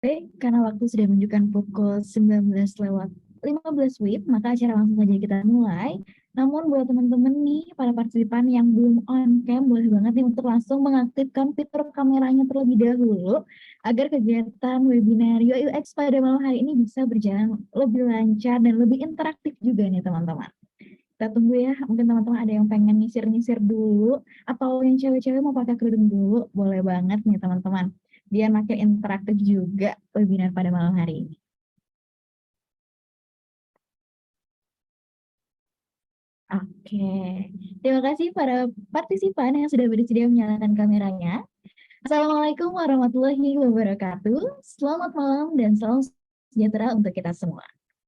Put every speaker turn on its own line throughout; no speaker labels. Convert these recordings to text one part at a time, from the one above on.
Baik, karena waktu sudah menunjukkan pukul 19 lewat 15 WIB, maka acara langsung saja kita mulai. Namun buat teman-teman nih, para partisipan yang belum on cam, boleh banget nih untuk langsung mengaktifkan fitur kameranya terlebih dahulu, agar kegiatan webinar UI UX pada malam hari ini bisa berjalan lebih lancar dan lebih interaktif juga nih teman-teman. Kita tunggu ya, mungkin teman-teman ada yang pengen nyisir-nyisir dulu, atau yang cewek-cewek mau pakai kerudung dulu, boleh banget nih teman-teman. Biar makin interaktif juga webinar pada malam hari ini. Oke, terima kasih para partisipan yang sudah bersedia menyalakan kameranya. Assalamualaikum warahmatullahi wabarakatuh. Selamat malam dan salam sejahtera untuk kita semua.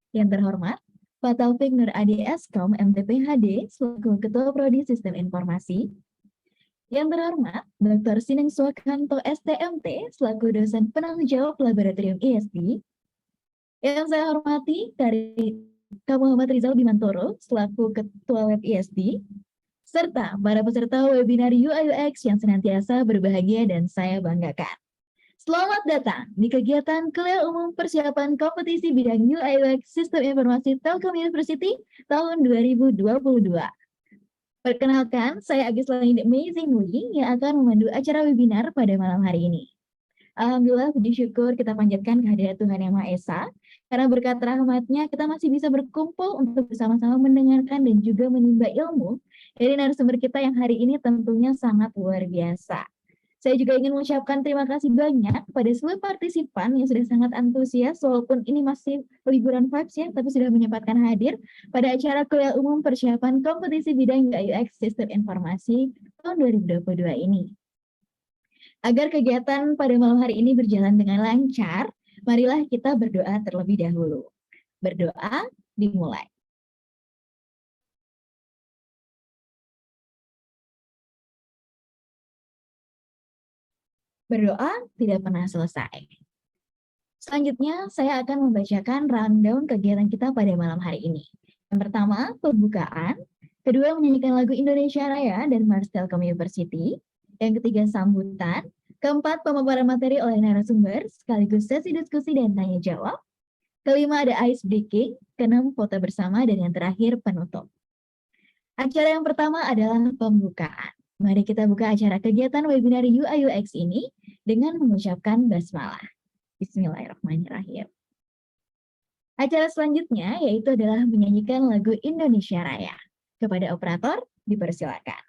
Yang terhormat, Pak Taufik Nur Adi Eskom, MTPHD, selaku Ketua Prodi Sistem Informasi. Yang terhormat, Dr. Sineng Swakanto STMT, selaku dosen penanggung jawab Laboratorium ISD. Yang saya hormati dari Kak Muhammad Rizal Bimantoro, selaku Ketua Web ISD, serta para peserta webinar UI UX yang senantiasa berbahagia dan saya banggakan. Selamat datang di kegiatan kuliah umum persiapan kompetisi bidang UI UX Sistem Informasi Telkom University tahun 2022. Perkenalkan, saya Agis Langit Amazing Lee yang akan memandu acara webinar pada malam hari ini. Alhamdulillah, puji syukur kita panjatkan kehadirat Tuhan Yang Maha Esa, karena berkat rahmat-Nya kita masih bisa berkumpul untuk bersama-sama mendengarkan dan juga menimba ilmu dari narasumber kita yang hari ini tentunya sangat luar biasa. Saya juga ingin mengucapkan terima kasih banyak kepada seluruh partisipan yang sudah sangat antusias, walaupun ini masih liburan vibes ya, tapi sudah menyempatkan hadir pada acara kuliah umum persiapan kompetisi bidang UI UX Sistem Informasi tahun 2022 ini. Agar kegiatan pada malam hari ini berjalan dengan lancar, marilah kita berdoa terlebih dahulu. Berdoa dimulai. Berdoa tidak pernah selesai. Selanjutnya, saya akan membacakan rundown kegiatan kita pada malam hari ini. Yang pertama, pembukaan. Kedua, menyanyikan lagu Indonesia Raya dan Mars Telkom University. Yang ketiga, sambutan. Keempat, pemaparan materi oleh narasumber, sekaligus sesi diskusi dan tanya jawab. Kelima, ada ice breaking. Keenam, foto bersama. Dan yang terakhir, penutup. Acara yang pertama adalah pembukaan. Mari kita buka acara kegiatan webinar UI UX ini dengan mengucapkan basmalah. Bismillahirrahmanirrahim. Acara selanjutnya yaitu adalah menyanyikan lagu Indonesia Raya. Kepada operator, dipersilakan.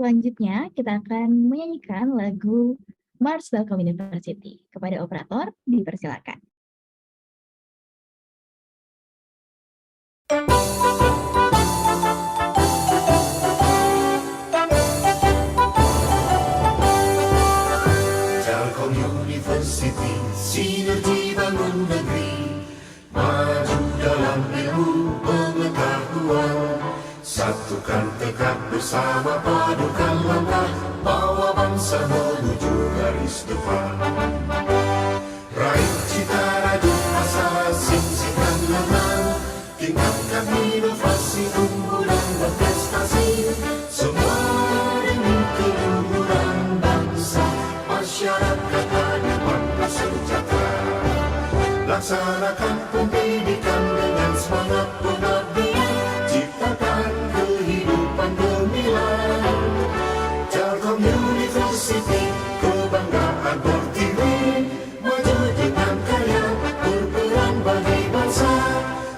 Selanjutnya, kita akan menyanyikan lagu Mars Telkom University. Kepada operator, dipersilakan.
bersama padukan langkah, bawa bangsa menuju garis depan. Raih cita rajut asa, sing-singkan lengan, tingkatkan inovasi, unggulan berprestasi, semua demi keluhuran bangsa, masyarakat adil sejahtera. Laksanakan pendidikan dengan semangat pengabdian, ciptakan kehidupan gemilang. Telkom University, kebanggaan Pertiwi, maju dengan karya, berperan bagi bangsa,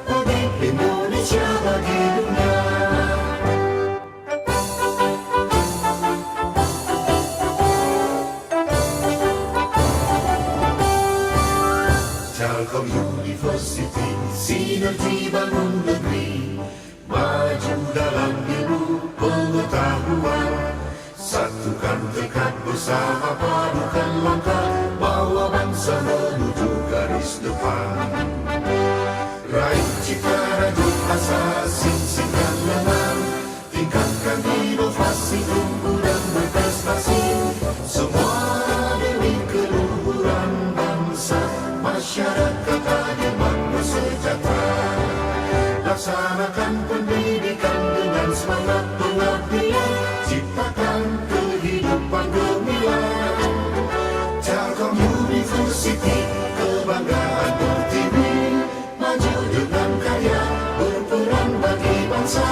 bagi Indonesia, bagi dunia. Telkom University, sinergi bangun negeri, maju dalam ilmu pengetahuan, satukan tekad bersama padukan langkah, bawa bangsa menuju garis depan. Raih cita rajut asa, sing-singkan lengan, tingkatkan inovasi, unggulan berprestasi, semua demi keluhuran bangsa, masyarakat adil makmur sejahtera. Laksanakan pendidikan dengan semangat pengabdian, ciptakan kehidupan gemilang. Telkom University, kebanggaan Pertiwi, maju dengan karya, berperan bagi bangsa,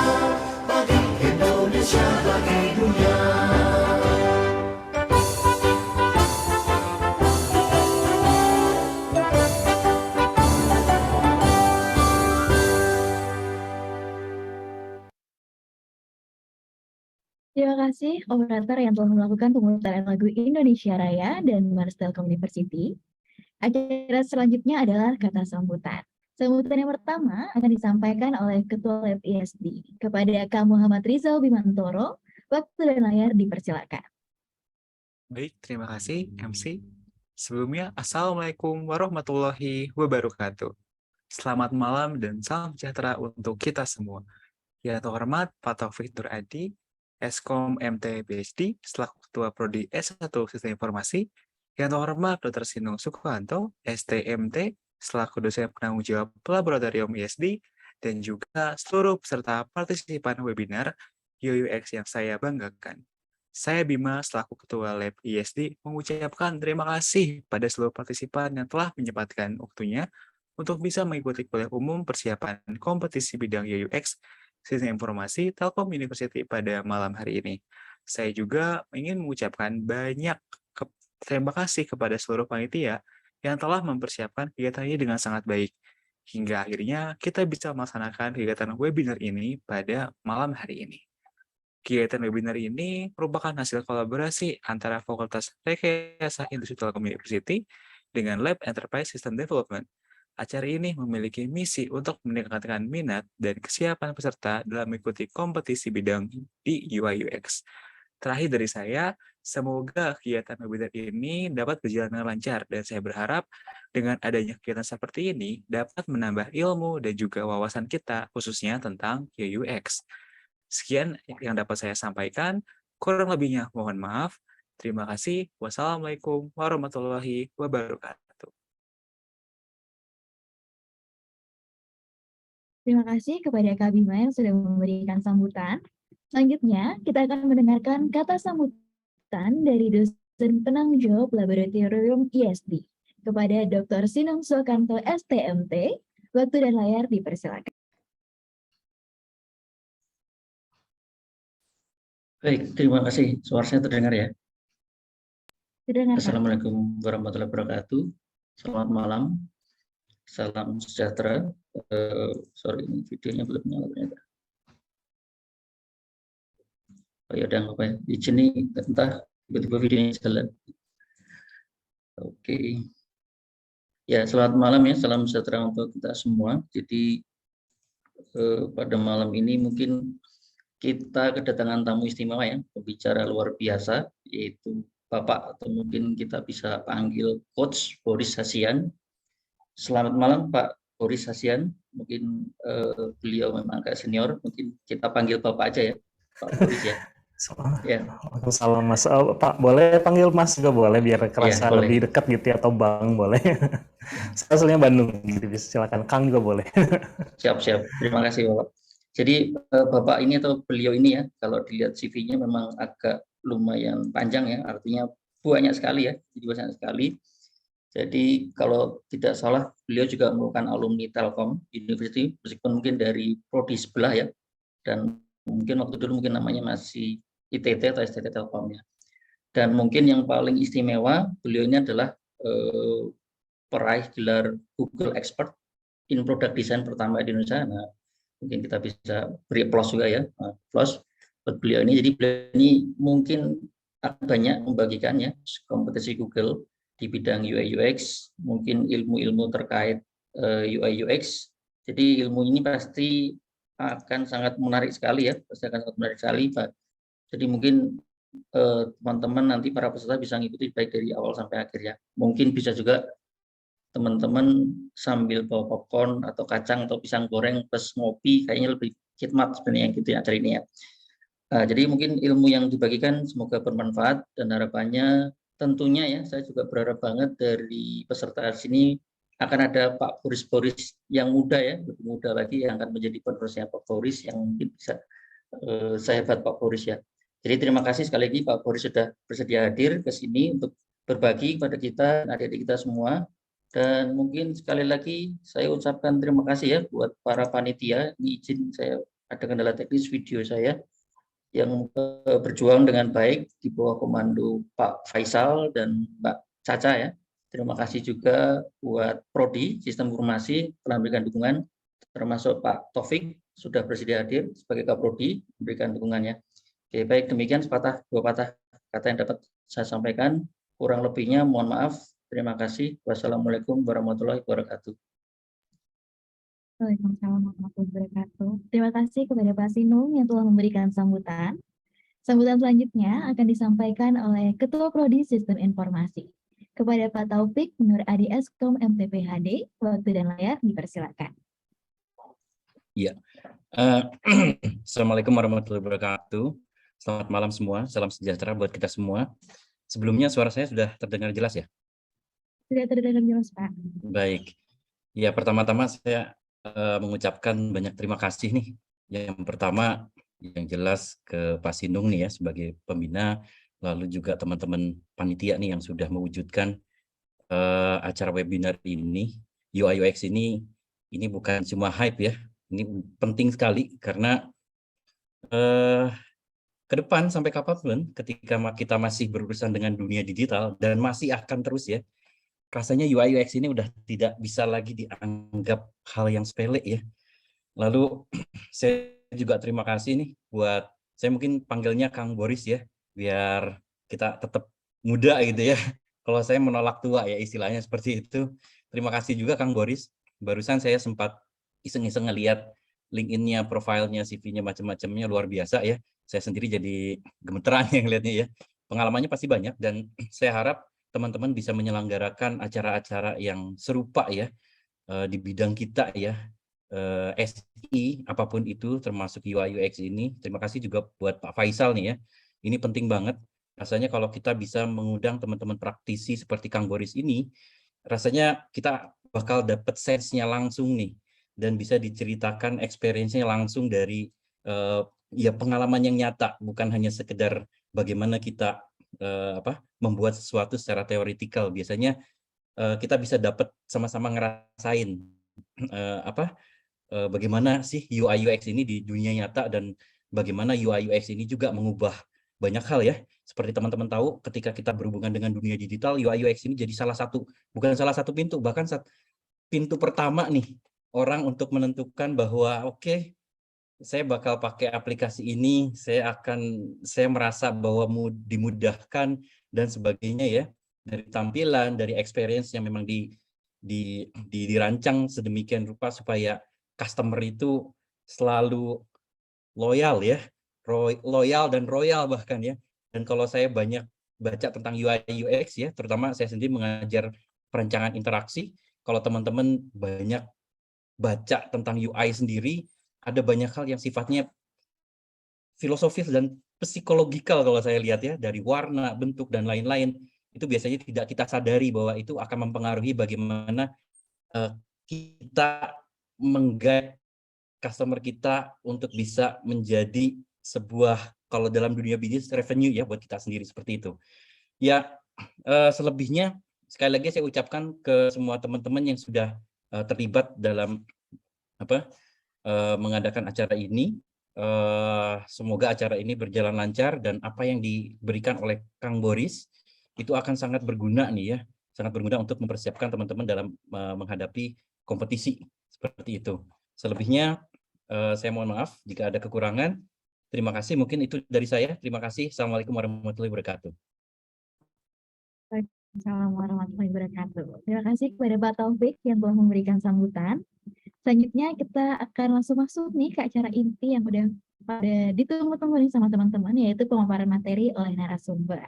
bagi Indonesia, bagi dunia.
Terima kasih operator yang telah melakukan pemutaran lagu Indonesia Raya dan Mars Telkom University. Acara selanjutnya adalah kata sambutan. Sambutan yang pertama akan disampaikan oleh Ketua Lab ISD. Kepada Kak Muhammad Rizal Bimantoro, waktu dan layar dipersilakan.
Baik, terima kasih MC. Sebelumnya, Assalamualaikum warahmatullahi wabarakatuh. Selamat malam dan salam sejahtera untuk kita semua. Yang terhormat Pak Taufik Nur Adi, Eskom MT PhD, selaku Ketua Prodi S1 Sistem Informasi. Yang terhormat Dr. Sinung Sukuhanto, STMT, selaku dosen penanggung jawab Laboratorium ISD, dan juga seluruh peserta partisipan webinar UX yang saya banggakan. Saya Bima, selaku Ketua Lab ISD, mengucapkan terima kasih pada seluruh partisipan yang telah menyempatkan waktunya untuk bisa mengikuti kuliah umum persiapan kompetisi bidang UX Sistem Informasi Telkom University pada malam hari ini. Saya juga ingin mengucapkan banyak terima kasih kepada seluruh panitia yang telah mempersiapkan kegiatan ini dengan sangat baik. Hingga akhirnya kita bisa melaksanakan kegiatan webinar ini pada malam hari ini. Kegiatan webinar ini merupakan hasil kolaborasi antara Fakultas Rekayasa Industri Telkom University dengan Lab Enterprise System Development. Acara ini memiliki misi untuk meningkatkan minat dan kesiapan peserta dalam mengikuti kompetisi bidang di UI UX. Terakhir dari saya, semoga kegiatan webinar ini dapat berjalan dengan lancar dan saya berharap dengan adanya kegiatan seperti ini dapat menambah ilmu dan juga wawasan kita khususnya tentang UX. Sekian yang dapat saya sampaikan, kurang lebihnya mohon maaf. Terima kasih. Wassalamualaikum warahmatullahi wabarakatuh.
Terima kasih kepada Kak Bima yang sudah memberikan sambutan. Selanjutnya, kita akan mendengarkan kata sambutan dari dosen penanggung jawab Laboratorium ISD. Kepada Dr. Sinung Sukanto STMT, waktu dan layar dipersilakan.
Baik, terima kasih. Suaranya terdengar ya?
Terdengar, Kak.
Assalamualaikum warahmatullahi wabarakatuh. Selamat malam. Salam sejahtera. Sorry, ini videonya belum nyala ternyata. Oh ya, udah nggak apa-apa. Di sini entah tiba-tiba videonya jalan. Oke. Ya, selamat malam ya. Salam sejahtera untuk kita semua. Jadi pada malam ini mungkin kita kedatangan tamu istimewa ya, pembicara luar biasa, yaitu Bapak atau mungkin kita bisa panggil Coach Boris Hasian. Selamat malam Pak Boris Hasian. Mungkin beliau memang agak senior, mungkin kita panggil Bapak aja ya. Pak Boris ya. Ya,
Waalaikumsalam Mas. Pak, boleh panggil Mas juga boleh biar kerasa
boleh.
lebih dekat gitu ya, atau Bang boleh. Saya aslinya Bandung gitu, bisa silakan Kang juga boleh.
Siap-siap. Terima kasih Bapak. Jadi Bapak ini atau beliau ini ya, kalau dilihat CV-nya memang agak lumayan panjang ya, artinya banyak sekali ya, jadi banyak sekali. Jadi kalau tidak salah beliau juga merupakan alumni Telkom University, meskipun mungkin dari prodi sebelah ya, dan mungkin waktu dulu mungkin namanya masih ITT atau STT Telkom ya. Dan mungkin yang paling istimewa beliau ini adalah peraih gelar Google Expert in Product Design pertama di Indonesia. Nah, mungkin kita bisa beri applause juga ya, applause buat beliau ini. Jadi beliau ini mungkin akan banyak membagikan ya kompetisi Google di bidang UI UX, mungkin ilmu-ilmu terkait UI UX. Jadi ilmu ini pasti akan sangat menarik sekali ya, pasti akan sangat menarik sekali Pak. Jadi mungkin teman-teman nanti para peserta bisa mengikuti baik dari awal sampai akhir ya. Mungkin bisa juga teman-teman sambil bawa popcorn atau kacang atau pisang goreng plus ngopi, kayaknya lebih khidmat sebenarnya yang gitu ya acara ini ya. Jadi mungkin ilmu yang dibagikan semoga bermanfaat, dan harapannya tentunya ya saya juga berharap banget dari peserta sini akan ada Pak Boris yang muda ya, lebih muda lagi yang akan menjadi penerusnya Pak Boris yang mungkin bisa sehebat Pak Boris ya. Jadi terima kasih sekali lagi Pak Boris sudah bersedia hadir ke sini untuk berbagi kepada kita, adik-adik kita semua. Dan mungkin sekali lagi saya ucapkan terima kasih ya buat para panitia. Ini izin saya ada kendala teknis video saya yang berjuang dengan baik di bawah komando Pak Faisal dan Mbak Caca ya. Terima kasih juga buat Prodi Sistem Informasi telah memberikan dukungan, termasuk Pak Taufik sudah bersedia hadir sebagai Kaprodi memberikan dukungannya. Oke, baik, demikian dua patah kata yang dapat saya sampaikan. Kurang lebihnya mohon maaf. Terima kasih. Wassalamualaikum warahmatullahi wabarakatuh.
Waalaikumsalam warahmatullahi wabarakatuh. Terima kasih kepada Pak Sinung yang telah memberikan sambutan. Sambutan selanjutnya akan disampaikan oleh Ketua Prodi Sistem Informasi. Kepada Pak Taufik Nur Adi Eskom MTPHD, waktu dan layar dipersilakan.
Ya, Assalamualaikum warahmatullahi wabarakatuh. Selamat malam semua, salam sejahtera buat kita semua. Sebelumnya suara saya sudah terdengar jelas ya?
Sudah terdengar jelas, Pak.
Baik. Ya, pertama-tama saya mengucapkan banyak terima kasih nih. Yang pertama yang jelas ke Pak Sinung nih ya sebagai pembina, lalu juga teman-teman panitia nih yang sudah mewujudkan acara webinar ini. UI UX ini bukan cuma hype ya, ini penting sekali karena ke depan sampai kapanpun ketika kita masih berurusan dengan dunia digital dan masih akan terus ya, rasanya UI UX ini udah tidak bisa lagi dianggap hal yang sepele ya. Lalu saya juga terima kasih nih buat, saya mungkin panggilnya Kang Boris ya, biar kita tetap muda gitu ya. Kalau saya menolak tua ya istilahnya seperti itu. Terima kasih juga Kang Boris. Barusan saya sempat iseng-iseng ngelihat LinkedIn-nya, profilnya, CV-nya, macam-macamnya luar biasa ya. Saya sendiri jadi gemeteran yang lihatnya ya. Pengalamannya pasti banyak dan saya harap teman-teman bisa menyelenggarakan acara-acara yang serupa ya di bidang kita ya. SI apapun itu termasuk UI UX ini. Terima kasih juga buat Pak Faisal nih ya. Ini penting banget. Rasanya kalau kita bisa mengundang teman-teman praktisi seperti Kang Boris ini, rasanya kita bakal dapat sense-nya langsung nih dan bisa diceritakan experience-nya langsung dari ya pengalaman yang nyata, bukan hanya sekedar bagaimana kita membuat sesuatu secara teoretikal. Biasanya kita bisa dapat sama-sama ngerasain bagaimana sih UI UX ini di dunia nyata dan bagaimana UI UX ini juga mengubah banyak hal ya. Seperti teman-teman tahu, ketika kita berhubungan dengan dunia digital, UI UX ini jadi bukan salah satu pintu, bahkan pintu pertama nih orang untuk menentukan bahwa oke, saya bakal pakai aplikasi ini, saya merasa bahwa dimudahkan dan sebagainya ya, dari tampilan, dari experience yang memang dirancang sedemikian rupa supaya customer itu selalu loyal ya, loyal dan royal bahkan ya. Dan kalau saya banyak baca tentang UI UX ya, terutama saya sendiri mengajar perencanaan interaksi, kalau teman-teman banyak baca tentang UI sendiri, ada banyak hal yang sifatnya filosofis dan psikologikal kalau saya lihat ya, dari warna, bentuk, dan lain-lain, itu biasanya tidak kita sadari bahwa itu akan mempengaruhi bagaimana kita menggait customer kita untuk bisa menjadi sebuah, kalau dalam dunia bisnis, revenue ya buat kita sendiri, seperti itu. Ya, selebihnya sekali lagi saya ucapkan ke semua teman-teman yang sudah terlibat dalam mengadakan acara ini. Semoga acara ini berjalan lancar dan apa yang diberikan oleh Kang Boris itu akan sangat berguna nih ya, sangat berguna untuk mempersiapkan teman-teman dalam menghadapi kompetisi seperti itu. Selebihnya saya mohon maaf jika ada kekurangan. Terima kasih, mungkin itu dari saya. Terima kasih. Assalamualaikum warahmatullahi wabarakatuh.
Assalamualaikum warahmatullahi wabarakatuh. Terima kasih kepada Pak Taufik yang telah memberikan sambutan. Selanjutnya kita akan langsung masuk nih ke acara inti yang udah pada ditunggu-tunggu nih sama teman-teman, yaitu pemaparan materi oleh narasumber.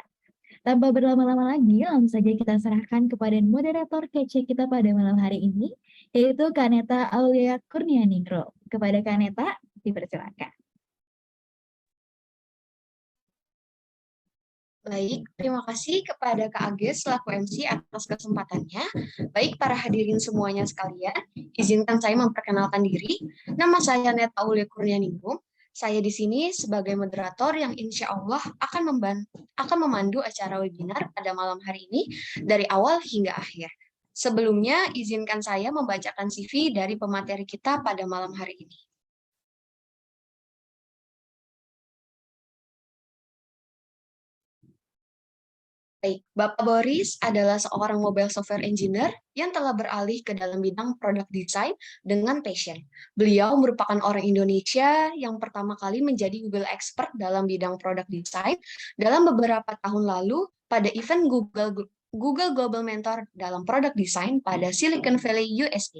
Tanpa berlama-lama lagi, langsung saja kita serahkan kepada moderator kece kita pada malam hari ini, yaitu Kaneta Aulia Kurnianingro. Kepada Kaneta, dipersilakan.
Baik, terima kasih kepada Kak Agis selaku MC atas kesempatannya. Baik, para hadirin semuanya sekalian, izinkan saya memperkenalkan diri. Nama saya Neta Aulia Kurnianingrum. Saya di sini sebagai moderator yang insya Allah akan memandu acara webinar pada malam hari ini dari awal hingga akhir. Sebelumnya, izinkan saya membacakan CV dari pemateri kita pada malam hari ini. Baik, Bapak Boris adalah seorang mobile software engineer yang telah beralih ke dalam bidang product design dengan passion. Beliau merupakan orang Indonesia yang pertama kali menjadi Google Expert dalam bidang product design dalam beberapa tahun lalu pada event Google Global Mentor dalam product design pada Silicon Valley, USA,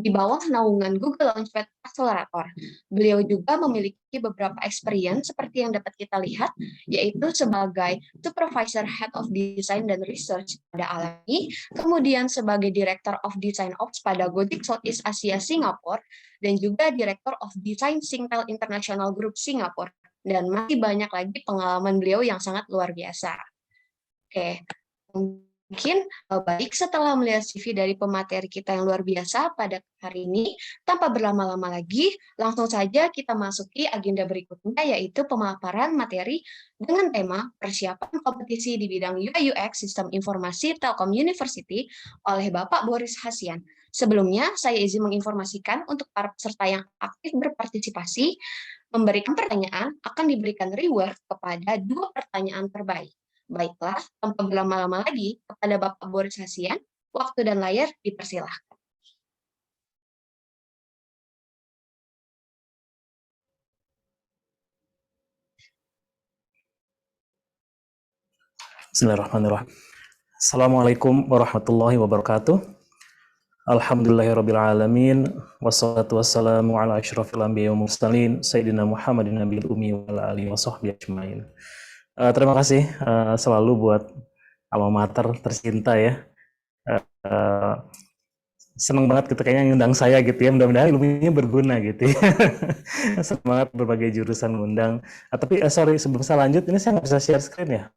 di bawah naungan Google Launchpad Accelerator. Beliau juga memiliki beberapa experience seperti yang dapat kita lihat, yaitu sebagai Supervisor Head of Design dan Research pada Alami, kemudian sebagai Director of Design Ops pada Gojek Southeast Asia Singapura, dan juga Director of Design Singtel International Group Singapura, dan masih banyak lagi pengalaman beliau yang sangat luar biasa. Oke. Mungkin baik setelah melihat CV dari pemateri kita yang luar biasa pada hari ini, tanpa berlama-lama lagi, langsung saja kita masuki agenda berikutnya, yaitu pemaparan materi dengan tema persiapan kompetisi di bidang UI UX Sistem Informasi Telkom University oleh Bapak Boris Hasian. Sebelumnya, saya izin menginformasikan untuk para peserta yang aktif berpartisipasi, memberikan pertanyaan akan diberikan reward kepada 2 pertanyaan terbaik. Baiklah, tanpa berlama-lama lagi, kepada Bapak Boris Hasian, waktu dan layar dipersilahkan.
Bismillahirrahmanirrahim. Assalamualaikum warahmatullahi wabarakatuh. Alhamdulillahirrabbilalamin. Wassalatu wassalamu ala asyrafil anbiya wa mursalin Sayyidina Muhammadin Nabil Umi wa ala alihi wa sahbihi ajmain. Terima kasih selalu buat alma mater tercinta ya. Senang banget gitu kayaknya ngundang saya gitu ya, mudah-mudahan ilmunya berguna gitu ya. Semangat berbagai jurusan ngundang. Tapi sorry, sebelum saya lanjut, ini saya nggak bisa share screen ya?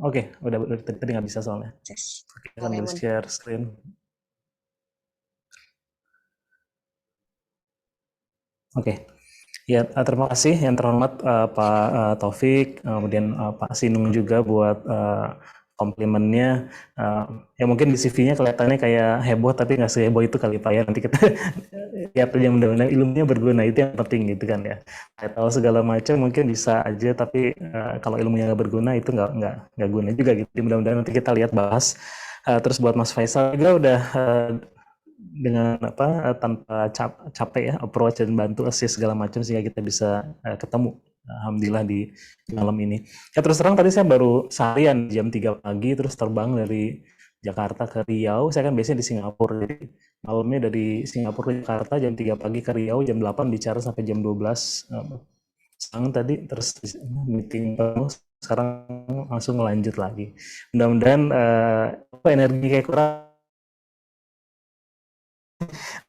Oke, udah tadi nggak bisa soalnya. Oke, sambil share screen. Oke. Ya, terima kasih yang terhormat Pak Taufik, kemudian Pak Sinung juga buat komplimennya. Ya mungkin di CV-nya kelihatannya kayak heboh, tapi nggak seheboh itu kali Pak ya. Nanti kita lihat aja, mudah-mudahan ilmunya berguna, itu yang penting gitu kan ya. Saya tahu segala macam mungkin bisa aja, tapi kalau ilmunya nggak berguna itu nggak guna juga gitu. Mudah-mudahan nanti kita lihat bahas. Terus buat Mas Faisal juga udah dengan tanpa capek ya, approach dan bantu assist segala macam sehingga kita bisa ketemu alhamdulillah di malam ini. Ya terus terang tadi saya baru seharian jam 3 pagi terus terbang dari Jakarta ke Riau. Saya kan biasanya di Singapura, jadi malamnya dari Singapura ke Jakarta jam 3 pagi ke Riau, jam 8 bicara sampai jam 12 siang tadi, terus meeting penuh, sekarang langsung lanjut lagi. Mudah-mudahan energi kayak kurang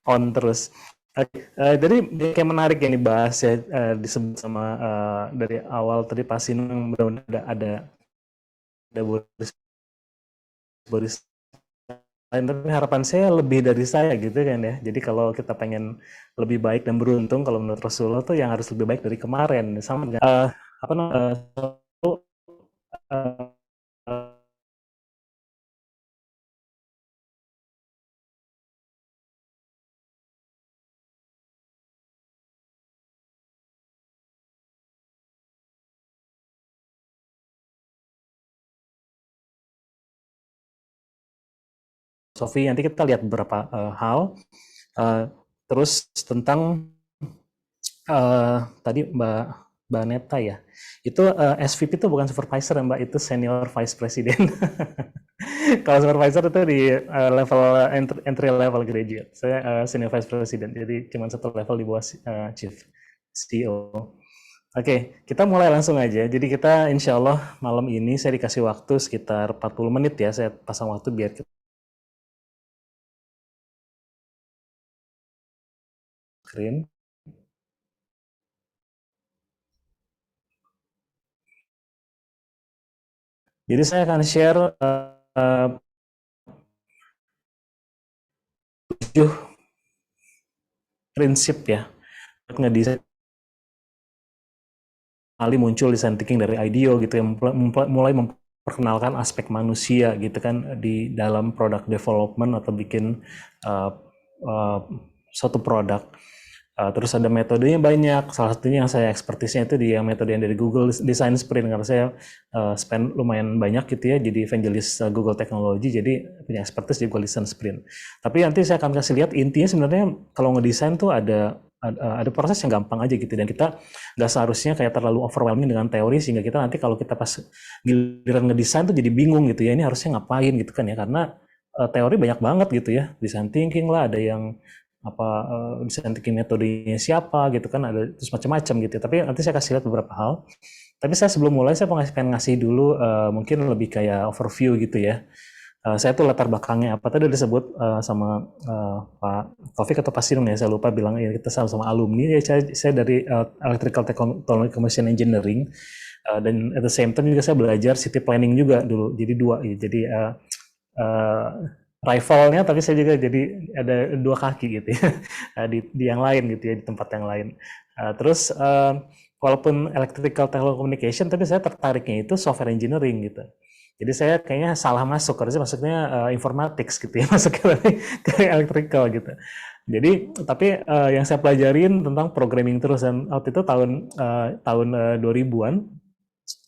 on terus. Oke, jadi kayak menarik ya nih bahas ya, disebut sama dari awal tadi Pak Sinung benar-benar ada Boris Boris lain, tapi harapan saya lebih dari saya gitu kan ya. Jadi kalau kita pengen lebih baik dan beruntung, kalau menurut Rasulullah tuh yang harus lebih baik dari kemarin. Sama dengan apa namanya, satu, eh, Sofi, nanti kita lihat beberapa hal. Terus tentang tadi Mbak Neta ya, itu SVP itu bukan supervisor ya Mbak, itu senior vice president. Kalau supervisor itu di level entry level graduate. Saya senior vice president, jadi cuma satu level di bawah chief CEO. Oke, kita mulai langsung aja. Jadi kita insya Allah malam ini saya dikasih waktu sekitar 40 menit ya. Saya pasang waktu biar kita screen. Jadi saya akan share 7 prinsip ya ngedesain kali muncul design thinking dari IDEO gitu yang mulai memperkenalkan aspek manusia gitu kan di dalam product development atau bikin suatu produk. Terus ada metodenya banyak, salah satunya yang saya ekspertisnya itu di metode yang dari Google Design Sprint, karena saya spend lumayan banyak gitu ya, jadi evangelist Google Technology, jadi punya ekspertis di Google Design Sprint. Tapi nanti saya akan kasih lihat intinya sebenarnya kalau ngedesain tuh ada proses yang gampang aja gitu, dan kita nggak seharusnya kayak terlalu overwhelming dengan teori, sehingga kita nanti kalau kita pas giliran ngedesain tuh jadi bingung gitu ya, ini harusnya ngapain gitu kan ya, karena teori banyak banget gitu ya, design thinking lah, ada yang design thinking metodenya siapa gitu kan, ada terus macam-macam gitu. Tapi nanti saya kasih lihat beberapa hal. Tapi saya sebelum mulai saya pengen ngasih dulu mungkin lebih kayak overview gitu ya. Saya tuh latar belakangnya apa tadi disebut sama Pak Taufik atau Pak Sinung ya, saya lupa bilang ya, kita sama-sama alumni ya. Saya dari Electrical Technology Commission Engineering, dan at the same time juga saya belajar city planning juga dulu. Jadi dua ya. Jadi rivalnya, tapi saya juga jadi ada dua kaki gitu ya di yang lain gitu ya, di tempat yang lain. Terus walaupun electrical telecommunication, tapi saya tertariknya itu software engineering gitu. Jadi saya kayaknya salah masuk, harusnya masuknya informatics gitu ya, masuknya ke electrical gitu. Jadi tapi yang saya pelajarin tentang programming terus, dan waktu itu tahun 2000-an,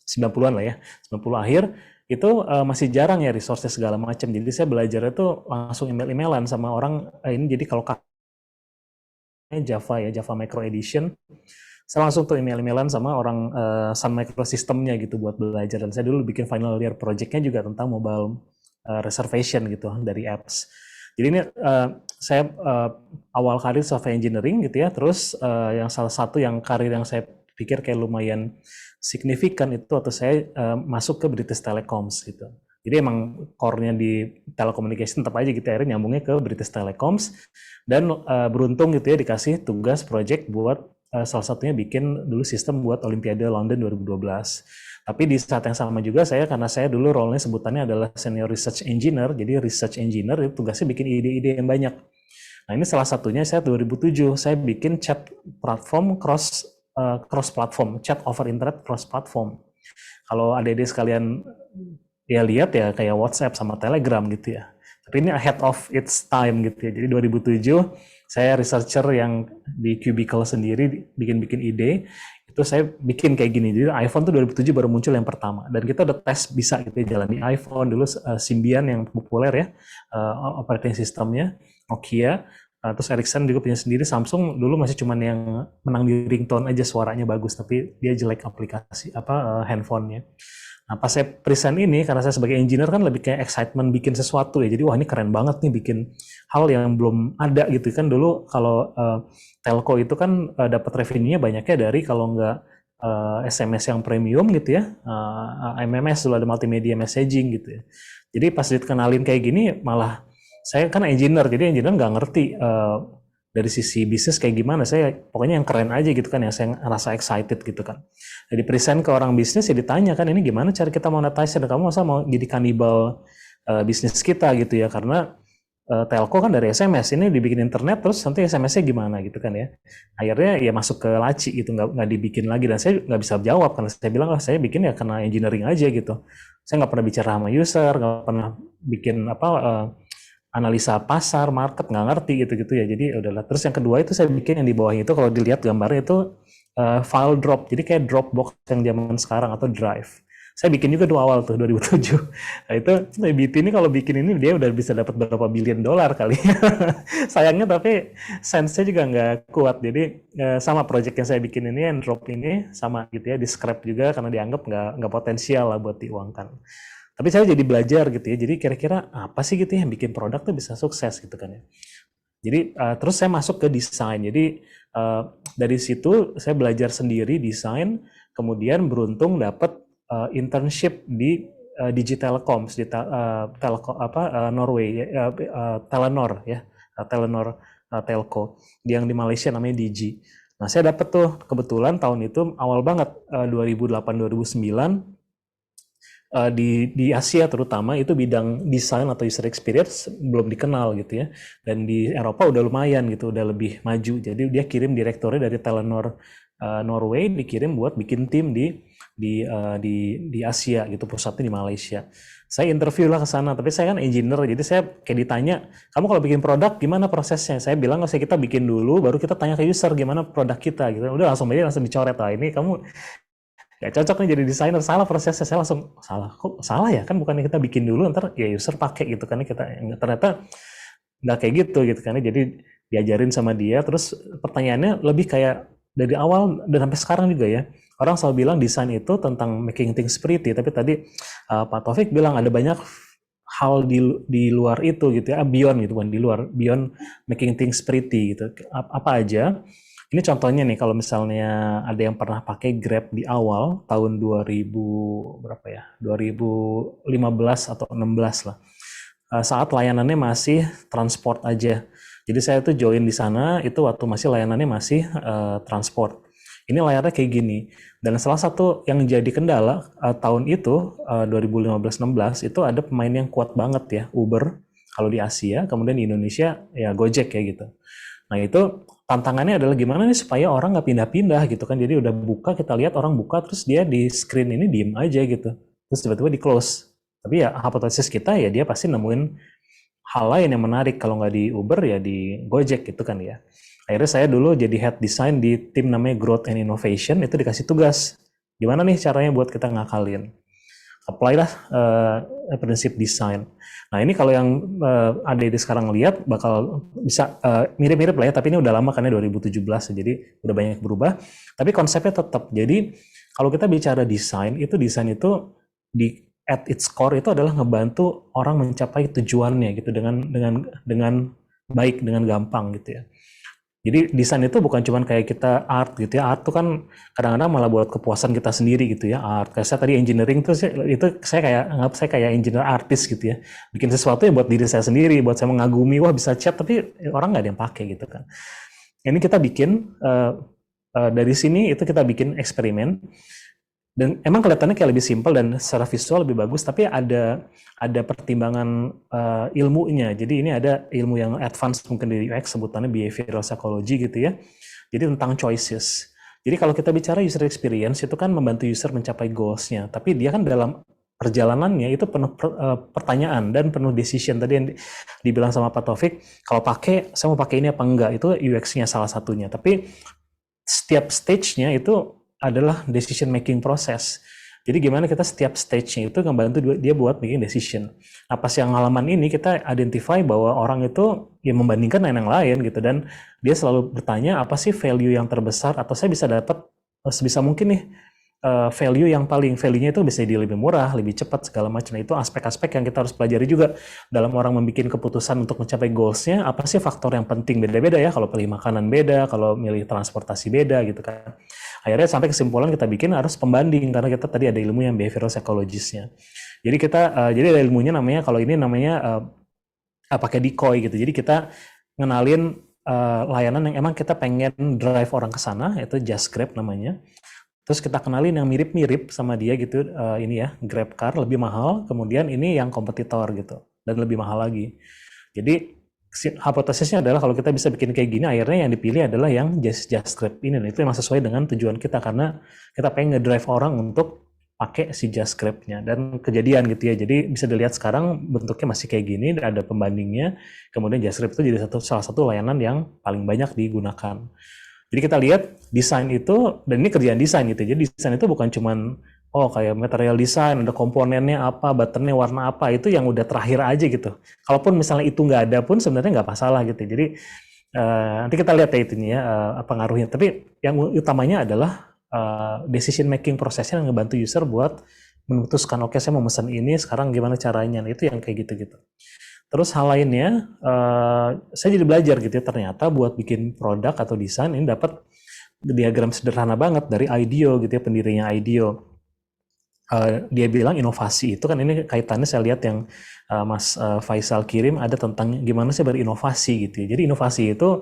90-an lah ya, 90 akhir, itu masih jarang ya resources segala macam. Jadi saya belajar itu langsung email-emailan sama orang ini. Jadi kalau Java ya, Java Micro Edition, saya langsung tuh email-emailan sama orang Sun Microsystemnya gitu buat belajar. Dan saya dulu bikin final year project-nya juga tentang mobile reservation gitu dari apps. Jadi ini saya awal karir software engineering gitu ya. Terus yang salah satu yang karir yang saya pikir kayak lumayan signifikan itu waktu saya masuk ke British Telecoms gitu. Jadi emang core-nya di telecommunication tetap aja gitu, akhirnya nyambungnya ke British Telecoms, dan beruntung gitu ya dikasih tugas project buat salah satunya bikin dulu sistem buat Olimpiade London 2012. Tapi di saat yang sama juga karena saya dulu role-nya sebutannya adalah senior research engineer, jadi research engineer itu tugasnya bikin ide-ide yang banyak. Nah ini salah satunya saya 2007 saya bikin chat platform cross platform, chat over internet cross platform. Kalau adik-adik sekalian ya lihat ya kayak WhatsApp sama Telegram gitu ya. Tapi ini ahead of its time gitu ya. Jadi 2007 saya researcher yang di cubicle sendiri bikin ide, itu saya bikin kayak gini. Jadi iPhone tuh 2007 baru muncul yang pertama, dan kita udah tes bisa gitu ya, jalan di iPhone dulu, Symbian yang populer ya, operating systemnya Nokia. Terus Ericsson juga punya sendiri, Samsung dulu masih cuman yang menang di ringtone aja, suaranya bagus tapi dia jelek aplikasi handphonenya. Nah pas saya present ini, karena saya sebagai engineer kan lebih kayak excitement bikin sesuatu ya, jadi wah ini keren banget nih bikin hal yang belum ada gitu kan. Dulu kalau telco itu kan dapat revenue-nya banyaknya dari kalau nggak SMS yang premium gitu ya, MMS dulu ada multimedia messaging gitu ya. Jadi pas dikenalin kayak gini malah saya kan engineer, jadi engineer nggak ngerti dari sisi bisnis kayak gimana, saya pokoknya yang keren aja gitu kan, yang saya rasa excited gitu kan. Jadi present ke orang bisnis ya ditanya kan, ini gimana cara kita monetize, dan kamu masa mau jadi kanibal bisnis kita gitu ya, karena telco kan dari SMS, ini dibikin internet terus nanti SMS-nya gimana gitu kan ya. Akhirnya ya masuk ke laci gitu, nggak dibikin lagi, dan saya nggak bisa jawab karena saya bilang saya bikin ya karena engineering aja gitu. Saya nggak pernah bicara sama user, nggak pernah bikin analisa pasar, market, nggak ngerti gitu-gitu ya. Jadi udahlah. Terus yang kedua itu saya bikin yang di bawah itu, kalau dilihat gambarnya itu file drop. Jadi kayak Dropbox yang zaman sekarang atau Drive. Saya bikin juga dua awal tuh 2007. Nah itu BT ini kalau bikin ini dia udah bisa dapat berapa billion dolar kali. Sayangnya tapi sense-nya juga nggak kuat. Jadi sama project yang saya bikin ini, yang drop ini sama gitu ya, di scrap juga karena dianggap nggak potensial lah buat diuangkan. Tapi saya jadi belajar gitu ya. Jadi kira-kira apa sih gitu ya yang bikin produk tuh bisa sukses gitu kan ya. Jadi terus saya masuk ke desain. Jadi dari situ saya belajar sendiri desain, kemudian beruntung dapat internship di Digitelecoms di Norway, Telenor ya, Telenor Telco, yang di Malaysia namanya Digi. Nah saya dapat tuh kebetulan tahun itu awal banget 2008-2009 di Asia terutama itu bidang desain atau user experience belum dikenal gitu ya, dan di Eropa udah lumayan gitu, udah lebih maju. Jadi dia kirim direkturnya dari Telenor Norway, dikirim buat bikin tim di Asia gitu, pusatnya di Malaysia. Saya interview lah ke sana, tapi saya kan engineer, jadi saya kayak ditanya, kamu kalau bikin produk gimana prosesnya? Saya bilang nggak usah, kita bikin dulu, baru kita tanya ke user gimana produk kita gitu. Udah langsung dicoret lah, ini kamu gak cocok nih jadi desainer, salah prosesnya. Saya langsung kok salah ya, kan bukannya kita bikin dulu ntar ya user pakai gitu kan, kita ternyata nggak kayak gitu kan. Jadi diajarin sama dia, terus pertanyaannya lebih kayak dari awal dan sampai sekarang juga ya. Orang selalu bilang desain itu tentang making things pretty, tapi tadi Pak Taufik bilang ada banyak hal di luar itu gitu ya, beyond gitu, bukan di luar, beyond making things pretty gitu. Apa aja? Ini contohnya nih, kalau misalnya ada yang pernah pakai Grab di awal tahun 2000 berapa ya? 2015 atau 16 lah. Saat layanannya masih transport aja. Jadi saya tuh join di sana itu waktu masih layanannya masih transport. Ini layarnya kayak gini. Dan salah satu yang jadi kendala tahun itu 2015-16 itu ada pemain yang kuat banget ya, Uber kalau di Asia, kemudian di Indonesia ya Gojek kayak gitu. Nah itu tantangannya adalah gimana nih supaya orang nggak pindah-pindah gitu kan. Jadi udah buka, kita lihat orang buka terus dia di screen ini diem aja gitu. Terus tiba-tiba di close. Tapi ya hipotesis kita ya dia pasti nemuin hal lain yang menarik, kalau nggak di Uber ya di Gojek gitu kan ya. Akhirnya saya dulu jadi head design di tim namanya Growth and Innovation, itu dikasih tugas. Gimana nih caranya buat kita ngakalin? Apply lah prinsip desain. Nah ini kalau yang adik sekarang lihat bakal bisa mirip-mirip lah ya, tapi ini udah lama karena 2017, jadi udah banyak berubah. Tapi konsepnya tetap. Jadi kalau kita bicara desain itu di at its core itu adalah ngebantu orang mencapai tujuannya gitu dengan baik, dengan gampang gitu ya. Jadi desain itu bukan cuma kayak kita art gitu ya. Art tuh kan kadang-kadang malah buat kepuasan kita sendiri gitu ya. Art kayak saya tadi engineering tuh saya kayak engineer artis gitu ya. Bikin sesuatu yang buat diri saya sendiri, buat saya mengagumi, wah bisa cat tapi orang nggak ada yang pakai gitu kan. Ini kita bikin dari sini itu kita bikin eksperimen. Dan emang kelihatannya kayak lebih simpel dan secara visual lebih bagus, tapi ada pertimbangan ilmunya. Jadi ini ada ilmu yang advance mungkin di UX, sebutannya behavioral psychology gitu ya. Jadi tentang choices. Jadi kalau kita bicara user experience itu kan membantu user mencapai goals-nya, tapi dia kan dalam perjalanannya itu penuh pertanyaan dan penuh decision. Tadi yang dibilang sama Pak Taufik, kalau saya mau pakai ini apa enggak, itu UX-nya salah satunya. Tapi setiap stage-nya itu adalah decision making process. Jadi gimana kita setiap stage-nya itu ngebantu dia buat making decision. Nah, pas yang ngalaman ini kita identify bahwa orang itu ya membandingkan yang lain gitu, dan dia selalu bertanya apa sih value yang terbesar, atau saya bisa dapat sebisa mungkin nih value-nya itu bisa lebih murah, lebih cepat segala macam. Nah, itu aspek-aspek yang kita harus pelajari juga dalam orang membuat keputusan untuk mencapai goals-nya. Apa sih faktor yang penting, beda-beda ya, kalau pilih makanan beda, kalau milih transportasi beda gitu kan. Akhirnya sampai kesimpulan kita bikin harus pembanding, karena kita tadi ada ilmu yang behavioral psychologist-nya. Jadi jadi ada ilmunya namanya, kalau ini namanya pakai decoy gitu. Jadi kita ngenalin layanan yang emang kita pengen drive orang ke sana, itu Just Grab namanya. Terus kita kenalin yang mirip-mirip sama dia gitu, ini ya, GrabCar lebih mahal, kemudian ini yang kompetitor gitu, dan lebih mahal lagi. Jadi hipotesisnya adalah kalau kita bisa bikin kayak gini, akhirnya yang dipilih adalah yang Just Grab ini. Nah, itu yang sesuai dengan tujuan kita, karena kita pengen ngedrive orang untuk pakai si Just Grab-nya. Dan kejadian gitu ya, jadi bisa dilihat sekarang bentuknya masih kayak gini, ada pembandingnya, kemudian Just Grab itu jadi salah satu layanan yang paling banyak digunakan. Jadi kita lihat desain itu, dan ini kerjaan desain gitu. Jadi desain itu bukan cuman kayak material desain, ada komponennya apa, buttonnya warna apa, itu yang udah terakhir aja gitu. Kalaupun misalnya itu nggak ada pun sebenarnya nggak masalah gitu. Jadi nanti kita lihat ya itunya pengaruhnya. Tapi yang utamanya adalah decision making prosesnya yang ngebantu user buat memutuskan, oke saya mau pesan ini, sekarang gimana caranya. Nah, itu yang kayak gitu-gitu. Terus hal lainnya, saya jadi belajar gitu ya, ternyata buat bikin produk atau desain ini dapat diagram sederhana banget dari IDEO gitu ya, pendirinya IDEO. Dia bilang inovasi itu kan, ini kaitannya saya lihat yang Mas Faisal kirim ada tentang gimana sih berinovasi gitu ya. Jadi inovasi itu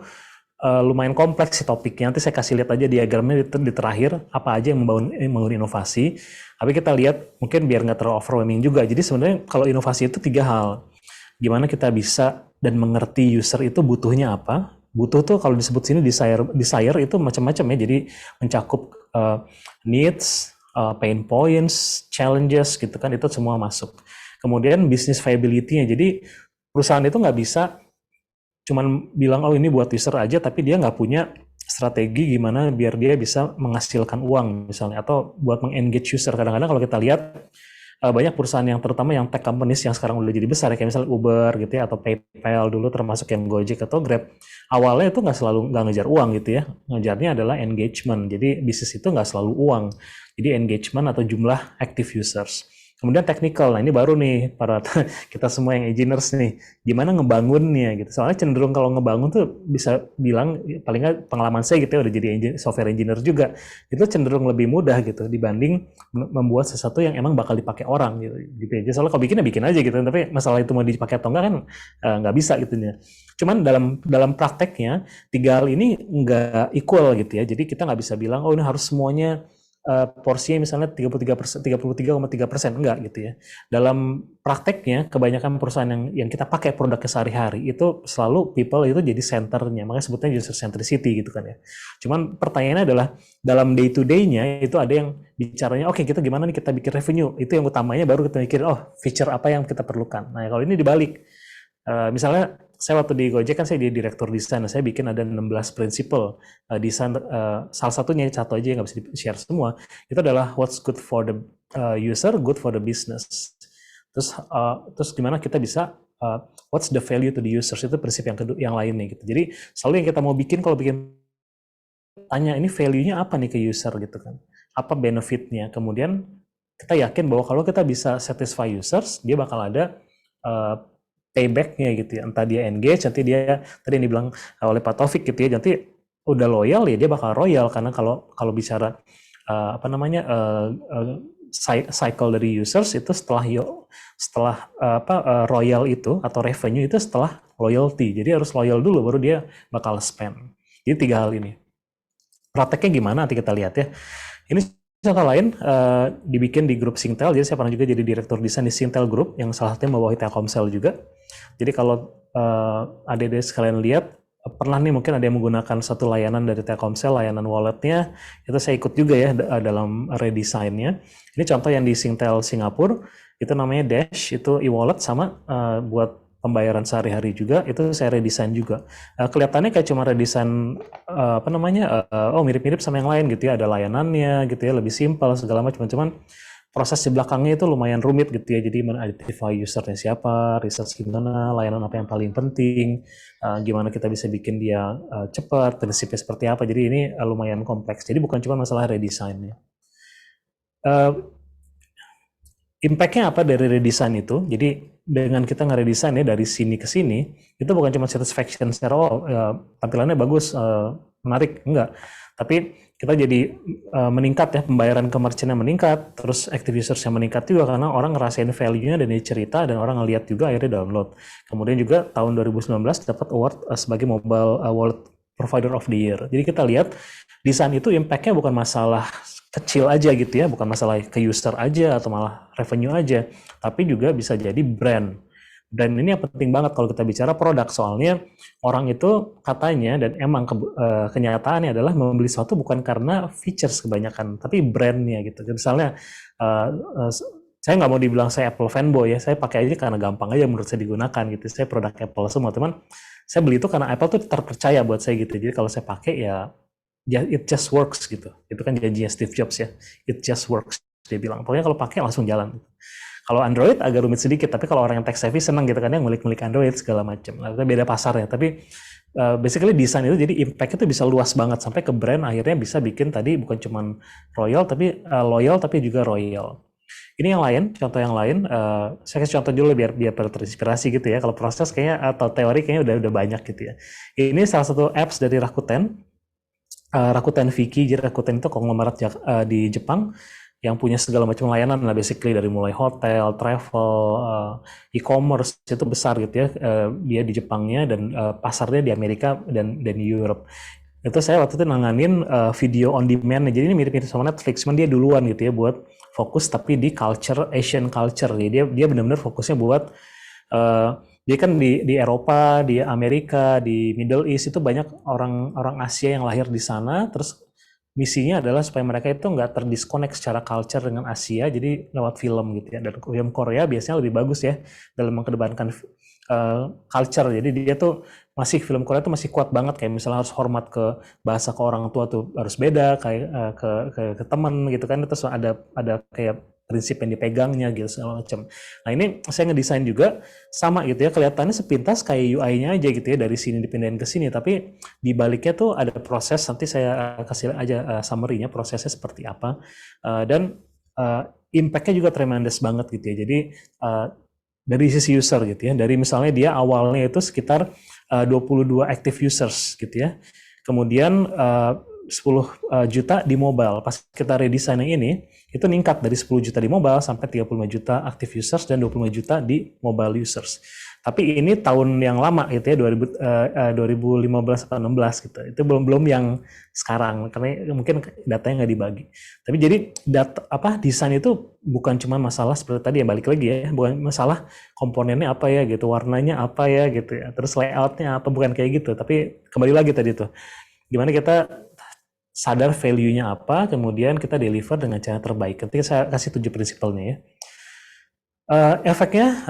lumayan kompleks sih topiknya. Nanti saya kasih lihat aja diagramnya di terakhir apa aja yang membangun inovasi. Tapi kita lihat mungkin biar nggak terlalu overwhelming juga. Jadi sebenarnya kalau inovasi itu 3 hal. Gimana kita bisa dan mengerti user itu butuhnya apa. Butuh tuh kalau disebut sini desire itu macam-macam ya. Jadi mencakup needs, pain points, challenges gitu kan, itu semua masuk. Kemudian business viability-nya. Jadi perusahaan itu nggak bisa cuman bilang ini buat user aja, tapi dia nggak punya strategi gimana biar dia bisa menghasilkan uang misalnya, atau buat meng-engage user. Kadang-kadang kalau kita lihat banyak perusahaan yang terutama yang tech companies yang sekarang udah jadi besar ya, kayak misalnya Uber gitu ya, atau PayPal dulu termasuk yang Gojek atau Grab, awalnya itu nggak ngejar uang gitu ya, ngejarnya adalah engagement. Jadi bisnis itu nggak selalu uang, jadi engagement atau jumlah active users. Kemudian technical, nah ini baru nih para kita semua yang engineers nih, gimana ngebangunnya gitu. Soalnya cenderung kalau ngebangun tuh bisa bilang, paling nggak pengalaman saya gitu ya, udah jadi software engineer juga, itu cenderung lebih mudah gitu dibanding membuat sesuatu yang emang bakal dipakai orang gitu aja. Soalnya kalau bikin ya bikin aja gitu, tapi masalah itu mau dipakai atau enggak kan nggak bisa gitu ya. Cuman dalam prakteknya 3 hal ini nggak equal gitu ya. Jadi kita nggak bisa bilang ini harus semuanya porsinya misalnya 33%, 33,3%, enggak gitu ya. Dalam prakteknya kebanyakan perusahaan yang kita pakai produknya sehari-hari itu selalu people itu jadi centernya, makanya sebutnya user centricity gitu kan ya. Cuman pertanyaannya adalah dalam day to day-nya itu ada yang bicaranya oke, kita gimana nih kita bikin revenue, itu yang utamanya, baru kita mikir feature apa yang kita perlukan. Nah kalau ini dibalik, misalnya saya waktu di Gojek kan saya di direktur desain, saya bikin ada 16 prinsipal desain, salah satunya satu aja yang nggak bisa di-share semua, itu adalah what's good for the user, good for the business. Terus gimana kita bisa what's the value to the users, itu prinsip yang lainnya gitu. Jadi selalu yang kita mau bikin, kalau bikin tanya ini value-nya apa nih ke user gitu kan, apa benefit-nya, kemudian kita yakin bahwa kalau kita bisa satisfy users, dia bakal ada payback-nya gitu ya, entah dia engage, nanti dia tadi yang dibilang oleh Pak Taufik gitu ya, nanti udah loyal ya dia bakal royal, karena kalau bicara cycle dari users itu setelah royal itu atau revenue itu setelah loyalty, jadi harus loyal dulu baru dia bakal spend. Jadi 3 hal ini. Prakteknya gimana nanti kita lihat ya. Ini contoh lain dibikin di grup Singtel. Jadi saya pernah juga jadi direktur desain di Singtel Group yang salah satunya membawahi Telkomsel juga. Jadi kalau adik-adik sekalian lihat, pernah nih mungkin ada yang menggunakan satu layanan dari Telkomsel, layanan walletnya, itu saya ikut juga ya dalam redesign-nya. Ini contoh yang di Singtel Singapura, itu namanya Dash, itu e-wallet sama buat pembayaran sehari-hari juga, itu saya redesign juga. Kelihatannya kayak cuma redesign mirip-mirip sama yang lain gitu ya, ada layanannya gitu ya, lebih simpel segala macam, cuman proses di belakangnya itu lumayan rumit gitu ya. Jadi identify usernya siapa, research gimana, layanan apa yang paling penting, gimana kita bisa bikin dia cepat, prinsipnya seperti apa. Jadi ini lumayan kompleks. Jadi bukan cuma masalah redesign-nya. Impact-nya apa dari redesign itu? Jadi dengan kita nge-redesign ya dari sini ke sini, itu bukan cuma satisfaction secara tampilannya bagus, menarik, enggak. Tapi kita jadi meningkat ya, pembayaran ke merchant-nya meningkat, terus active users-nya meningkat juga karena orang ngerasain value-nya dan dia cerita dan orang ngeliat juga akhirnya download. Kemudian juga tahun 2019 dapat award sebagai mobile wallet provider of the year. Jadi kita lihat desain itu impact-nya bukan masalah kecil aja gitu ya, bukan masalah ke user aja atau malah revenue aja, tapi juga bisa jadi brand. Dan ini yang penting banget kalau kita bicara produk, soalnya orang itu katanya dan emang kenyataannya adalah membeli sesuatu bukan karena features kebanyakan, tapi brandnya gitu. Misalnya saya nggak mau dibilang saya Apple fanboy ya, saya pakai aja karena gampang aja menurut saya digunakan gitu. Saya produk Apple semua, teman. Saya beli itu karena Apple tuh terpercaya buat saya gitu. Jadi kalau saya pakai ya it just works gitu. Itu kan janjinya Steve Jobs ya. It just works dia bilang. Pokoknya kalau pakai langsung jalan. Kalau Android agak rumit sedikit, tapi kalau orang yang tech savvy senang gitu kan ya ngulik-ngulik Android segala macam. Nah, beda pasarnya, tapi basically desain itu jadi impact-nya tuh bisa luas banget sampai ke brand, akhirnya bisa bikin tadi bukan cuman loyal tapi juga royal. Ini yang lain, contoh yang lain, saya kasih contoh dulu biar terinspirasi gitu ya. Kalau proses kayaknya atau teori kayaknya udah banyak gitu ya. Ini salah satu apps dari Rakuten, Rakuten Viki. Jadi Rakuten itu konglomerat di Jepang yang punya segala macam layanan lah, basically dari mulai hotel, travel, e-commerce itu besar gitu ya, dia di Jepangnya dan pasarnya di Amerika dan Europe. Itu saya waktu itu nanganin video on demand, jadi ini mirip-mirip sama Netflix, cuman dia duluan gitu ya buat fokus tapi di culture, Asian culture. Jadi dia benar-benar fokusnya buat dia kan di Eropa, di Amerika, di Middle East itu banyak orang Asia yang lahir di sana, terus misinya adalah supaya mereka itu nggak terdisconnect secara culture dengan Asia, jadi lewat film gitu ya. Dan film Korea biasanya lebih bagus ya dalam mengedepankan culture. Jadi dia tuh film Korea tuh masih kuat banget, kayak misalnya harus hormat ke bahasa ke orang tua tuh harus beda, kayak ke teman gitu kan, terus ada kayak prinsip yang dipegangnya gitu segala macam. Nah ini saya ngedesain juga sama gitu ya, kelihatannya sepintas kayak UI-nya aja gitu ya, dari sini dipindahin ke sini, tapi di baliknya tuh ada proses. Nanti saya kasih aja summary-nya prosesnya seperti apa, dan impact-nya juga tremendous banget gitu ya. Jadi dari sisi user gitu ya, dari misalnya dia awalnya itu sekitar 22 active users gitu ya, kemudian 10 juta di mobile. Pas kita redesign yang ini, itu meningkat dari 10 juta di mobile sampai 35 juta active users dan 25 juta di mobile users. Tapi ini tahun yang lama gitu ya, 2015 atau 16 gitu. Itu belum yang sekarang, karena mungkin datanya nggak dibagi. Tapi jadi desain itu bukan cuma masalah seperti tadi ya, balik lagi ya, bukan masalah komponennya apa ya gitu, warnanya apa ya gitu ya, terus layoutnya apa, bukan kayak gitu. Tapi kembali lagi tadi tuh, gimana kita sadar value-nya apa, kemudian kita deliver dengan cara terbaik. Ketika saya kasih 7 prinsipalnya ya. Efeknya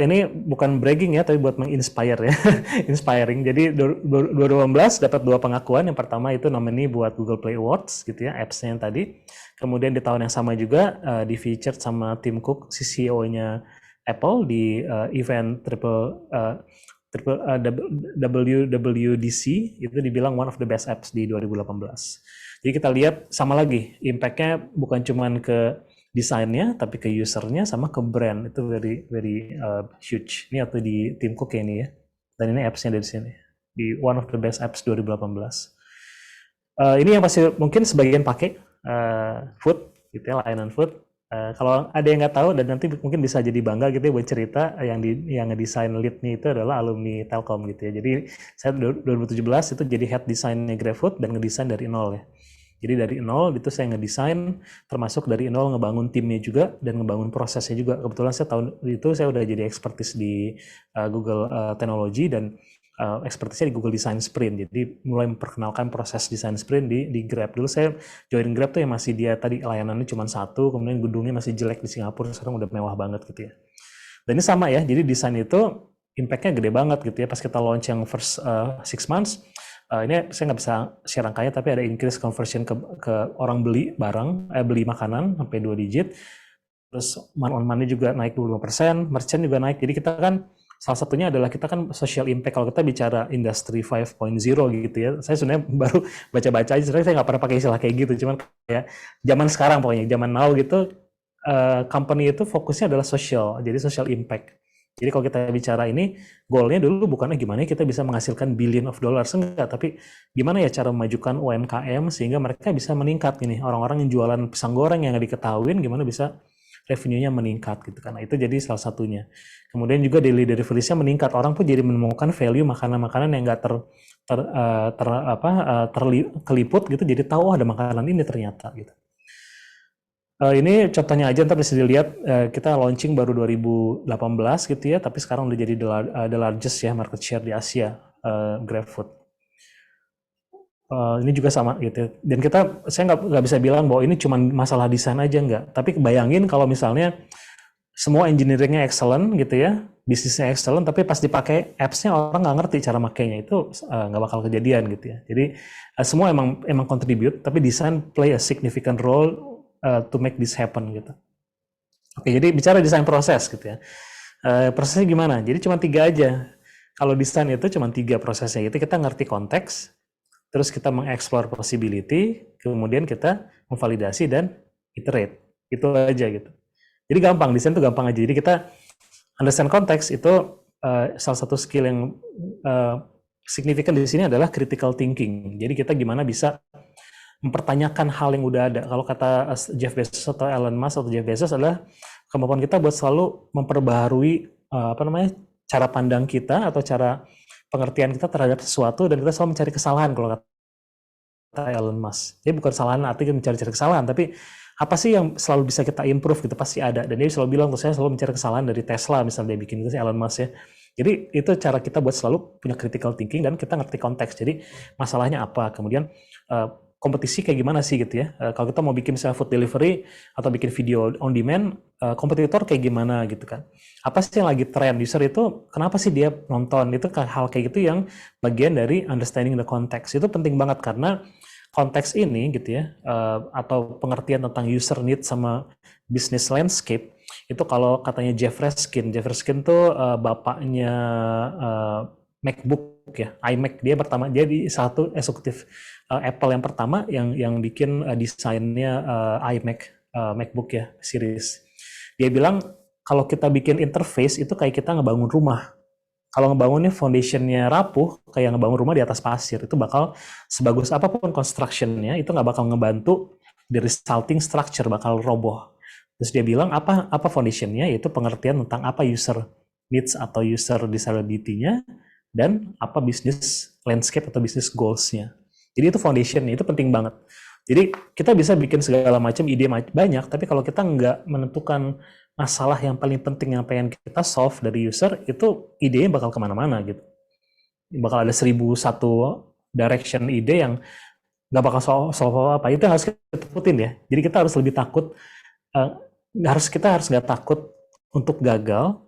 ini bukan bragging ya, tapi buat menginspire ya, inspiring. Jadi 2018 dapat 2 pengakuan. Yang pertama itu nominee buat Google Play Awards gitu ya, apps-nya yang tadi. Kemudian di tahun yang sama juga di featured sama Tim Cook, CEO-nya Apple di event WWDC, itu dibilang one of the best apps di 2018. Jadi kita lihat sama lagi, impact-nya bukan cuman ke desainnya, tapi ke usernya sama ke brand. Itu very huge. Ini atau di Tim Cook ya ini ya. Dan ini apps-nya dari sini. Di one of the best apps 2018. Ini yang pasti mungkin sebagian pakai food, gitu ya, layanan food. Kalau ada yang nggak tahu dan nanti mungkin bisa jadi bangga gitu ya buat cerita, yang ngedesain lead-nya itu adalah alumni Telkom gitu ya. Jadi saya 2017 itu jadi head design-nya GrabFood dan ngedesain dari nol ya. Jadi dari nol itu saya ngedesain, termasuk dari nol ngebangun timnya juga dan ngebangun prosesnya juga. Kebetulan saya tahun itu saya udah jadi expertise di Google Teknologi dan expertise-nya di Google Design Sprint. Jadi mulai memperkenalkan proses design sprint di Grab. Dulu saya join Grab tuh yang masih dia tadi layanannya cuma 1, kemudian gedungnya masih jelek di Singapura, sekarang udah mewah banget gitu ya. Dan ini sama ya, jadi desain itu impact-nya gede banget gitu ya. Pas kita launch yang first 6 months, ini saya nggak bisa share angkanya, tapi ada increase conversion ke orang beli barang, beli makanan sampai 2 digit. Terus month-on-month juga naik 25%, merchant juga naik. Jadi kita kan salah satunya adalah kita kan social impact. Kalau kita bicara industry 5.0 gitu ya, saya sebenarnya baru baca-baca aja, sebenarnya saya nggak pernah pakai istilah kayak gitu, cuman ya zaman sekarang pokoknya, zaman now gitu, company itu fokusnya adalah social, jadi social impact. Jadi kalau kita bicara ini, goalnya dulu bukannya gimana kita bisa menghasilkan billion of dollars, enggak, tapi gimana ya cara memajukan UMKM sehingga mereka bisa meningkat gini. Orang-orang yang jualan pisang goreng yang nggak diketahuin, gimana bisa revenue-nya meningkat gitu kan. Nah, itu jadi salah satunya. Kemudian juga daily deliveries-nya meningkat. Orang pun jadi menemukan value makanan-makanan yang nggak keliput gitu, jadi tahu ada makanan ini ternyata gitu. Ini contohnya aja, ntar bisa dilihat, kita launching baru 2018 gitu ya, tapi sekarang udah jadi the largest ya market share di Asia, GrabFood. Ini juga sama gitu. Dan saya nggak bisa bilang bahwa ini cuma masalah desain aja, nggak. Tapi bayangin kalau misalnya semua engineering-nya excellent gitu ya, bisnisnya excellent, tapi pas dipakai apps-nya orang nggak ngerti cara makainya, itu nggak bakal kejadian gitu ya. Jadi semua emang contribute, tapi desain play a significant role to make this happen gitu. Oke, jadi bicara desain proses gitu ya. Prosesnya gimana? Jadi cuma 3 aja. Kalau desain itu cuma 3 prosesnya. Itu kita ngerti konteks, terus kita mengeksplor possibility, kemudian kita memvalidasi dan iterate. Itu aja gitu. Jadi gampang, desain itu gampang aja. Jadi kita understand konteks itu salah satu skill yang signifikan di sini adalah critical thinking. Jadi kita gimana bisa mempertanyakan hal yang udah ada. Kalau kata Jeff Bezos atau Elon Musk atau Jeff Bezos adalah kemampuan kita buat selalu memperbaharui cara pandang kita atau cara pengertian kita terhadap sesuatu, dan kita selalu mencari kesalahan kalau kata Elon Musk. Jadi bukan kesalahan artinya mencari-cari kesalahan, tapi apa sih yang selalu bisa kita improve gitu, pasti ada. Dan dia selalu bilang, saya selalu mencari kesalahan dari Tesla misalnya dia bikin itu, si Elon Musk ya. Jadi itu cara kita buat selalu punya critical thinking dan kita ngerti konteks. Jadi masalahnya apa, kemudian kompetisi kayak gimana sih gitu ya. Kalau kita mau bikin misalnya food delivery atau bikin video on demand, kompetitor kayak gimana gitu kan. Apa sih yang lagi tren, user itu kenapa sih dia nonton, itu hal kayak gitu yang bagian dari understanding the context. Itu penting banget karena konteks ini gitu ya, atau pengertian tentang user need sama business landscape, itu kalau katanya Jeff Raskin tuh bapaknya MacBook ya, iMac. Dia di satu eksekutif Apple yang pertama yang bikin desainnya iMac, MacBook ya, series. Dia bilang kalau kita bikin interface itu kayak kita ngebangun rumah. Kalau ngebangunnya foundationnya rapuh, kayak ngebangun rumah di atas pasir, itu bakal sebagus apapun construction-nya, itu nggak bakal ngebantu the resulting structure, bakal roboh. Terus dia bilang apa foundation-nya, yaitu pengertian tentang apa user needs atau user desirability-nya, dan apa business landscape atau business goals-nya. Jadi itu foundation-nya, itu penting banget. Jadi kita bisa bikin segala macam ide banyak, tapi kalau kita nggak menentukan masalah yang paling penting yang pengen kita solve dari user, itu idenya bakal kemana-mana gitu. Bakal ada 1001 direction ide yang nggak bakal solve apa. Itu yang harus kita takutin ya. Jadi kita harus lebih takut, kita harus nggak takut untuk gagal,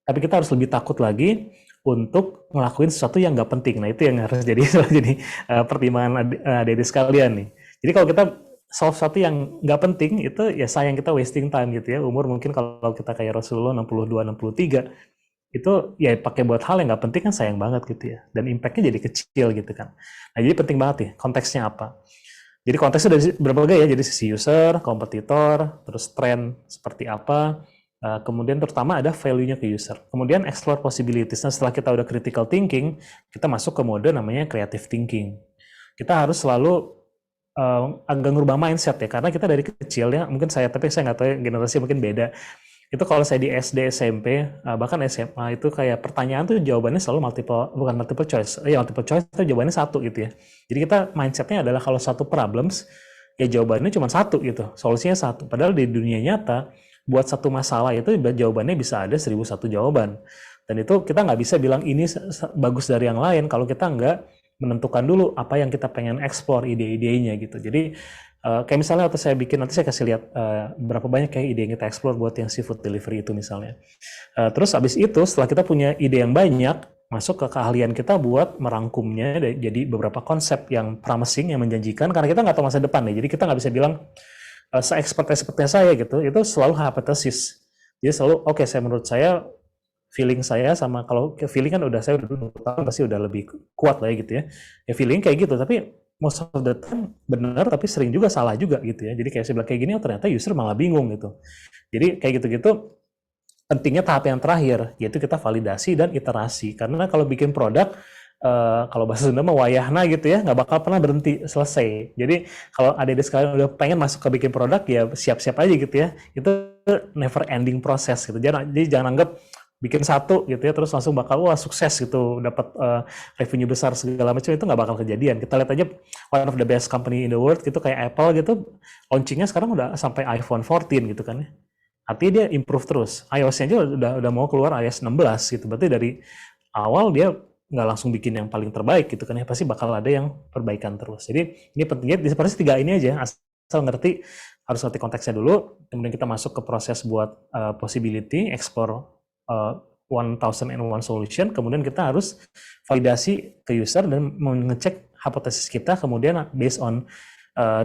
tapi kita harus lebih takut lagi untuk ngelakuin sesuatu yang nggak penting. Nah itu yang harus jadi pertimbangan adik-adik sekalian nih. Jadi kalau kita solve sesuatu yang nggak penting, itu ya sayang kita wasting time gitu ya. Umur mungkin kalau kita kayak Rasulullah 62, 63, itu ya pakai buat hal yang nggak penting kan sayang banget gitu ya. Dan impact-nya jadi kecil gitu kan. Nah jadi penting banget nih konteksnya apa. Jadi konteksnya dari berbagai ya, jadi sisi user, kompetitor, terus tren seperti apa, kemudian terutama ada value-nya ke user. Kemudian explore possibilities. Nah setelah kita udah critical thinking, kita masuk ke mode namanya creative thinking. Kita harus selalu agak ngubah mindset ya, karena kita dari kecil ya, mungkin tapi saya nggak tahu ya, generasi mungkin beda. Itu kalau saya di SD, SMP, bahkan SMA, itu kayak pertanyaan tuh jawabannya selalu multiple choice itu jawabannya satu gitu ya. Jadi kita mindsetnya adalah kalau satu problems ya jawabannya cuma satu gitu, solusinya satu. Padahal di dunia nyata buat satu masalah itu jawabannya bisa ada 1001 jawaban. Dan itu kita nggak bisa bilang ini bagus dari yang lain kalau kita nggak menentukan dulu apa yang kita pengen explore ide-idenya gitu. Jadi kayak misalnya waktu saya bikin, nanti saya kasih lihat berapa banyak kayak ide yang kita explore buat yang seafood delivery itu misalnya. Terus abis itu setelah kita punya ide yang banyak, masuk ke keahlian kita buat merangkumnya jadi beberapa konsep yang promising, yang menjanjikan, karena kita nggak tahu masa depan nih. Jadi kita nggak bisa bilang se-expertnya saya gitu, itu selalu hypothesis. Jadi selalu menurut saya, feeling saya sama, kalau feeling kan saya udah tahun pasti udah lebih kuat lah ya gitu ya. Ya feeling kayak gitu, tapi most of the time benar, tapi sering juga salah juga gitu ya. Jadi kayak saya bilang kayak gini, ternyata user malah bingung gitu. Jadi kayak gitu-gitu pentingnya tahap yang terakhir, yaitu kita validasi dan iterasi. Karena kalau bikin produk, kalau bahasa Sunda mah wayahna gitu ya, nggak bakal pernah berhenti selesai. Jadi kalau adik-adik sekalian udah pengen masuk ke bikin produk, ya siap-siap aja gitu ya. Itu never ending proses gitu. Jadi jangan anggap bikin satu gitu ya, terus langsung bakal wah sukses gitu, dapat revenue besar segala macam, itu nggak bakal kejadian. Kita lihat aja one of the best company in the world gitu kayak Apple gitu, launchingnya sekarang udah sampai iPhone 14 gitu kan ya. Artinya dia improve terus. iOS-nya aja udah mau keluar iOS 16 gitu. Berarti dari awal dia nggak langsung bikin yang paling terbaik gitu kan ya, pasti bakal ada yang perbaikan terus. Jadi ini pentingnya seperti tiga ini aja, asal ngerti, harus ngerti konteksnya dulu, kemudian kita masuk ke proses buat possibility, explore 1001 solution, kemudian kita harus validasi ke user dan mengecek hipotesis kita, kemudian based on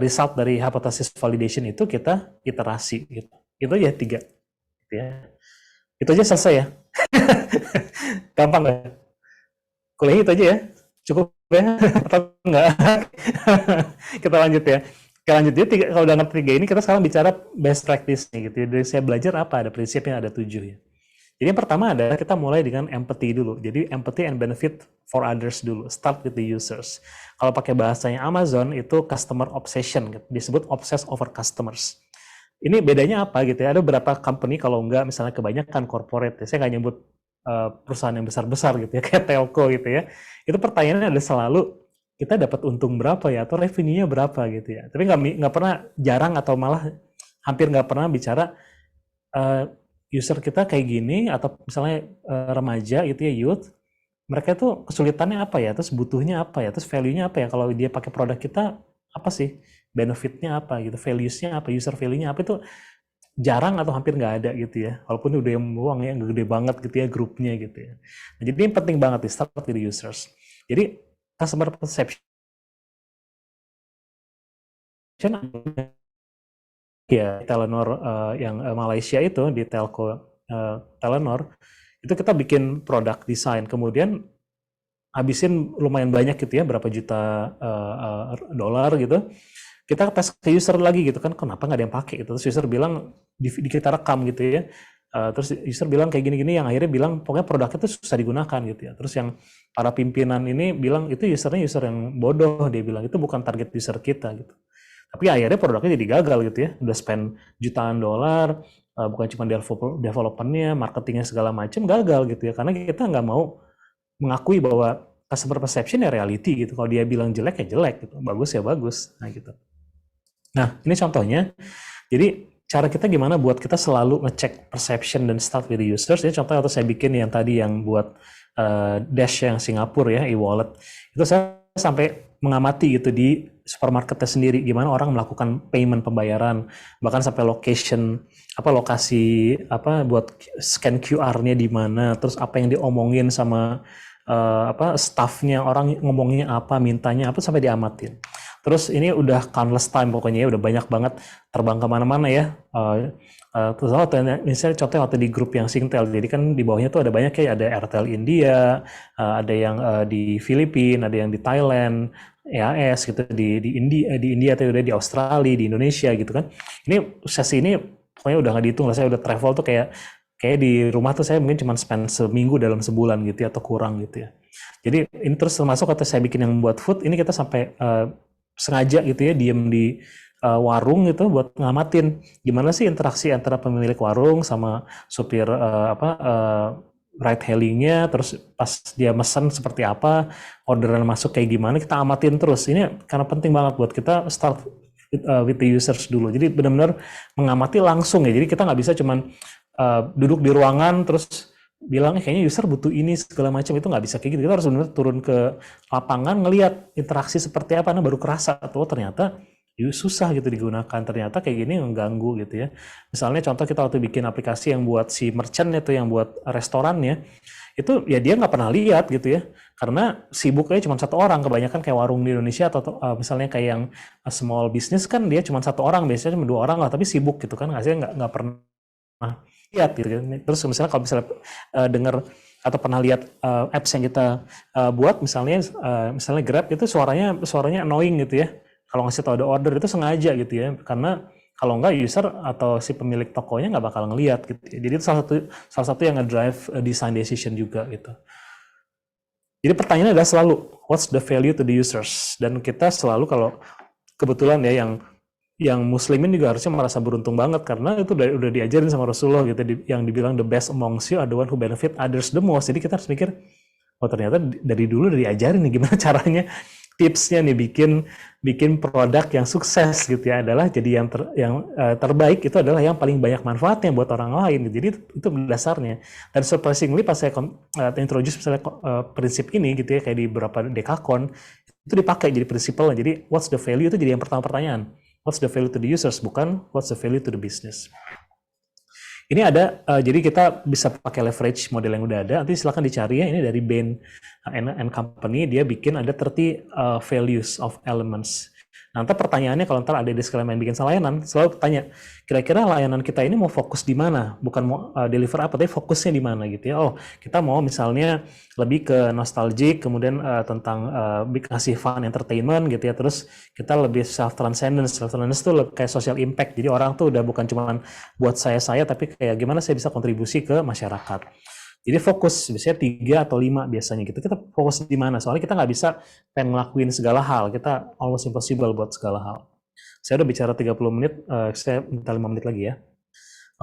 result dari hypothesis validation itu kita iterasi gitu. Itu aja 3 gitu ya. Itu aja selesai ya. Gampang nggak? Kuliah itu aja ya, cukup ya atau enggak? Kita lanjut ya. Kita lanjut ya, kalau udah ngerti 3 ini, kita sekarang bicara best practice nih gitu. Dari saya belajar apa, ada prinsipnya, ada 7 ya. Jadi yang pertama adalah kita mulai dengan empathy dulu. Jadi empathy and benefit for others dulu. Start with the users. Kalau pakai bahasanya Amazon itu customer obsession, gitu. Disebut obsess over customers. Ini bedanya apa gitu ya? Ada beberapa company, kalau enggak misalnya kebanyakan corporate, ya, saya nggak nyebut perusahaan yang besar-besar gitu ya, kayak telco gitu ya. Itu pertanyaannya ada selalu, kita dapat untung berapa ya, atau revenue-nya berapa gitu ya. Tapi nggak pernah, jarang atau malah hampir nggak pernah bicara user kita kayak gini, atau misalnya remaja gitu ya, youth, mereka tuh kesulitannya apa ya, terus butuhnya apa ya, terus value-nya apa ya, kalau dia pakai produk kita apa sih, benefit-nya apa gitu, values-nya apa, user value-nya apa, itu jarang atau hampir nggak ada gitu ya, walaupun udah yang uang ya, gede banget gitu ya grupnya gitu ya. Nah, jadi ini penting banget di start with the users. Jadi customer perception ya, Telenor yang Malaysia itu, di telco Telenor itu kita bikin produk desain, kemudian habisin lumayan banyak gitu ya, berapa juta dolar gitu. Kita tes ke user lagi gitu kan, kenapa nggak ada yang pakai gitu. Terus user bilang, kita rekam gitu ya. Terus user bilang kayak gini-gini, yang akhirnya bilang pokoknya produknya itu susah digunakan gitu ya. Terus yang para pimpinan ini bilang itu usernya user yang bodoh, dia bilang itu bukan target user kita gitu. Tapi akhirnya produknya jadi gagal gitu ya. Udah spend jutaan dolar, bukan cuma developernya, marketingnya segala macam, gagal gitu ya. Karena kita nggak mau mengakui bahwa customer perception ya reality gitu. Kalau dia bilang jelek ya jelek gitu, bagus ya bagus. Nah gitu. Nah, ini contohnya. Jadi cara kita gimana buat kita selalu ngecek perception dan start with the users. Ini contohnya waktu saya bikin yang tadi yang buat Dash yang Singapura ya, e-wallet. Itu saya sampai mengamati gitu di supermarketnya sendiri, gimana orang melakukan payment pembayaran, bahkan sampai lokasi buat scan QR-nya di mana, terus apa yang diomongin sama staffnya, orang ngomongnya apa, mintanya apa, sampai diamatin. Terus ini udah countless time pokoknya ya, udah banyak banget terbang kemana-mana ya. Terus misalnya contohnya waktu di grup yang Singtel, jadi kan di bawahnya tuh ada banyak ya, ada Airtel India, ada yang di Filipina, ada yang di Thailand, EAS gitu, di India atau udah di Australia, di Indonesia gitu kan. Ini sesi ini pokoknya udah nggak dihitung lah, saya udah travel tuh kayak di rumah tuh saya mungkin cuma spend seminggu dalam sebulan gitu ya, atau kurang gitu ya. Jadi ini terus termasuk waktu saya bikin yang buat food, ini kita sampai sengaja gitu ya, diem di warung gitu buat ngamatin gimana sih interaksi antara pemilik warung sama supir ride hailingnya, terus pas dia mesen seperti apa, orderan masuk kayak gimana, kita amatin terus. Ini karena penting banget buat kita start with the users dulu. Jadi benar-benar mengamati langsung ya. Jadi kita nggak bisa cuman duduk di ruangan terus bilang kayaknya user butuh ini segala macam, itu nggak bisa kayak gitu. Kita harus benar-benar turun ke lapangan, ngelihat interaksi seperti apa, nah baru kerasa tuh ternyata susah gitu digunakan, ternyata kayak gini mengganggu gitu ya. Misalnya contoh kita waktu bikin aplikasi yang buat si merchant itu, yang buat restorannya, itu ya dia nggak pernah lihat gitu ya, karena sibuknya cuma satu orang, kebanyakan kayak warung di Indonesia atau misalnya kayak yang small business kan dia cuma satu orang, biasanya cuma 2 orang lah, tapi sibuk gitu kan, hasilnya nggak pernah lihat gitu. Terus misalnya kalau misalnya dengar atau pernah lihat apps yang kita buat, misalnya Grab itu suaranya annoying gitu ya. Kalau ngasih tahu ada order itu sengaja gitu ya, karena Kalau enggak user atau si pemilik tokonya nggak bakal ngelihat gitu. Jadi itu salah satu yang ngedrive design decision juga gitu. Jadi pertanyaannya adalah selalu what's the value to the users, dan kita selalu kalau kebetulan ya yang muslimin juga harusnya merasa beruntung banget karena itu udah diajarin sama Rasulullah gitu, yang dibilang the best amongst you are the one who benefit others the most. Jadi kita harus mikir, oh ternyata dari dulu udah diajarin nih gimana caranya, tipsnya nih bikin produk yang sukses gitu ya, adalah jadi yang terbaik itu adalah yang paling banyak manfaatnya buat orang lain. Jadi itu dasarnya. Dan surprisingly pas saya introduce misalnya prinsip ini gitu ya, kayak di beberapa dekakon itu dipakai jadi prinsipalnya. Jadi what's the value itu jadi yang pertama pertanyaan. What's the value to the users, bukan what's the value to the business. Ini ada, jadi kita bisa pakai leverage model yang udah ada. Nanti silakan dicari ya, ini dari Bain and Company, dia bikin ada 30 values of elements. Nanti pertanyaannya kalau ntar ada di sekalian yang bikin layanan, selalu tanya, kira-kira layanan kita ini mau fokus di mana? Bukan mau deliver apa, tapi fokusnya di mana gitu ya. Oh, kita mau misalnya lebih ke nostalgic, kemudian tentang kasih fun entertainment gitu ya. Terus kita lebih self-transcendence. Self-transcendence itu kayak social impact. Jadi orang tuh udah bukan cuma buat saya, tapi kayak gimana saya bisa kontribusi ke masyarakat. Jadi fokus, biasanya 3 atau 5 biasanya gitu. Kita fokus di mana? Soalnya kita nggak bisa pengen ngelakuin segala hal. Kita almost impossible buat segala hal. Saya udah bicara 30 menit, saya minta 5 menit lagi ya.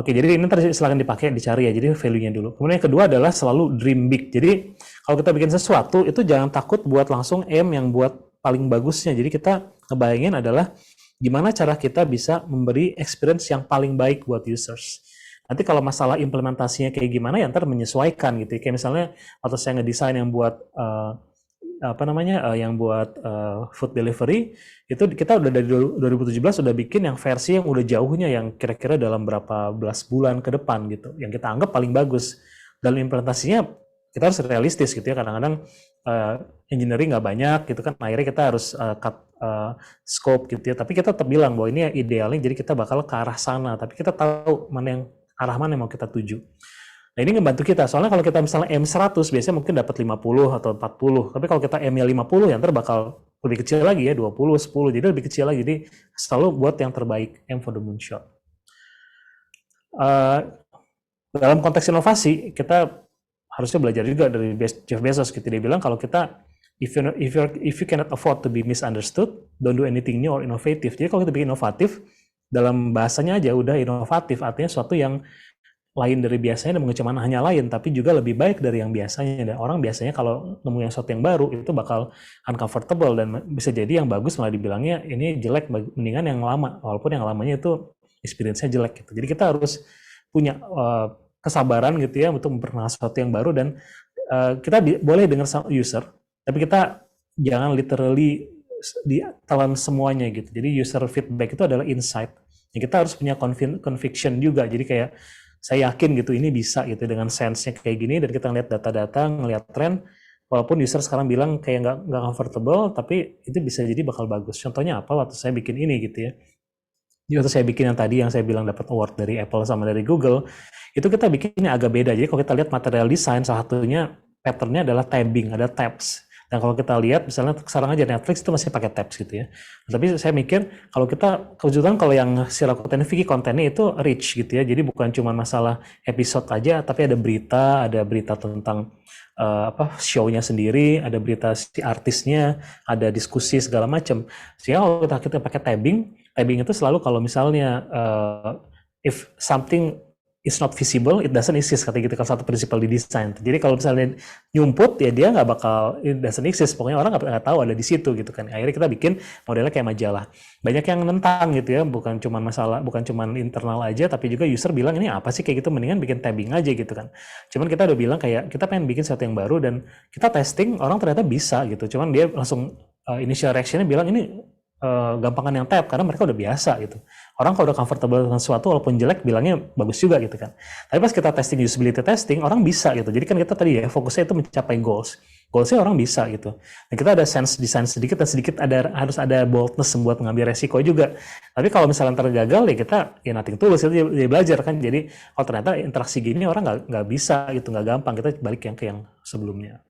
Oke, jadi ini ntar silakan dipakai, dicari ya. Jadi value-nya dulu. Kemudian yang kedua adalah selalu dream big. Jadi kalau kita bikin sesuatu, itu jangan takut buat langsung aim yang buat paling bagusnya. Jadi kita ngebayangin adalah gimana cara kita bisa memberi experience yang paling baik buat users. Nanti kalau masalah implementasinya kayak gimana ya ntar menyesuaikan gitu. Kayak misalnya waktu saya ngedesain yang buat yang buat food delivery, itu kita udah dari 2017 udah bikin yang versi yang udah jauhnya, yang kira-kira dalam berapa belas bulan ke depan gitu, yang kita anggap paling bagus. Dalam implementasinya kita harus realistis gitu ya, kadang-kadang engineering nggak banyak gitu kan, akhirnya kita harus cut scope gitu ya, tapi kita tetap bilang bahwa ini idealnya, jadi kita bakal ke arah sana, tapi kita tahu arah mana yang mau kita tuju. Nah ini ngebantu kita, soalnya kalau kita misalnya M100 biasanya mungkin dapat 50 atau 40, tapi kalau kita M-nya 50 ya ntar bakal lebih kecil lagi ya, 20, 10, jadi lebih kecil lagi, jadi selalu buat yang terbaik, M for the moonshot. Dalam konteks inovasi, kita harusnya belajar juga dari Jeff Bezos gitu, dia bilang kalau kita if you cannot afford to be misunderstood, don't do anything new or innovative. Jadi kalau kita bikin inovatif, dalam bahasanya aja udah inovatif, artinya sesuatu yang lain dari biasanya, dan bukan cuma hanya lain, tapi juga lebih baik dari yang biasanya. Dan orang biasanya kalau nemu yang sesuatu yang baru itu bakal uncomfortable, dan bisa jadi yang bagus malah dibilangnya ini jelek, mendingan yang lama, walaupun yang lamanya itu experience-nya jelek gitu. Jadi kita harus punya kesabaran gitu ya untuk memperkenalkan sesuatu yang baru, dan kita boleh dengar sama user, tapi kita jangan literally ditelan semuanya gitu. Jadi user feedback itu adalah insight. Ya, kita harus punya conviction juga. Jadi kayak saya yakin gitu ini bisa gitu dengan sense-nya kayak gini, dan kita ngeliat data-data, ngeliat tren, walaupun user sekarang bilang kayak nggak comfortable, tapi itu bisa jadi bakal bagus. Contohnya apa? Waktu saya bikin ini gitu ya. Jadi waktu saya bikin yang tadi yang saya bilang dapat award dari Apple sama dari Google, itu kita bikinnya agak beda. Jadi kalau kita lihat material design, salah satunya pattern-nya adalah tabbing, ada tabs. Dan kalau kita lihat, misalnya sekarang aja Netflix itu masih pakai tabs gitu ya. Tapi saya mikir, kalau kita, kebetulan kalau yang si Rakuten Viki kontennya itu rich gitu ya. Jadi bukan cuma masalah episode aja, tapi ada berita tentang show-nya sendiri, ada berita si artisnya, ada diskusi segala macam. Sehingga kalau kita pakai tabbing itu selalu kalau misalnya if something is not visible, it doesn't exist, kata gitu kan, satu prinsipal di desain. Jadi kalau misalnya nyumput ya dia nggak bakal, it doesn't exist, pokoknya orang nggak tahu ada di situ gitu kan. Akhirnya kita bikin modelnya kayak majalah. Banyak yang nentang gitu ya, bukan cuma internal aja, tapi juga user bilang ini apa sih kayak gitu, mendingan bikin tabbing aja gitu kan. Cuman kita udah bilang kayak kita pengen bikin sesuatu yang baru, dan kita testing orang ternyata bisa gitu. Cuman dia langsung initial reaction-nya bilang ini gampangan yang tab, karena mereka udah biasa gitu. Orang kalau udah comfortable dengan sesuatu walaupun jelek bilangnya bagus juga gitu kan. Tapi pas kita testing usability testing, orang bisa gitu. Jadi kan kita tadi ya fokusnya itu mencapai goalsnya orang bisa gitu. Dan kita ada sense design sedikit, dan sedikit harus ada boldness buat mengambil resiko juga. Tapi kalau misalnya tergagal ya kita ya nothing tulus, itu dia belajar kan. Jadi kalau ternyata interaksi gini orang nggak bisa gitu, nggak gampang, kita balik ke yang sebelumnya.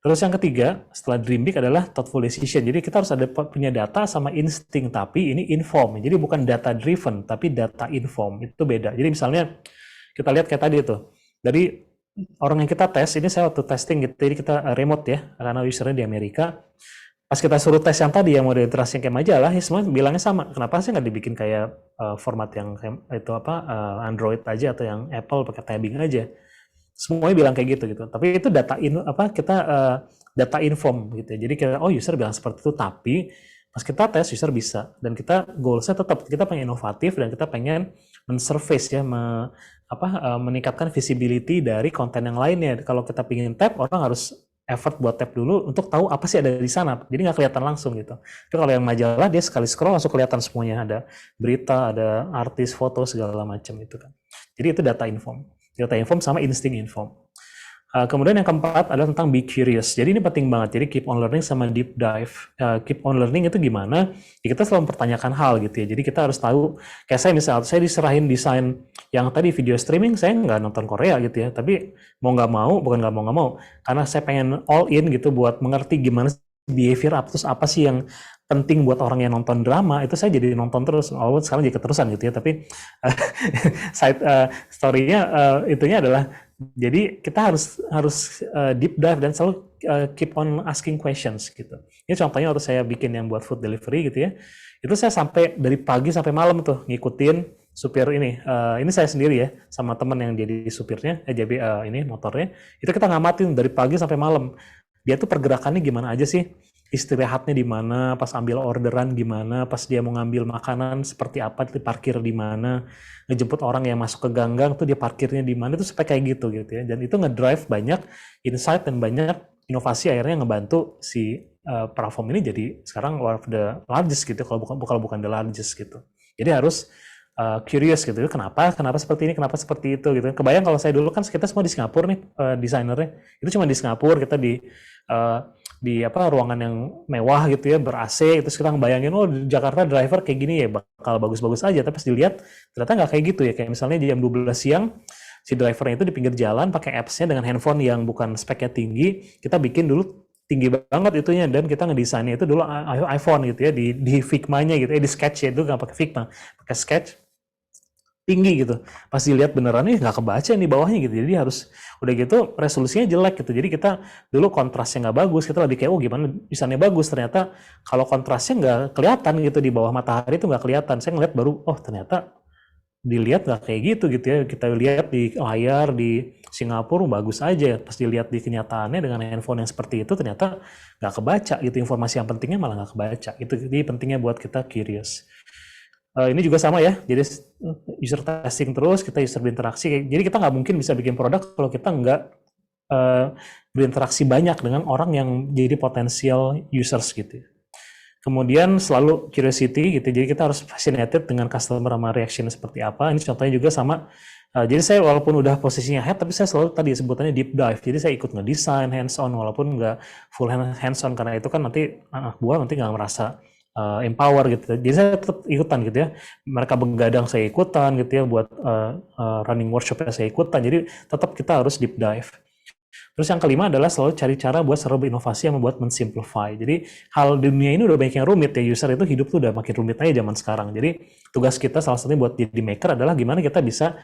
Terus yang ketiga, setelah dream big adalah thoughtful decision. Jadi kita harus ada punya data sama insting, tapi ini inform. Jadi bukan data driven, tapi data inform. Itu beda. Jadi misalnya kita lihat kayak tadi tuh, dari orang yang kita tes, ini saya waktu testing gitu, jadi kita remote ya, karena usernya di Amerika. Pas kita suruh tes yang tadi, yang model literasi yang kayak majalah, ya semua bilangnya sama. Kenapa sih nggak dibikin kayak format yang itu apa Android aja atau yang Apple pakai tabbing aja? Semuanya bilang kayak gitu. Tapi itu data data inform gitu ya. Jadi kita user bilang seperti itu, tapi pas kita tes user bisa, dan kita goalsnya tetap kita pengen inovatif dan kita pengen men-surface ya, meningkatkan visibility dari konten yang lainnya. Kalau kita pengen tab, orang harus effort buat tab dulu untuk tahu apa sih ada di sana. Jadi nggak kelihatan langsung gitu. Tapi kalau yang majalah dia sekali scroll langsung kelihatan semuanya, ada berita, ada artis, foto segala macam itu kan. Jadi itu data inform sama insting inform. Kemudian yang keempat adalah tentang be curious. Jadi ini penting banget. Jadi keep on learning sama deep dive. Keep on learning itu gimana? Ya kita selalu mempertanyakan hal gitu ya. Jadi kita harus tahu. Kayak saya diserahin desain yang tadi video streaming, saya nggak nonton Korea gitu ya. Tapi mau nggak mau, bukan nggak mau. Karena saya pengen all in gitu buat mengerti gimana behavior apa sih yang penting buat orang yang nonton drama, itu saya jadi nonton terus. Walaupun sekarang jadi keterusan gitu ya. Tapi side story-nya itunya adalah jadi kita harus deep dive dan selalu keep on asking questions gitu. Ini contohnya waktu saya bikin yang buat food delivery gitu ya. Itu saya sampai dari pagi sampai malam tuh ngikutin supir ini. Ini saya sendiri ya, sama teman yang jadi supirnya, jadi ini motornya. Itu kita ngamatin dari pagi sampai malam. Dia tuh pergerakannya gimana aja sih? Istirahatnya di mana, pas ambil orderan gimana, pas dia mau ngambil makanan seperti apa, dia parkir di mana, ngejemput orang yang masuk ke ganggang tuh dia parkirnya di mana, itu sampai kayak gitu ya. Dan itu ngedrive banyak insight dan banyak inovasi, akhirnya ngebantu si platform ini jadi sekarang one of the largest gitu, kalau bukan the largest gitu. Jadi harus curious gitu, kenapa seperti ini, kenapa seperti itu gitu. Kebayang kalau saya dulu kan kita semua di Singapura nih, desainernya itu cuma di Singapura, kita di ruangan yang mewah gitu ya, ber-AC, terus kita ngebayangin di Jakarta driver kayak gini ya bakal bagus-bagus aja, tapi pas dilihat ternyata nggak kayak gitu ya. Kayak misalnya jam 12 siang si drivernya itu di pinggir jalan pakai apps-nya dengan handphone yang bukan speknya tinggi, kita bikin dulu tinggi banget itunya, dan kita ngedesainnya itu dulu iPhone gitu ya, di Figma-nya gitu ya, di Sketch ya, itu nggak pakai Figma, pakai Sketch tinggi gitu. Pas dilihat beneran nih nggak kebaca nih bawahnya gitu. Jadi harus udah gitu resolusinya jelek gitu. Jadi kita dulu kontrasnya nggak bagus. Kita lebih kayak gimana desainnya bagus. Ternyata kalau kontrasnya nggak kelihatan gitu di bawah matahari itu nggak kelihatan. Saya ngeliat baru ternyata dilihat nggak kayak gitu ya. Kita lihat di layar di Singapura bagus aja. Pas dilihat di kenyataannya dengan handphone yang seperti itu ternyata nggak kebaca gitu. Informasi yang pentingnya malah nggak kebaca. Itu jadi pentingnya buat kita curious. Ini juga sama ya, jadi user testing terus, kita user berinteraksi. Jadi kita nggak mungkin bisa bikin produk kalau kita nggak berinteraksi banyak dengan orang yang jadi potensial users gitu. Kemudian selalu curiosity gitu, jadi kita harus fascinated dengan customer sama reaction seperti apa. Ini contohnya juga sama. Jadi saya walaupun udah posisinya head, tapi saya selalu tadi sebutannya deep dive. Jadi saya ikut ngedesain hands-on, walaupun nggak full hands-on, karena itu kan nanti anak buah nanti nggak merasa empower gitu. Jadi saya tetap ikutan gitu ya. Mereka begadang saya ikutan gitu ya, buat running workshopnya saya ikutan. Jadi tetap kita harus deep dive. Terus yang kelima adalah selalu cari cara buat selalu berinovasi yang membuat mensimplify. Jadi hal di dunia ini udah banyak yang rumit ya, user itu hidup tuh udah makin rumit aja zaman sekarang. Jadi tugas kita salah satunya buat jadi maker adalah gimana kita bisa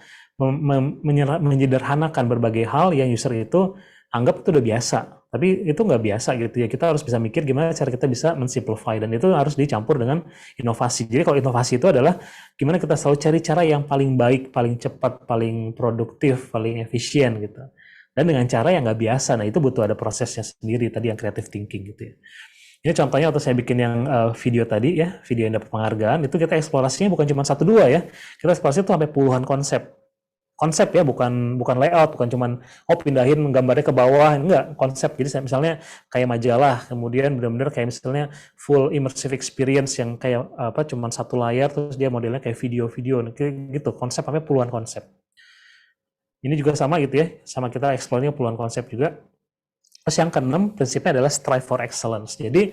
menyederhanakan berbagai hal yang user itu anggap itu udah biasa, tapi itu nggak biasa gitu ya. Kita harus bisa mikir gimana cara kita bisa mensimplify, dan itu harus dicampur dengan inovasi. Jadi kalau inovasi itu adalah gimana kita selalu cari cara yang paling baik, paling cepat, paling produktif, paling efisien gitu, dan dengan cara yang nggak biasa. Nah itu butuh ada prosesnya sendiri tadi, yang creative thinking gitu ya. Ini contohnya waktu saya bikin yang video tadi ya, video yang dapat penghargaan, itu kita eksplorasinya bukan cuma 1-2 ya, kita eksplorasi itu sampai puluhan konsep ya, bukan layout, bukan cuman pindahin gambarnya ke bawah, enggak, konsep. Jadi misalnya kayak majalah, kemudian benar-benar kayak misalnya full immersive experience yang kayak cuman satu layar, terus dia modelnya kayak video-video gitu, konsep sampai puluhan konsep. Ini juga sama gitu ya, sama kita explore-nya puluhan konsep juga. Terus yang keenam prinsipnya adalah strive for excellence. Jadi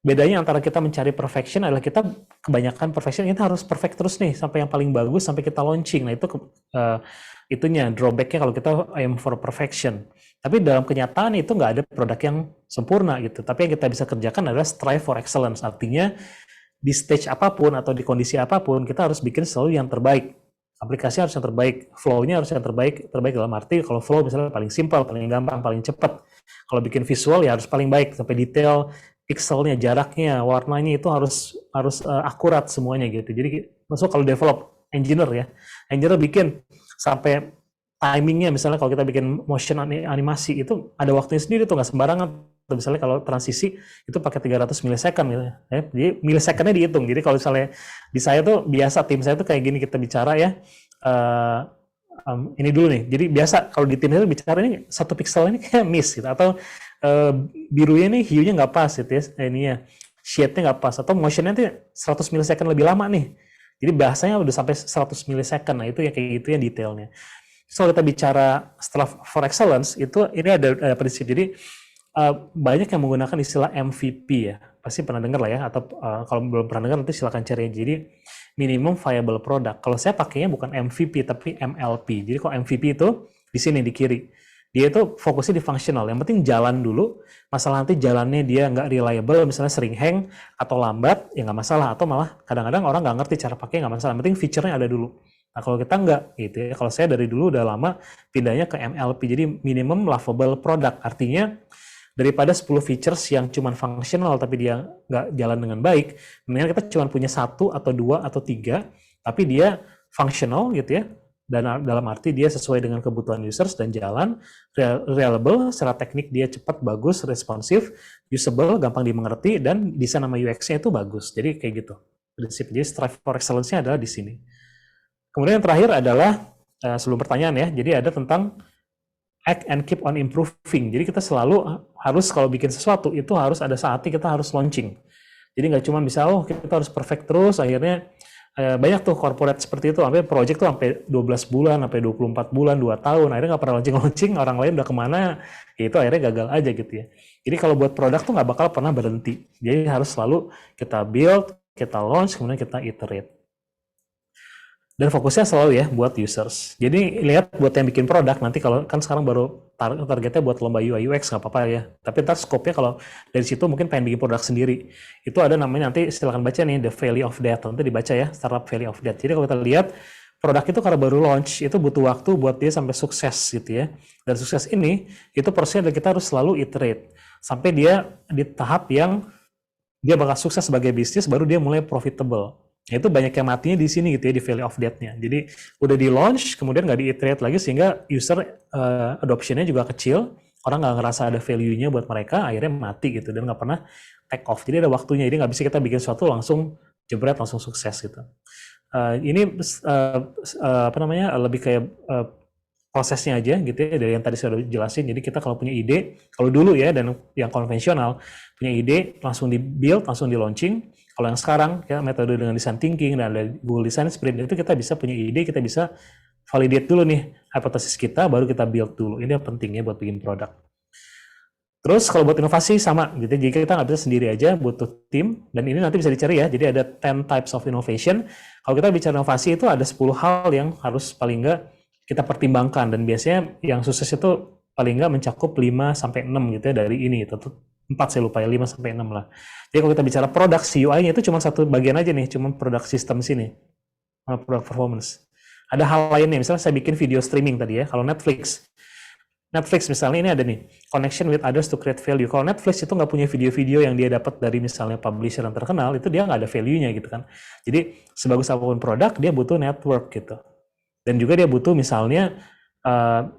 bedanya antara kita mencari perfection adalah kita kebanyakan perfection, kita harus perfect terus nih sampai yang paling bagus sampai kita launching. Nah itu itunya drawbacknya kalau kita aim for perfection. Tapi dalam kenyataan itu nggak ada produk yang sempurna gitu. Tapi yang kita bisa kerjakan adalah strive for excellence. Artinya di stage apapun atau di kondisi apapun kita harus bikin selalu yang terbaik. Aplikasi harus yang terbaik, flow-nya harus yang terbaik dalam arti kalau flow misalnya paling simpel, paling gampang, paling cepat. Kalau bikin visual ya harus paling baik sampai detail, pixelnya, jaraknya, warnanya itu harus akurat semuanya gitu. Jadi masuk kalau develop engineer bikin sampai timingnya, misalnya kalau kita bikin motion animasi itu ada waktunya sendiri tuh, nggak sembarangan. Misalnya kalau transisi itu pakai 300 milisecond gitu ya. Jadi milisecondnya dihitung. Jadi kalau misalnya di saya tuh biasa, tim saya tuh kayak gini kita bicara ya, ini dulu nih. Jadi biasa kalau di tim itu bicara ini satu pixel ini kayak miss gitu, atau birunya nih hiunya nggak pas gitu ya, ininya shade-nya nggak pas, atau motionnya tuh 100 milisecond lebih lama nih. Jadi bahasanya udah sampai 100 milisecond. Nah itu yang kayak gitu yang detailnya. So kita bicara setelah for excellence itu ini ada prinsip. Jadi banyak yang menggunakan istilah MVP ya, pasti pernah dengar lah ya, atau kalau belum pernah dengar nanti silakan cari. Jadi minimum viable product. Kalau saya pakainya bukan MVP tapi MLP. Jadi kalau MVP itu di sini di kiri, dia itu fokusnya di functional. Yang penting jalan dulu. Masalah nanti jalannya dia nggak reliable, misalnya sering hang atau lambat, ya nggak masalah. Atau malah kadang-kadang orang nggak ngerti cara pakai, nggak masalah. Yang penting feature-nya ada dulu. Nah kalau kita nggak gitu ya. Kalau saya dari dulu udah lama pindahnya ke MLP. Jadi minimum lovable product. Artinya daripada 10 features yang cuma fungsional tapi dia nggak jalan dengan baik, mendingan kita cuma punya 1 atau 2 atau 3, tapi dia functional gitu ya, dan dalam arti dia sesuai dengan kebutuhan users dan jalan, reliable, secara teknik dia cepat, bagus, responsif, usable, gampang dimengerti, dan desain sama UX-nya itu bagus. Jadi kayak gitu prinsip. Jadi strive for excellence-nya adalah di sini. Kemudian yang terakhir adalah sebelum pertanyaan ya, jadi ada tentang act and keep on improving. Jadi kita selalu harus kalau bikin sesuatu itu harus ada saatnya kita harus launching. Jadi nggak cuma bisa kita harus perfect terus, akhirnya banyak tuh corporate seperti itu, sampai project tuh sampai 12 bulan, sampai 24 bulan, 2 tahun, akhirnya nggak pernah launching, orang lain udah kemana, itu akhirnya gagal aja gitu ya. Jadi kalau buat produk tuh nggak bakal pernah berhenti. Jadi harus selalu kita build, kita launch, kemudian kita iterate. Dan fokusnya selalu ya buat users. Jadi lihat buat yang bikin produk, nanti kalau kan sekarang baru targetnya buat lomba UI UX nggak apa-apa ya. Tapi ntar scope-nya kalau dari situ mungkin pengen bikin produk sendiri. Itu ada namanya, nanti silakan baca nih, The Valley of Death. Nanti dibaca ya, Startup Valley of Death. Jadi kalau kita lihat produk itu karena baru launch, itu butuh waktu buat dia sampai sukses gitu ya. Dan sukses ini, itu prosesnya kita harus selalu iterate. Sampai dia di tahap yang dia bakal sukses sebagai bisnis, baru dia mulai profitable. Itu banyak yang matinya di sini gitu ya, di Valley of Death-nya. Jadi udah di launch, kemudian nggak di-iterate lagi, sehingga user adoption-nya juga kecil, orang nggak ngerasa ada value-nya buat mereka, akhirnya mati gitu, dan nggak pernah take off. Jadi ada waktunya, jadi nggak bisa kita bikin sesuatu langsung jebret, langsung sukses gitu. Ini lebih kayak prosesnya aja gitu ya, dari yang tadi saya udah jelasin. Jadi kita kalau punya ide, kalau dulu ya, dan yang konvensional, punya ide, langsung di-build, langsung di-launching. Kalau yang sekarang, ya, metode dengan design thinking dan ada Google Design Sprint, itu kita bisa punya ide, kita bisa validate dulu nih hipotesis kita, baru kita build dulu. Ini yang pentingnya buat bikin produk. Terus kalau buat inovasi sama gitu, jadi kita nggak bisa sendiri aja, butuh tim, dan ini nanti bisa dicari ya, jadi ada 10 types of innovation. Kalau kita bicara inovasi itu ada 10 hal yang harus paling nggak kita pertimbangkan, dan biasanya yang sukses itu paling nggak mencakup 5-6 gitu ya dari ini, itu 4 saya lupa ya, 5-6 lah. Jadi kalau kita bicara produk, CUI-nya itu cuma satu bagian aja nih, cuma produk sistem sini, produk performance. Ada hal lainnya, misalnya saya bikin video streaming tadi ya, kalau Netflix misalnya ini ada nih, connection with others to create value. Kalau Netflix itu nggak punya video-video yang dia dapat dari misalnya publisher yang terkenal, itu dia nggak ada value-nya gitu kan. Jadi sebagus apapun produk, dia butuh network gitu. Dan juga dia butuh misalnya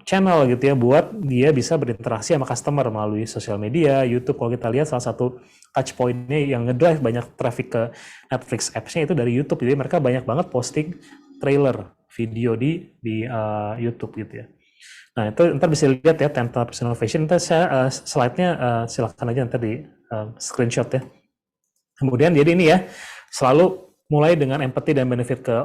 channel gitu ya, buat dia bisa berinteraksi sama customer melalui sosial media, YouTube. Kalau kita lihat salah satu touch point-nya yang ngedrive banyak traffic ke Netflix apps-nya itu dari YouTube. Jadi mereka banyak banget posting trailer video di YouTube gitu ya. Nah itu ntar bisa lihat ya, 10 types innovation. Ntar saya slide-nya silahkan aja ntar di screenshot ya. Kemudian jadi ini ya, selalu mulai dengan empathy dan benefit ke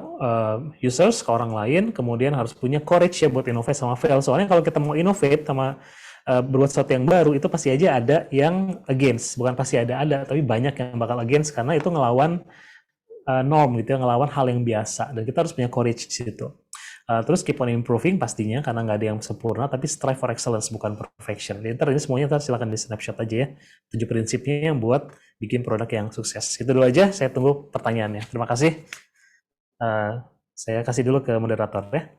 users, ke orang lain, kemudian harus punya courage ya buat innovate sama fail. Soalnya kalau kita mau innovate sama berbuat sesuatu yang baru, itu pasti aja ada yang against. Bukan pasti ada, tapi banyak yang bakal against, karena itu ngelawan norm gitu ya, ngelawan hal yang biasa. Dan kita harus punya courage di situ. Terus keep on improving pastinya, karena nggak ada yang sempurna, tapi strive for excellence, bukan perfection. Jadi ntar ini semuanya silakan di snapshot aja ya. 7 prinsipnya yang buat bikin produk yang sukses. Itu dulu aja, saya tunggu pertanyaannya. Terima kasih. Saya kasih dulu ke moderator ya.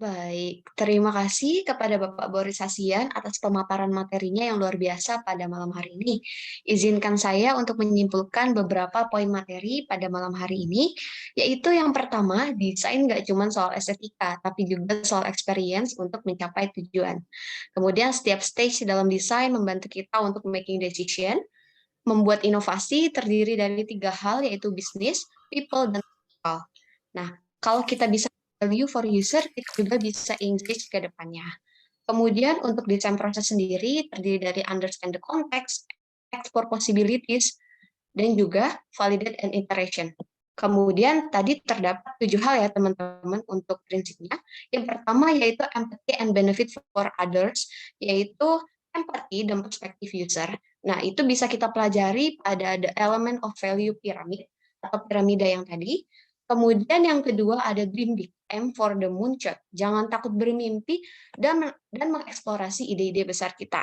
Baik, terima kasih kepada Bapak Boris Hasian atas pemaparan materinya yang luar biasa pada malam hari ini. Izinkan saya untuk menyimpulkan beberapa poin materi pada malam hari ini, yaitu yang pertama, desain nggak cuma soal estetika, tapi juga soal experience untuk mencapai tujuan. Kemudian setiap stage dalam desain membantu kita untuk making decision, membuat inovasi terdiri dari 3 hal, yaitu bisnis, people, dan technical. Nah, kalau kita bisa value for user, kita juga bisa engage ke depannya. Kemudian untuk desain proses sendiri terdiri dari understand the context, explore possibilities, dan juga validate and iteration. Kemudian tadi terdapat 7 hal ya teman-teman untuk prinsipnya. Yang pertama yaitu empathy and benefit for others, yaitu empati dan perspektif user. Nah, itu bisa kita pelajari pada the element of value pyramid atau piramida yang tadi. Kemudian yang kedua ada dream big, aim for the moonshot. Jangan takut bermimpi dan mengeksplorasi ide-ide besar kita.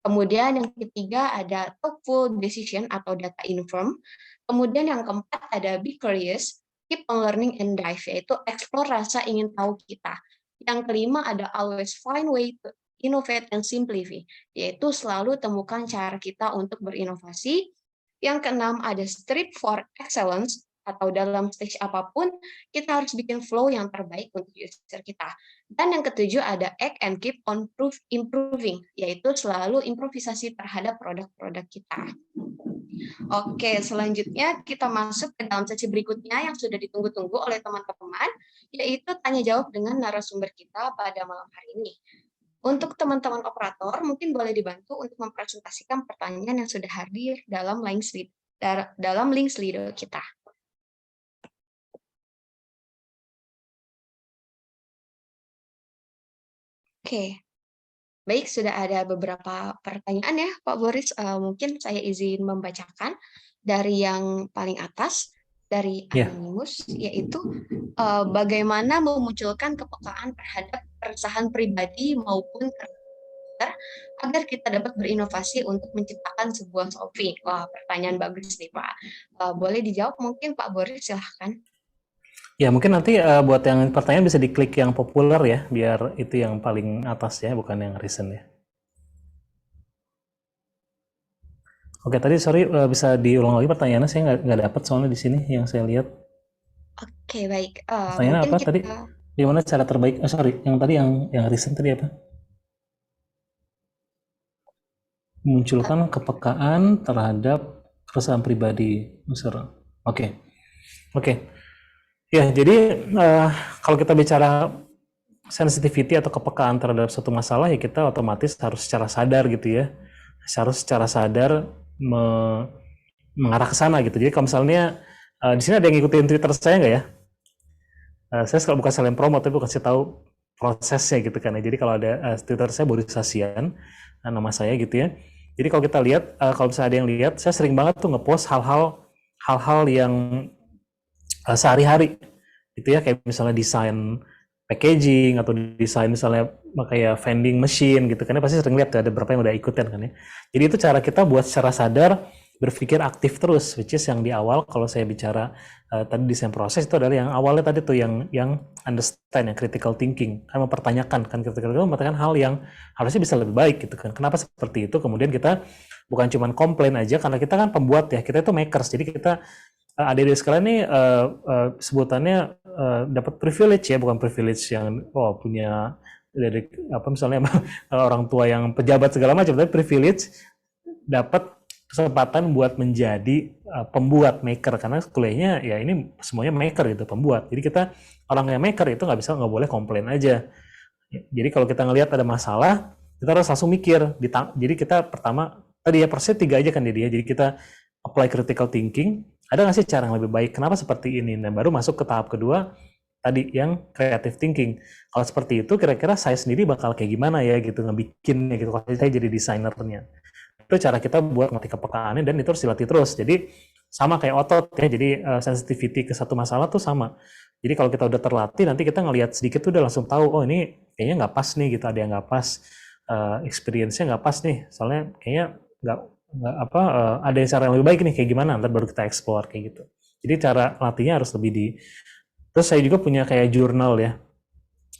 Kemudian yang ketiga ada thoughtful decision atau data inform. Kemudian yang keempat ada be curious, keep on learning and dive, yaitu explore rasa ingin tahu kita. Yang kelima ada always find way to innovate and simplify, yaitu selalu temukan cara kita untuk berinovasi. Yang keenam ada strive for excellence, atau dalam stage apapun, kita harus bikin flow yang terbaik untuk user kita. Dan yang ketujuh ada act and keep on improving, yaitu selalu improvisasi terhadap produk-produk kita. Oke, selanjutnya kita masuk ke dalam sesi berikutnya yang sudah ditunggu-tunggu oleh teman-teman, yaitu tanya jawab dengan narasumber kita pada malam hari ini. Untuk teman-teman operator, mungkin boleh dibantu untuk mempresentasikan pertanyaan yang sudah hadir dalam link Slido kita. Oke, baik, sudah ada beberapa pertanyaan ya Pak Boris. Mungkin saya izin membacakan dari yang paling atas, dari Anonymous, yaitu bagaimana memunculkan kepekaan terhadap keresahan pribadi maupun agar kita dapat berinovasi untuk menciptakan sebuah solving. Wah, pertanyaan bagus nih Pak. Boleh dijawab mungkin Pak Boris, silahkan.
Ya, mungkin nanti buat yang pertanyaan bisa diklik yang populer ya, biar itu yang paling atas ya, bukan yang recent ya. Oke, tadi sorry bisa diulang lagi pertanyaannya, saya nggak dapat soalnya di sini yang saya lihat.
Oke, baik.
Pertanyaannya apa tadi? Gimana cara terbaik? Sorry, yang tadi yang recent tadi apa? Memunculkan kepekaan terhadap keresahan pribadi user. Oke. Ya, jadi kalau kita bicara sensitivity atau kepekaan terhadap suatu masalah, ya kita otomatis harus secara sadar gitu ya. Harus secara sadar mengarah ke sana gitu. Jadi kalau misalnya di sini ada yang ngikutin Twitter saya nggak ya? Saya bukan saling promo, tapi kasih tahu prosesnya gitu kan. Jadi kalau ada Twitter saya Boris Hasian, nama saya gitu ya. Jadi kalau kita lihat, kalau misalnya ada yang lihat, saya sering banget tuh ngepost hal-hal yang sehari-hari gitu ya, kayak misalnya desain packaging atau desain misalnya kayak vending machine gitu kan ya, pasti sering lihat tuh ada beberapa yang udah ikutin kan ya. Jadi itu cara kita buat secara sadar berpikir aktif terus, which is yang di awal kalau saya bicara tadi desain proses itu adalah yang awalnya tadi tuh yang understand, yang critical thinking, kan mempertanyakan kan, critical thinking mempertanyakan hal yang harusnya bisa lebih baik gitu kan. Kenapa seperti itu? Kemudian kita bukan cuma komplain aja, karena kita kan pembuat ya, kita itu makers, jadi kita adik-adik sekalian nih sebutannya dapat privilege ya, bukan privilege yang punya dari apa misalnya orang tua yang pejabat segala macam, tapi privilege dapat kesempatan buat menjadi pembuat, maker, karena kuliahnya ya ini semuanya maker gitu, pembuat. Jadi kita orang yang maker itu nggak boleh komplain aja. Jadi kalau kita ngelihat ada masalah, kita harus langsung mikir. Jadi kita pertama tadi ya persnya 3 aja kan dia. Jadi kita apply critical thinking. Ada nggak sih cara yang lebih baik? Kenapa seperti ini? Dan baru masuk ke tahap kedua, tadi yang creative thinking. Kalau seperti itu, kira-kira saya sendiri bakal kayak gimana ya gitu, ngebikinnya gitu. Kalau saya jadi desainernya. Itu cara kita buat ngerti kepekaannya, dan itu harus dilatih terus. Jadi sama kayak otot ya, jadi sensitivity ke satu masalah tuh sama. Jadi kalau kita udah terlatih, nanti kita ngelihat sedikit tuh udah langsung tahu, oh ini kayaknya nggak pas nih gitu, ada yang nggak pas, experience-nya nggak pas nih, soalnya kayaknya nggak apa, ada yang cara yang lebih baik nih kayak gimana, ntar baru kita explore kayak gitu. Jadi cara latihnya harus lebih di. Terus saya juga punya kayak jurnal ya.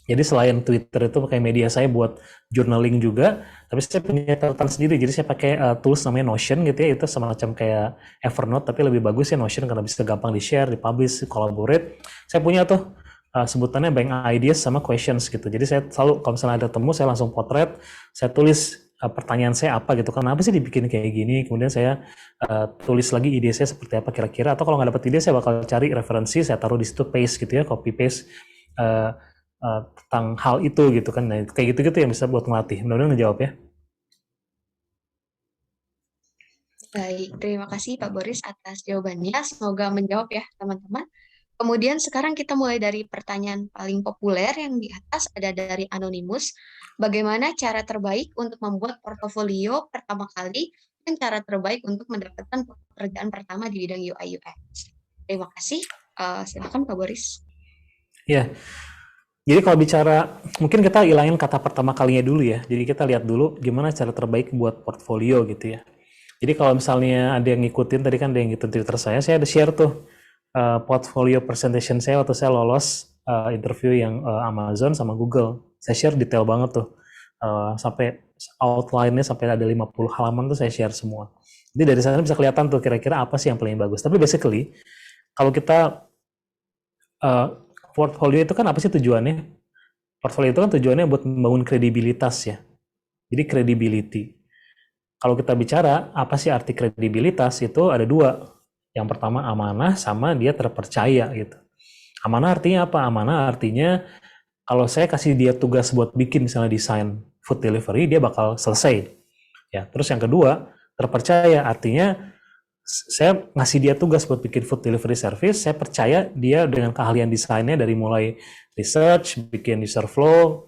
Jadi selain Twitter itu kayak media saya buat journaling juga, tapi saya punya catatan sendiri. Jadi saya pakai tools namanya Notion gitu ya, itu semacam kayak Evernote tapi lebih bagus ya Notion karena bisa gampang di-share, di-publish, collaborate. Saya punya tuh sebutannya bank ideas sama questions gitu. Jadi saya selalu kalau misalnya ada temu saya langsung potret, saya tulis pertanyaan saya apa gitu. Kenapa sih dibikin kayak gini? Kemudian saya tulis lagi ide saya seperti apa kira-kira. Atau kalau nggak dapat ide saya bakal cari referensi, saya taruh di situ paste gitu ya, copy paste. Tentang hal itu gitu kan. Nah, kayak gitu-gitu yang bisa buat ngelatih. Mudah-mudahan ngejawab ya.
Baik, terima kasih Pak Boris atas jawabannya. Semoga menjawab ya teman-teman. Kemudian sekarang kita mulai dari pertanyaan paling populer yang di atas ada dari Anonymous. Bagaimana cara terbaik untuk membuat portofolio pertama kali dan cara terbaik untuk mendapatkan pekerjaan pertama di bidang UI UX? Terima kasih. Silakan Pak Boris.
Ya. Jadi kalau bicara, mungkin kita ilangin kata pertama kalinya dulu ya. Jadi kita lihat dulu gimana cara terbaik buat portfolio gitu ya. Jadi kalau misalnya ada yang ngikutin, tadi kan ada yang ngikutin Twitter saya ada share tuh portfolio presentation saya waktu saya lolos interview yang Amazon sama Google. Saya share detail banget tuh. Sampai outline-nya sampai ada 50 halaman tuh saya share semua. Jadi dari sana bisa kelihatan tuh kira-kira apa sih yang paling bagus. Tapi basically, kalau kita portfolio itu kan apa sih tujuannya? Portfolio itu kan tujuannya buat membangun kredibilitas ya. Jadi credibility. Kalau kita bicara apa sih arti kredibilitas itu ada dua. Yang pertama amanah sama dia terpercaya gitu. Amanah artinya apa? Amanah artinya kalau saya kasih dia tugas buat bikin misalnya desain food delivery, dia bakal selesai. Ya, terus yang kedua, terpercaya artinya saya ngasih dia tugas buat bikin food delivery service, saya percaya dia dengan keahlian desainnya dari mulai research, bikin user flow,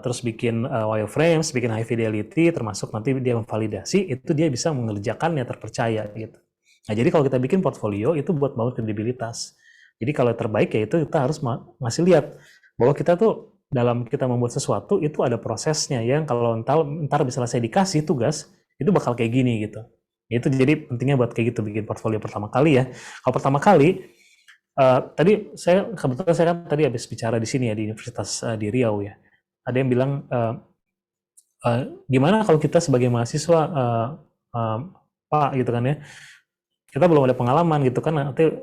terus bikin wireframes, bikin high fidelity, termasuk nanti dia memvalidasi, itu dia bisa mengerjakannya terpercaya gitu. Nah jadi kalau kita bikin portfolio itu buat bangun kredibilitas. Jadi kalau terbaik ya itu kita harus masih lihat bahwa kita tuh dalam kita membuat sesuatu itu ada prosesnya yang kalau ntar misalnya saya dikasih tugas itu bakal kayak gini gitu. Itu jadi pentingnya buat kayak gitu bikin portfolio pertama kali ya. Kalau pertama kali tadi saya kebetulan saya kan tadi habis bicara di sini ya di Universitas di Riau ya. Ada yang bilang gimana kalau kita sebagai mahasiswa Pak gitu kan ya. Kita belum ada pengalaman gitu kan. Nanti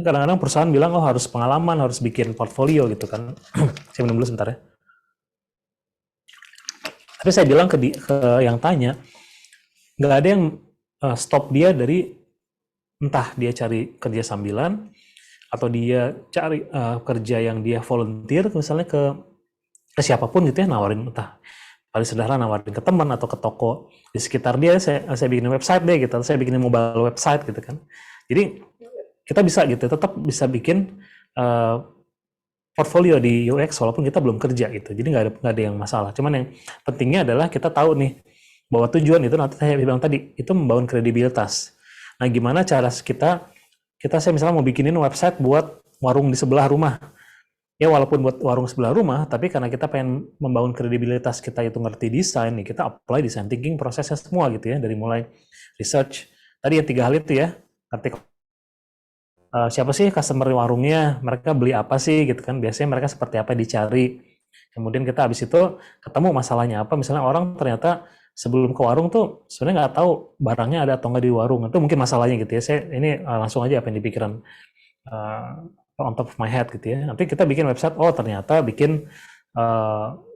kadang-kadang perusahaan bilang oh harus pengalaman, harus bikin portfolio gitu kan. Saya minum dulu sebentar ya. Tapi saya bilang ke yang tanya nggak ada yang stop dia dari entah dia cari kerja sambilan atau dia cari kerja yang dia volunteer misalnya ke siapapun gitu ya, nawarin entah paling sederhana nawarin ke teman atau ke toko di sekitar dia, saya bikin website deh gitu, saya bikin mobile website gitu kan. Jadi kita bisa gitu tetap bisa bikin portfolio di UX walaupun kita belum kerja gitu. Jadi nggak ada yang masalah. Cuman yang pentingnya adalah kita tahu nih bahwa tujuan itu nanti saya bilang tadi itu membangun kredibilitas. Nah, gimana cara saya misalnya mau bikinin website buat warung di sebelah rumah. Ya walaupun buat warung sebelah rumah, tapi karena kita pengen membangun kredibilitas kita itu ngerti desain nih, kita apply design thinking prosesnya semua gitu ya, dari mulai research. Tadi yang 3 hal itu ya, ngerti siapa sih customer warungnya, mereka beli apa sih gitu kan, biasanya mereka seperti apa dicari. Kemudian kita habis itu ketemu masalahnya apa, misalnya orang ternyata sebelum ke warung tuh sebenarnya nggak tahu barangnya ada atau nggak di warung, itu mungkin masalahnya gitu ya. Saya ini langsung aja apa yang dipikiran on top of my head gitu ya. Nanti kita bikin website, oh ternyata bikin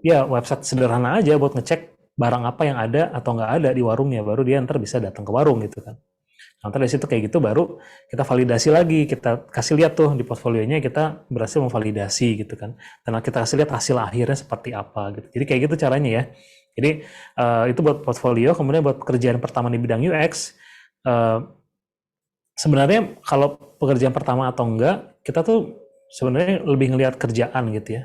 ya website sederhana aja buat ngecek barang apa yang ada atau nggak ada di warungnya, baru dia ntar bisa datang ke warung gitu kan. Nanti dari situ kayak gitu baru kita validasi lagi, kita kasih lihat tuh di portfolionya kita berhasil memvalidasi gitu kan. Dan kita kasih lihat hasil akhirnya seperti apa gitu. Jadi kayak gitu caranya ya. Jadi itu buat portfolio, kemudian buat pekerjaan pertama di bidang UX, sebenarnya kalau pekerjaan pertama atau enggak, kita tuh sebenarnya lebih ngelihat kerjaan gitu ya.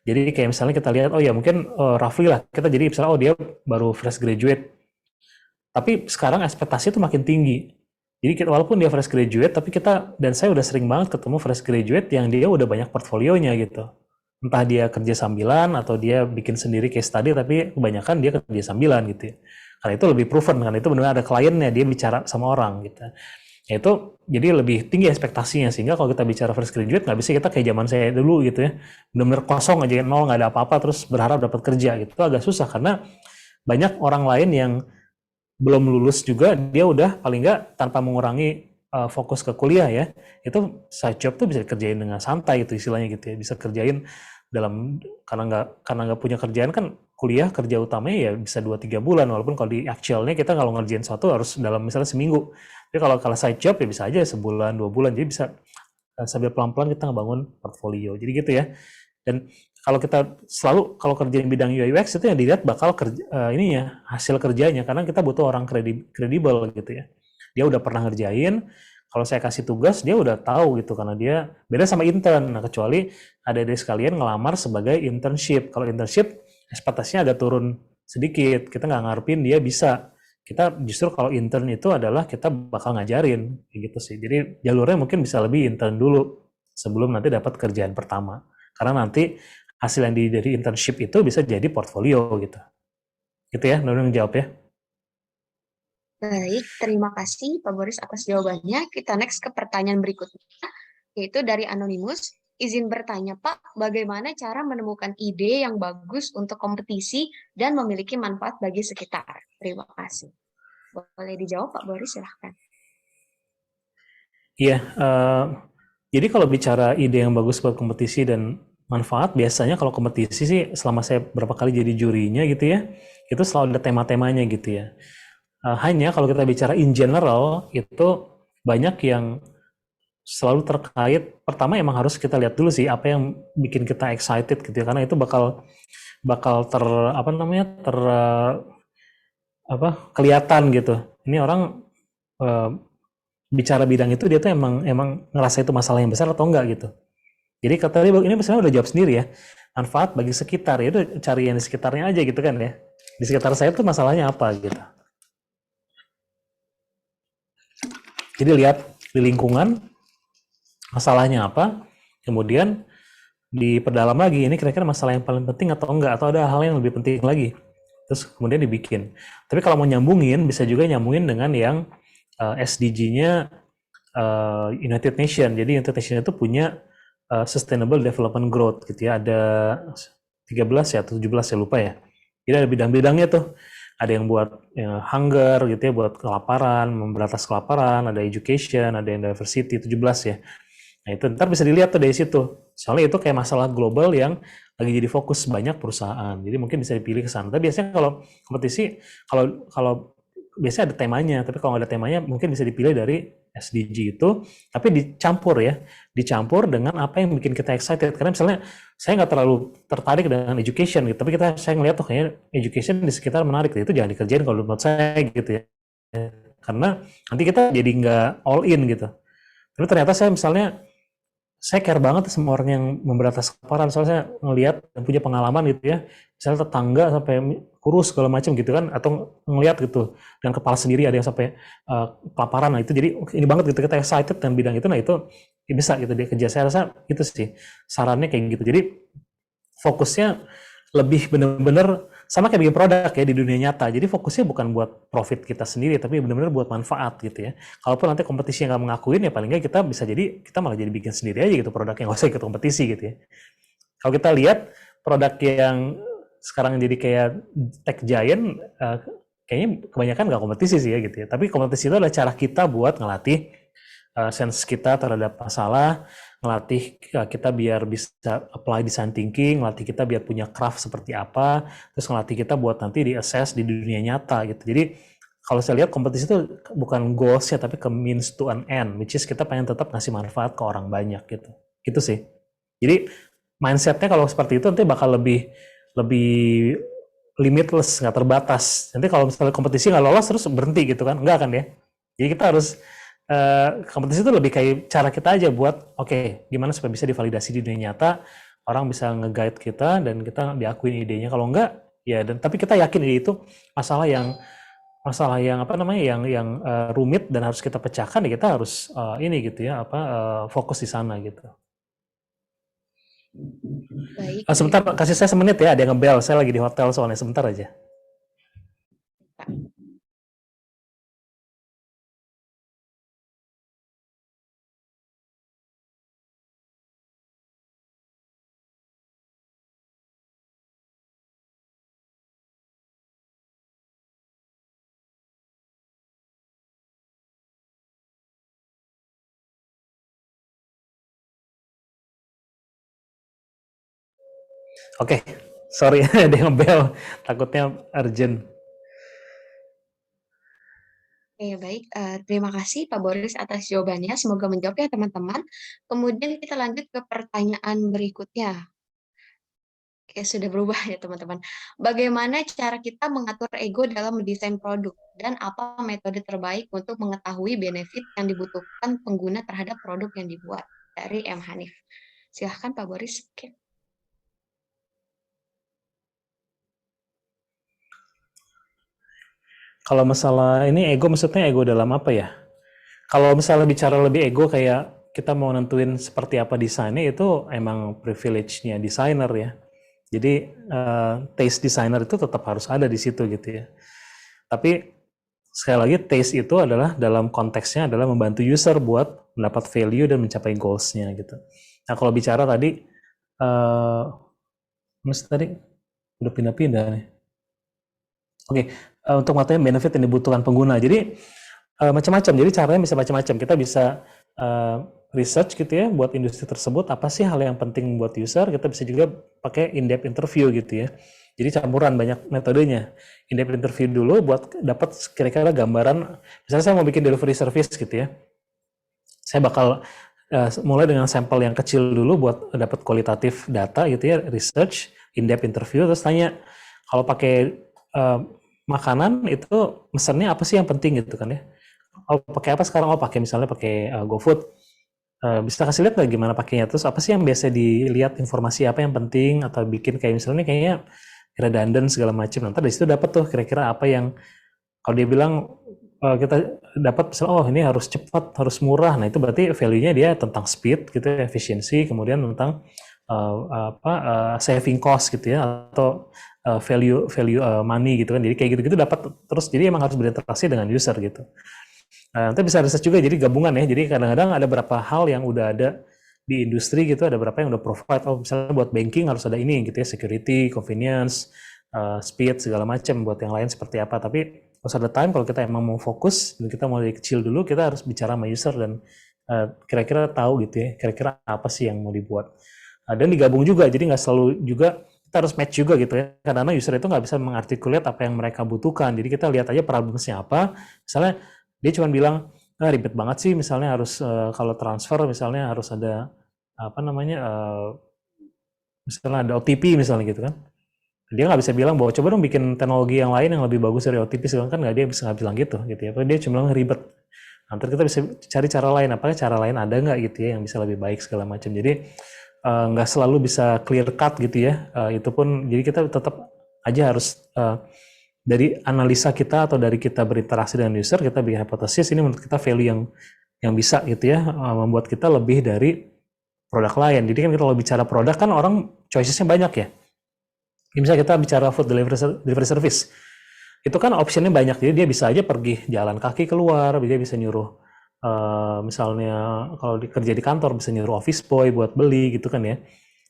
Jadi kayak misalnya kita lihat, oh ya mungkin roughly lah, kita jadi misalnya oh dia baru fresh graduate, tapi sekarang ekspektasi itu makin tinggi. Jadi walaupun dia fresh graduate, tapi saya udah sering banget ketemu fresh graduate yang dia udah banyak portfolionya gitu. Entah dia kerja sambilan atau dia bikin sendiri case study, tapi kebanyakan dia kerja sambilan gitu ya. Karena itu lebih proven, kan itu benar ada kliennya, dia bicara sama orang gitu. Ya itu jadi lebih tinggi ekspektasinya, sehingga kalau kita bicara fresh graduate nggak bisa kita kayak zaman saya dulu gitu ya, benar-benar kosong aja, nol, nggak ada apa-apa, terus berharap dapat kerja gitu. Itu agak susah karena banyak orang lain yang belum lulus juga dia udah paling nggak tanpa mengurangi fokus ke kuliah ya, itu side job tuh bisa dikerjain dengan santai gitu istilahnya gitu ya, bisa kerjain dalam karena nggak punya kerjaan kan, kuliah kerja utamanya ya bisa 2-3 bulan, walaupun kalau di actualnya kita kalau ngerjain sesuatu harus dalam misalnya seminggu, tapi kalau side job ya bisa aja sebulan 2 bulan, jadi bisa sambil pelan-pelan kita ngebangun portfolio, jadi gitu ya. Dan kalau kita selalu kalau kerjain bidang UI UX itu yang dilihat bakal ininya hasil kerjanya, karena kita butuh orang kredibel gitu ya. Dia udah pernah ngerjain, kalau saya kasih tugas dia udah tahu gitu, karena dia beda sama intern. Nah, kecuali ada sekalian ngelamar sebagai internship. Kalau internship ekspektasinya agak turun sedikit, kita nggak ngarepin dia bisa. Kita justru kalau intern itu adalah kita bakal ngajarin gitu sih. Jadi jalurnya mungkin bisa lebih intern dulu sebelum nanti dapat kerjaan pertama. Karena nanti hasil yang dari internship itu bisa jadi portfolio gitu. Gitu ya, Nunung jawab ya.
Baik, terima kasih Pak Boris atas jawabannya. Kita next ke pertanyaan berikutnya, yaitu dari Anonymous. Izin bertanya Pak, bagaimana cara menemukan ide yang bagus untuk kompetisi dan memiliki manfaat bagi sekitar? Terima kasih. Boleh dijawab Pak Boris, silahkan.
Iya, jadi kalau bicara ide yang bagus buat kompetisi dan manfaat, biasanya kalau kompetisi sih selama saya berapa kali jadi jurinya gitu ya, itu selalu ada tema-temanya gitu ya. Hanya kalau kita bicara in general, itu banyak yang selalu terkait, pertama emang harus kita lihat dulu sih apa yang bikin kita excited gitu ya, karena itu bakal kelihatan gitu. Ini orang bicara bidang itu dia tuh emang ngerasa itu masalah yang besar atau enggak gitu. Jadi kata dia ini sebenarnya udah jawab sendiri ya, manfaat bagi sekitar, ya udah cari yang di sekitarnya aja gitu kan ya. Di sekitar saya tuh masalahnya apa gitu. Jadi lihat di lingkungan masalahnya apa, kemudian diperdalam lagi, ini kira-kira masalah yang paling penting atau enggak, atau ada hal yang lebih penting lagi, terus kemudian dibikin. Tapi kalau mau nyambungin, bisa juga nyambungin dengan yang SDG-nya United Nations. Jadi United Nations itu punya Sustainable Development Growth gitu ya, ada 13 ya atau 17 saya lupa ya. Jadi ada bidang-bidangnya tuh, ada yang buat hunger gitu ya, buat kelaparan, memberantas kelaparan, ada education, ada yang diversity, 17 ya. Nah itu ntar bisa dilihat tuh dari situ, soalnya itu kayak masalah global yang lagi jadi fokus banyak perusahaan, jadi mungkin bisa dipilih ke sana. Tapi biasanya kalau kompetisi, kalau biasanya ada temanya, tapi kalau nggak ada temanya mungkin bisa dipilih dari SDG itu, tapi dicampur dengan apa yang bikin kita excited. Karena misalnya saya nggak terlalu tertarik dengan education gitu, tapi saya ngeliat tuh kayaknya education di sekitar menarik, itu jangan dikerjain kalau menurut saya gitu ya, karena nanti kita jadi nggak all in gitu. Tapi ternyata saya care banget sama orang yang memberantas kelaparan, soalnya saya ngelihat dan punya pengalaman gitu ya, misalnya tetangga sampai kurus segala macam gitu kan, atau ngelihat gitu dan kepala sendiri ada yang sampai kelaparan. Nah itu jadi ini banget gitu, kita excited dengan bidang itu. Nah itu bisa gitu dia kerja. Saya rasa itu sih sarannya kayak gitu. Jadi fokusnya lebih benar-benar sama kayak bikin produk ya di dunia nyata. Jadi fokusnya bukan buat profit kita sendiri, tapi benar-benar buat manfaat gitu ya. Kalaupun nanti kompetisi yang nggak mengakuin, ya paling nggak kita malah jadi bikin sendiri aja gitu produknya, nggak usah ikut kompetisi gitu ya. Kalau kita lihat produk yang sekarang jadi kayak tech giant, kayaknya kebanyakan nggak kompetisi sih ya gitu ya. Tapi kompetisi itu adalah cara kita buat ngelatih sense kita terhadap masalah, ngelatih kita biar bisa apply design thinking, ngelatih kita biar punya craft seperti apa, terus ngelatih kita buat nanti di-assess di dunia nyata gitu. Jadi kalau saya lihat kompetisi itu bukan goals ya, tapi ke means to an end, which is kita pengen tetap ngasih manfaat ke orang banyak gitu. Gitu sih. Jadi mindsetnya kalau seperti itu nanti bakal lebih limitless, nggak terbatas. Nanti kalau misalnya kompetisi nggak lolos terus berhenti gitu kan, enggak kan ya. Jadi kita harus kompetisi itu lebih kayak cara kita aja buat gimana supaya bisa divalidasi di dunia nyata, orang bisa nge-guide kita dan kita diakuin idenya. Kalau enggak ya, tapi kita yakin ide itu masalah yang masalah yang apa namanya yang rumit dan harus kita pecahkan ya kita harus ini gitu ya fokus di sana gitu.
Baik,
Sebentar,
terima
kasih saya semenit ya, ada yang ngebel, saya lagi di hotel soalnya, sebentar aja. Oke, sorry ada yang ngebel, takutnya urgent.
Oke, baik. Terima kasih Pak Boris atas jawabannya. Semoga menjawab ya teman-teman. Kemudian kita lanjut ke pertanyaan berikutnya. Oke, sudah berubah ya teman-teman. Bagaimana cara kita mengatur ego dalam mendesain produk? Dan apa metode terbaik untuk mengetahui benefit yang dibutuhkan pengguna terhadap produk yang dibuat? Dari M. Hanif. Silahkan Pak Boris. Oke.
Kalau masalah ini ego maksudnya ego dalam apa ya? Kalau misalnya bicara lebih ego kayak kita mau nentuin seperti apa desainnya itu emang privilege-nya desainer ya. Jadi taste designer itu tetap harus ada di situ gitu ya. Tapi sekali lagi taste itu adalah dalam konteksnya adalah membantu user buat mendapat value dan mencapai goals-nya gitu. Nah kalau bicara tadi, mas tadi udah pindah-pindah nih. Oke, untuk mengetahui benefit yang dibutuhkan pengguna. Jadi macam-macam. Jadi caranya bisa macam-macam. Kita bisa research gitu ya buat industri tersebut apa sih hal yang penting buat user. Kita bisa juga pakai in-depth interview gitu ya. Jadi campuran banyak metodenya. In-depth interview dulu buat dapat kira-kira gambaran. Misalnya saya mau bikin delivery service gitu ya. Saya bakal mulai dengan sampel yang kecil dulu buat dapat kualitatif data gitu ya, research, in-depth interview, terus tanya kalau pakai makanan itu mesennya apa sih yang penting gitu kan ya. Oh pakai apa sekarang? Oh pakai misalnya pakai GoFood. Bisa kasih lihat nggak gimana pakainya? Terus apa sih yang biasa dilihat informasi apa yang penting atau bikin kayak misalnya kayaknya redundant segala macam. Nanti dari situ dapat tuh kira-kira apa yang kalau dia bilang kita dapat misalnya oh ini harus cepat, harus murah. Nah itu berarti value-nya dia tentang speed gitu, efisiensi, kemudian tentang saving cost gitu ya atau value money gitu kan. Jadi kayak gitu-gitu dapat terus jadi emang harus berinteraksi dengan user gitu. Nanti bisa research juga jadi gabungan ya. Jadi kadang-kadang ada beberapa hal yang udah ada di industri gitu, ada beberapa yang udah provide. Oh misalnya buat banking harus ada ini gitu ya, security, convenience, speed segala macam. Buat yang lain seperti apa. Tapi most of the time kalau kita emang mau fokus dan kita mau dari kecil dulu, kita harus bicara sama user dan kira-kira tahu gitu ya, kira-kira apa sih yang mau dibuat. Dan digabung juga, jadi nggak selalu juga kita harus match juga gitu ya. Karena user itu nggak bisa mengartikulat apa yang mereka butuhkan. Jadi kita lihat aja problemnya apa. Misalnya dia cuma bilang ribet banget sih misalnya harus kalau transfer misalnya harus ada apa namanya misalnya ada OTP misalnya gitu kan dia nggak bisa bilang bahwa coba dong bikin teknologi yang lain yang lebih bagus dari OTP segala kan nggak dia bisa nggak bilang gitu ya dia cuma bilang ribet nanti kita bisa cari cara lain apakah cara lain ada nggak gitu ya yang bisa lebih baik segala macam jadi nggak selalu bisa clear cut gitu ya itu pun jadi kita tetap aja harus dari analisa kita atau dari kita berinteraksi dengan user, kita bikin hipotesis ini menurut kita value yang bisa gitu ya, membuat kita lebih dari produk lain. Jadi kan kalau bicara produk kan orang choices-nya banyak ya. Misalnya kita bicara food delivery service, itu kan optionnya banyak. Jadi dia bisa aja pergi jalan kaki keluar, dia bisa nyuruh misalnya kalau kerja di kantor bisa nyuruh office boy buat beli gitu kan ya.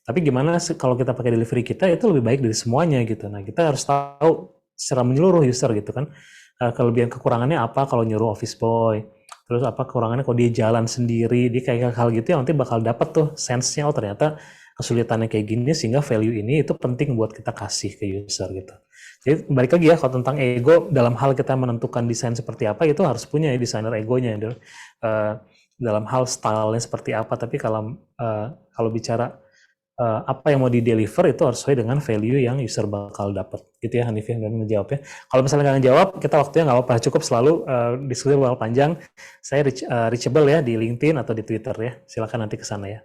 Tapi gimana kalau kita pakai delivery kita itu lebih baik dari semuanya gitu. Nah kita harus tahu secara menyeluruh user gitu kan kelebihan kekurangannya apa kalau nyuruh office boy terus apa kekurangannya kalau dia jalan sendiri dia kayak hal gitu ya nanti bakal dapat tuh sense-nya oh ternyata kesulitannya kayak gini sehingga value ini itu penting buat kita kasih ke user gitu jadi balik lagi ya kalau tentang ego dalam hal kita menentukan desain seperti apa itu harus punya ya desainer egonya dalam hal stylenya seperti apa tapi kalau bicara apa yang mau di-deliver itu harus sesuai dengan value yang user bakal dapat. Gitu ya Hanif yang ngejawab ya. Kalau misalnya nggak ngejawab, kita waktunya nggak apa-apa. Cukup selalu diskusi bakal panjang. Saya reachable ya di LinkedIn atau di Twitter ya. Silakan nanti ke sana ya.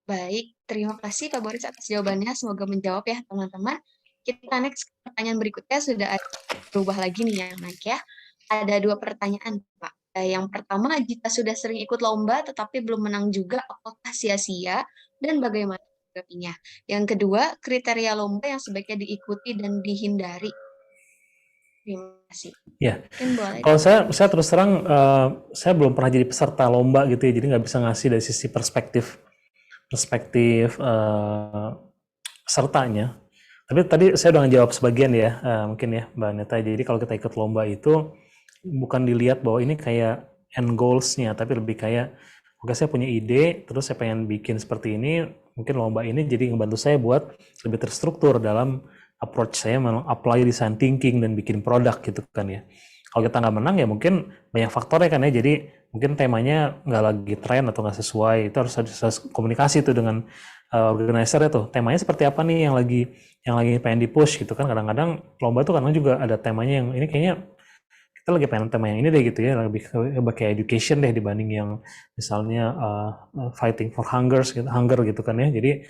Baik, terima kasih Pak Boris atas jawabannya. Semoga menjawab ya teman-teman. Kita next ke pertanyaan berikutnya sudah berubah lagi nih yang naik ya. Ada 2 pertanyaan, Pak. Yang pertama, jika sudah sering ikut lomba tetapi belum menang juga, apakah sia-sia dan bagaimana menanggapinya? Yang kedua, kriteria lomba yang sebaiknya diikuti dan dihindari. Terima kasih.
Ya,
Mungkin boleh.
kalau saya terus terang saya belum pernah jadi peserta lomba gitu ya, jadi nggak bisa ngasih dari sisi perspektif pesertanya. Tapi tadi saya udah ngejawab sebagian ya, mungkin ya Mbak Neta. Jadi kalau kita ikut lomba itu bukan dilihat bahwa ini kayak end goals-nya, tapi lebih kayak, oke saya punya ide, terus saya pengen bikin seperti ini, mungkin lomba ini jadi ngebantu saya buat lebih terstruktur dalam approach saya apply design thinking dan bikin produk gitu kan ya. Kalau kita nggak menang ya mungkin banyak faktornya kan ya, jadi mungkin temanya nggak lagi tren atau nggak sesuai, itu harus komunikasi tuh dengan organizer tuh, temanya seperti apa nih yang lagi pengen di-push gitu kan. Kadang-kadang lomba tuh kadang juga ada temanya yang ini kayaknya kita lagi pengen tema yang ini deh gitu ya, lebih kayak education deh dibanding yang misalnya fighting for hunger gitu kan ya. Jadi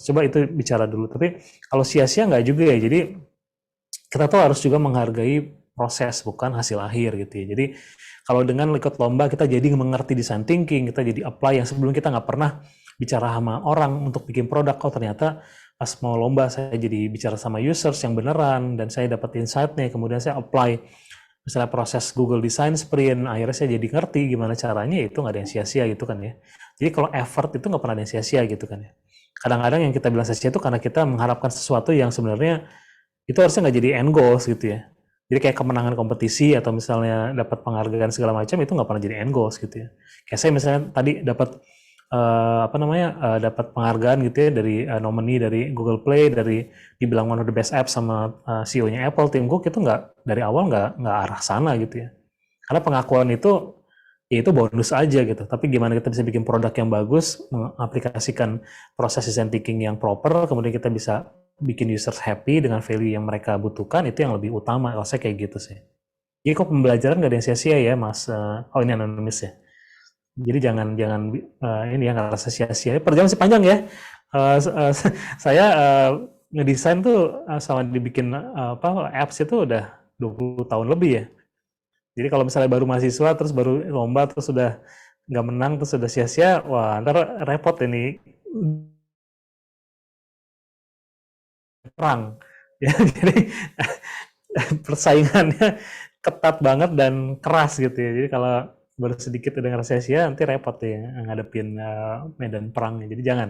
coba itu bicara dulu. Tapi kalau sia-sia nggak juga ya, jadi kita tuh harus juga menghargai proses bukan hasil akhir gitu ya. Jadi kalau dengan ikut lomba kita jadi mengerti design thinking, kita jadi apply yang sebelum kita nggak pernah bicara sama orang untuk bikin produk, oh ternyata pas mau lomba saya jadi bicara sama users yang beneran dan saya dapat insight-nya, kemudian saya apply misalnya proses Google Design Sprint, akhirnya saya jadi ngerti gimana caranya, itu nggak ada yang sia-sia gitu kan ya. Jadi kalau effort itu nggak pernah ada yang sia-sia gitu kan ya. Kadang-kadang yang kita bilang sia-sia itu karena kita mengharapkan sesuatu yang sebenarnya itu harusnya nggak jadi end goals gitu ya. Jadi kayak kemenangan kompetisi atau misalnya dapat penghargaan segala macam itu nggak pernah jadi end goals gitu ya. Kayak saya misalnya tadi dapat dapat penghargaan gitu ya dari nominee dari Google Play, dari dibilang one of the best apps sama CEO-nya Apple, Tim Cook, itu nggak dari awal nggak arah sana gitu ya. Karena pengakuan itu ya itu bonus aja gitu. Tapi gimana kita bisa bikin produk yang bagus, mengaplikasikan proses design thinking yang proper, kemudian kita bisa bikin users happy dengan value yang mereka butuhkan, itu yang lebih utama. Kalau saya kayak gitu sih. Jadi kok pembelajaran nggak ada yang sia-sia ya, Mas. Oh ini anonimus ya. Jadi jangan ini ya ngerasa sia-sia. Perjalanan masih panjang ya. Saya ngedesain tuh sama dibikin apps itu udah 20 tahun lebih ya. Jadi kalau misalnya baru mahasiswa terus baru lomba terus sudah nggak menang terus sudah sia-sia, wah ntar repot ini perang. Ya, jadi persaingannya ketat banget dan keras gitu ya. Jadi kalau baru sedikit udah ngerasa sia, nanti repot ya ngadepin medan perangnya. Jadi jangan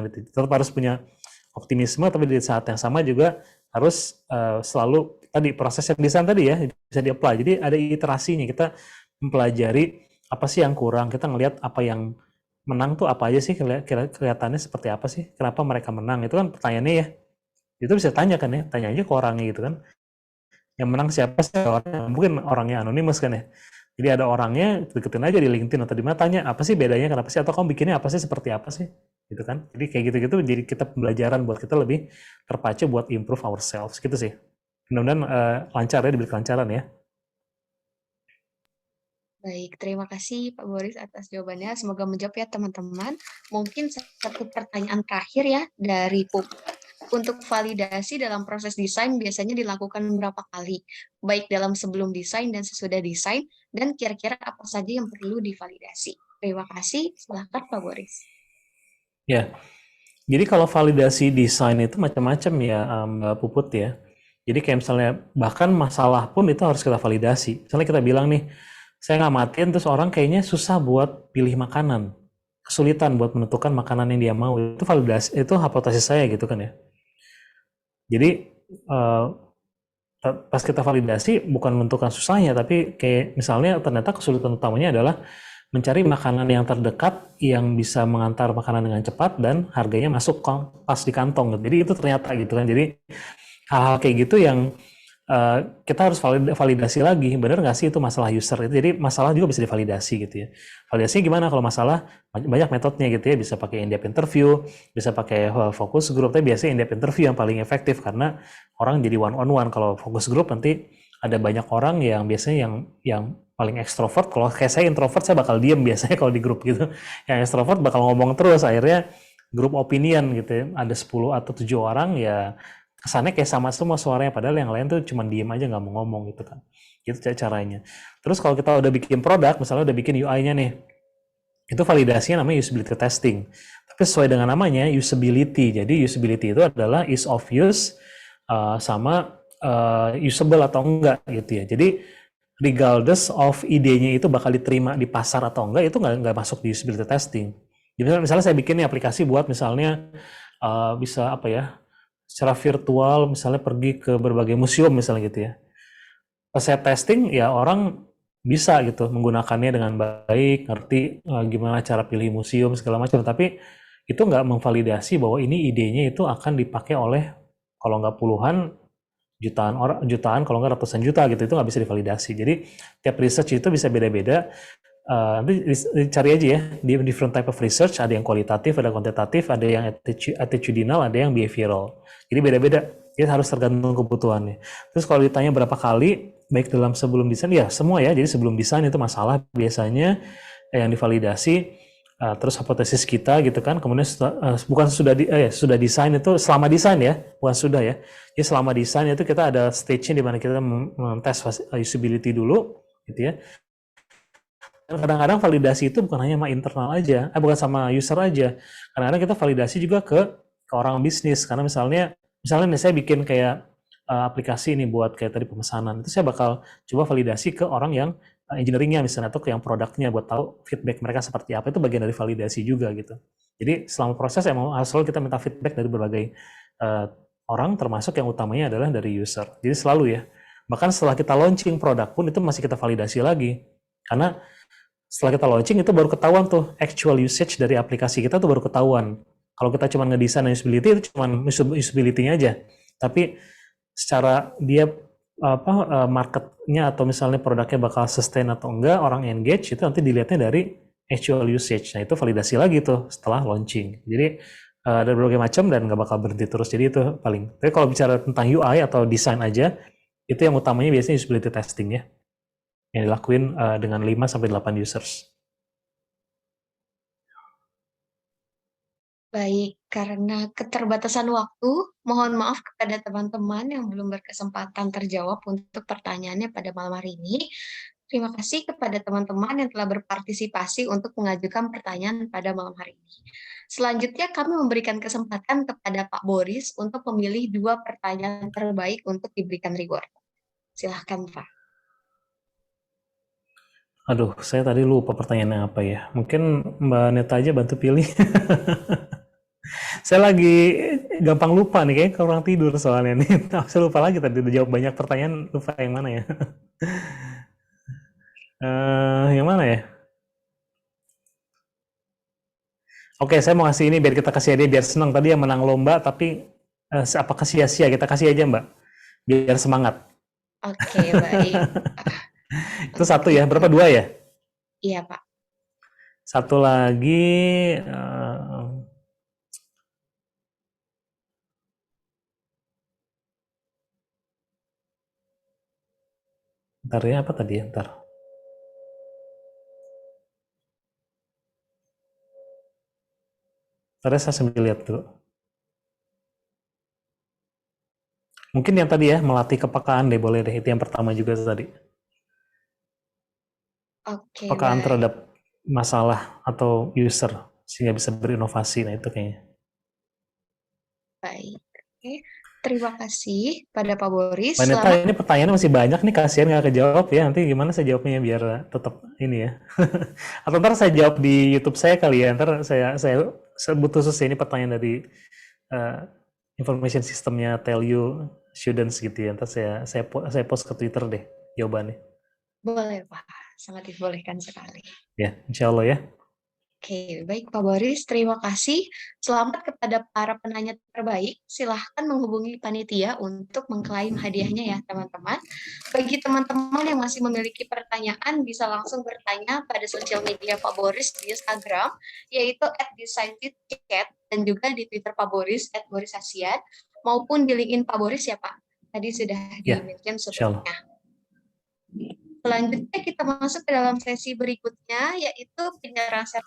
tetap harus punya optimisme, tapi di saat yang sama juga harus selalu tadi proses desain tadi ya bisa di-apply. Jadi ada iterasinya, kita mempelajari apa sih yang kurang, kita ngelihat apa yang menang tuh apa aja sih, kelihatannya seperti apa sih, kenapa mereka menang, itu kan pertanyaannya ya. Itu bisa tanya kan ya, tanya aja ke orangnya gitu kan. Yang menang siapa sih orangnya, mungkin orangnya anonimus kan ya. Jadi ada orangnya, deketin aja di LinkedIn atau di mana, tanya apa sih bedanya, kenapa sih, atau kamu bikinnya apa sih, seperti apa sih, gitu kan. Jadi kayak gitu-gitu, jadi kita pembelajaran buat kita lebih terpacu buat improve ourselves, gitu sih. Mudah-mudahan lancar ya, diberi kelancaran ya.
Baik, terima kasih Pak Boris atas jawabannya. Semoga menjawab ya teman-teman. Mungkin satu pertanyaan terakhir ya dari publik. Untuk validasi dalam proses desain biasanya dilakukan berapa kali? Baik dalam sebelum desain dan sesudah desain, dan kira-kira apa saja yang perlu divalidasi? Terima kasih. Silakan Pak Boris.
Ya, jadi kalau validasi desain itu macam-macam ya Mbak Puput ya. Jadi kayak misalnya bahkan masalah pun itu harus kita validasi. Misalnya kita bilang nih, saya ngamatin terus orang kayaknya susah buat pilih makanan, kesulitan buat menentukan makanan yang dia mau. Itu validasi, itu hipotesis saya gitu kan ya. Jadi pas kita validasi bukan menentukan susahnya, tapi kayak misalnya ternyata kesulitan utamanya adalah mencari makanan yang terdekat yang bisa mengantar makanan dengan cepat dan harganya masuk pas di kantong. Jadi itu ternyata gitu kan. Jadi hal-hal kayak gitu yang kita harus validasi lagi, benar nggak sih itu masalah user itu. Jadi masalah juga bisa divalidasi gitu ya. Validasinya gimana kalau masalah? Banyak metodenya gitu ya, bisa pakai in-depth interview, bisa pakai focus group, tapi biasanya in-depth interview yang paling efektif karena orang jadi one on one. Kalau focus group nanti ada banyak orang yang biasanya yang paling ekstrovert. Kalau kayak saya introvert, saya bakal diem biasanya kalau di grup gitu. Yang ekstrovert bakal ngomong terus, akhirnya grup opinion gitu ya. Ada 10 atau 7 orang ya kesannya kayak sama semua suaranya, padahal yang lain tuh cuma diem aja nggak mau ngomong gitu kan. Itu caranya. Terus kalau kita udah bikin produk, misalnya udah bikin UI-nya nih, itu validasinya namanya usability testing. Tapi sesuai dengan namanya usability. Jadi usability itu adalah ease of use sama usable atau enggak gitu ya. Jadi regardless of idenya itu bakal diterima di pasar atau enggak, itu nggak masuk di usability testing. Jadi misalnya saya bikin nih aplikasi buat misalnya bisa apa ya, secara virtual misalnya pergi ke berbagai museum misalnya gitu ya. Pas saya testing ya orang bisa gitu menggunakannya dengan baik, ngerti gimana cara pilih museum segala macam, tapi itu nggak memvalidasi bahwa ini idenya itu akan dipakai oleh kalau nggak puluhan jutaan orang, jutaan kalau nggak ratusan juta gitu, itu nggak bisa divalidasi. Jadi tiap research itu bisa beda-beda. Nanti cari aja ya, di different type of research, ada yang kualitatif, ada kuantitatif, ada yang attitudinal, ada yang behavioral. Jadi beda-beda, ya harus tergantung kebutuhannya. Terus kalau ditanya berapa kali, baik dalam sebelum desain, ya semua ya, jadi sebelum desain itu masalah biasanya yang divalidasi, terus hipotesis kita gitu kan, kemudian bukan sudah desain itu selama desain ya, bukan sudah ya. Jadi selama desain itu kita ada stage-nya di mana kita tes usability dulu gitu ya. Dan kadang-kadang validasi itu bukan hanya sama internal aja, bukan sama user aja. Kadang-kadang kita validasi juga ke orang bisnis, karena misalnya nih saya bikin kayak aplikasi ini buat kayak tadi pemesanan, itu saya bakal coba validasi ke orang yang engineering-nya misalnya, atau ke yang produknya buat tahu feedback mereka seperti apa, itu bagian dari validasi juga gitu. Jadi selama proses emang selalu kita minta feedback dari berbagai orang, termasuk yang utamanya adalah dari user. Jadi selalu ya, bahkan setelah kita launching produk pun itu masih kita validasi lagi, karena setelah kita launching itu baru ketahuan tuh actual usage dari aplikasi kita tuh baru ketahuan. Kalau kita cuma ngedesain usability itu cuma usability-nya aja. Tapi secara dia marketnya atau misalnya produknya bakal sustain atau enggak, orang engage, itu nanti dilihatnya dari actual usage. Nah itu validasi lagi tuh setelah launching. Jadi ada berbagai macam dan nggak bakal berhenti terus. Jadi itu paling. Tapi kalau bicara tentang UI atau desain aja, itu yang utamanya biasanya usability testing ya, yang dilakuin dengan 5-8 users.
Baik, karena keterbatasan waktu, mohon maaf kepada teman-teman yang belum berkesempatan terjawab untuk pertanyaannya pada malam hari ini. Terima kasih kepada teman-teman yang telah berpartisipasi untuk mengajukan pertanyaan pada malam hari ini. Selanjutnya kami memberikan kesempatan kepada Pak Boris untuk memilih 2 pertanyaan terbaik untuk diberikan reward. Silahkan, Pak.
Aduh, saya tadi lupa pertanyaannya apa ya. Mungkin Mbak Neta aja bantu pilih. Saya lagi gampang lupa nih, kayaknya kurang tidur soalnya nih. Saya lupa lagi tadi, udah jawab banyak pertanyaan, lupa yang mana ya. Yang mana ya? Oke, saya mau kasih ini biar kita kasih hadiah, biar senang. Tadi yang menang lomba, tapi apakah sia-sia? Kita kasih aja Mbak, biar semangat.
Oke, baik.
Itu satu ya, berapa 2 ya?
Iya, Pak.
Satu lagi, ntar ya, apa tadi ya, ntar. Ntar saya sambil lihat dulu. Mungkin yang tadi ya, melatih kepekaan deh, boleh deh. Itu yang pertama juga tadi.
Oke,
Kepekaan
baik.
terhadap masalah atau user, sehingga bisa berinovasi. Nah itu kayaknya.
Baik. Oke. Terima kasih pada Pak Boris.
Mbak Neta,
Selamat.
ini pertanyaannya masih banyak nih, kasihan nggak kejawab ya. Nanti gimana saya jawabnya biar tetap ini ya. Atau ntar saya jawab di YouTube saya kali ya. Ntar saya butuh selesai ini pertanyaan dari information systemnya Tell You Students gitu ya. Ntar saya post ke Twitter deh jawabannya.
Boleh, Pak. Sangat dibolehkan sekali.
Ya, insya Allah ya.
Oke, baik Pak Boris. Terima kasih. Selamat kepada para penanya terbaik. Silahkan menghubungi panitia untuk mengklaim hadiahnya ya, teman-teman. Bagi teman-teman yang masih memiliki pertanyaan, bisa langsung bertanya pada sosial media Pak Boris di Instagram, yaitu @designtitchat, dan juga di Twitter Pak Boris @borisasian, maupun di LinkedIn Pak Boris ya Pak. Tadi sudah
Ya,
di-mention
insya Allah.
sebelumnya. Selanjutnya kita masuk ke dalam sesi berikutnya, yaitu penyelesaian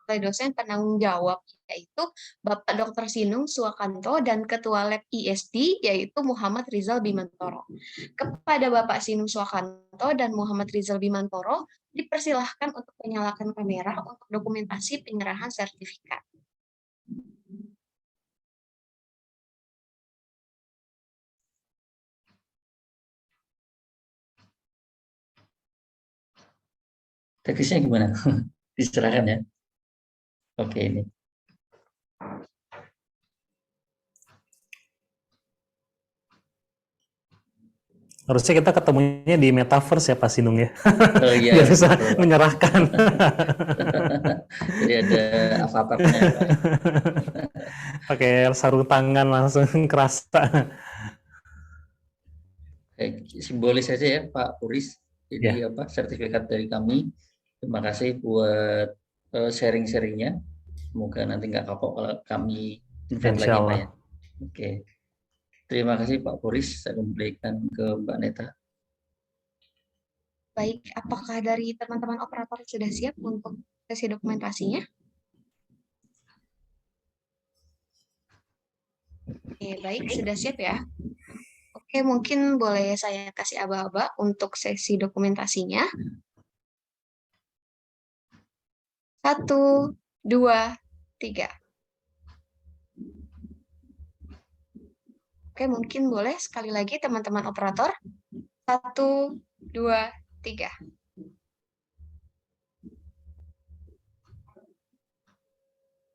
oleh dosen penanggung jawab, yaitu Bapak Dr. Sinung Suwakanto dan Ketua Lab ISD, yaitu Muhammad Rizal Bimantoro. Kepada Bapak Sinung Suwakanto dan Muhammad Rizal Bimantoro, dipersilahkan untuk menyalakan kamera untuk dokumentasi penyerahan sertifikat.
Teknisnya gimana? Diserahkan ya. Oke, ini.
Harusnya kita ketemunya di metaverse ya Pak Sinung ya.
Oh iya,
Biar bisa
betul.
menyerahkan.
Jadi ada avatarnya ya, Pak.
Pakai sarung tangan langsung kerasa.
Simbolis saja ya Pak Puris. Jadi
Ya.
sertifikat dari kami. Terima kasih buat sharing-sharingnya. Semoga nanti nggak kapok kalau kami invite lagi
Insya
Pak
Allah.
ya. Oke. Terima kasih Pak Puris. Saya kembalikan ke Mbak Neta.
Baik, apakah dari teman-teman operator sudah siap untuk sesi dokumentasinya? Oke, baik, sudah siap ya. Oke, mungkin boleh saya kasih aba-aba untuk sesi dokumentasinya. 1, 2, 3. Oke, mungkin boleh sekali lagi teman-teman operator. 1, 2, 3.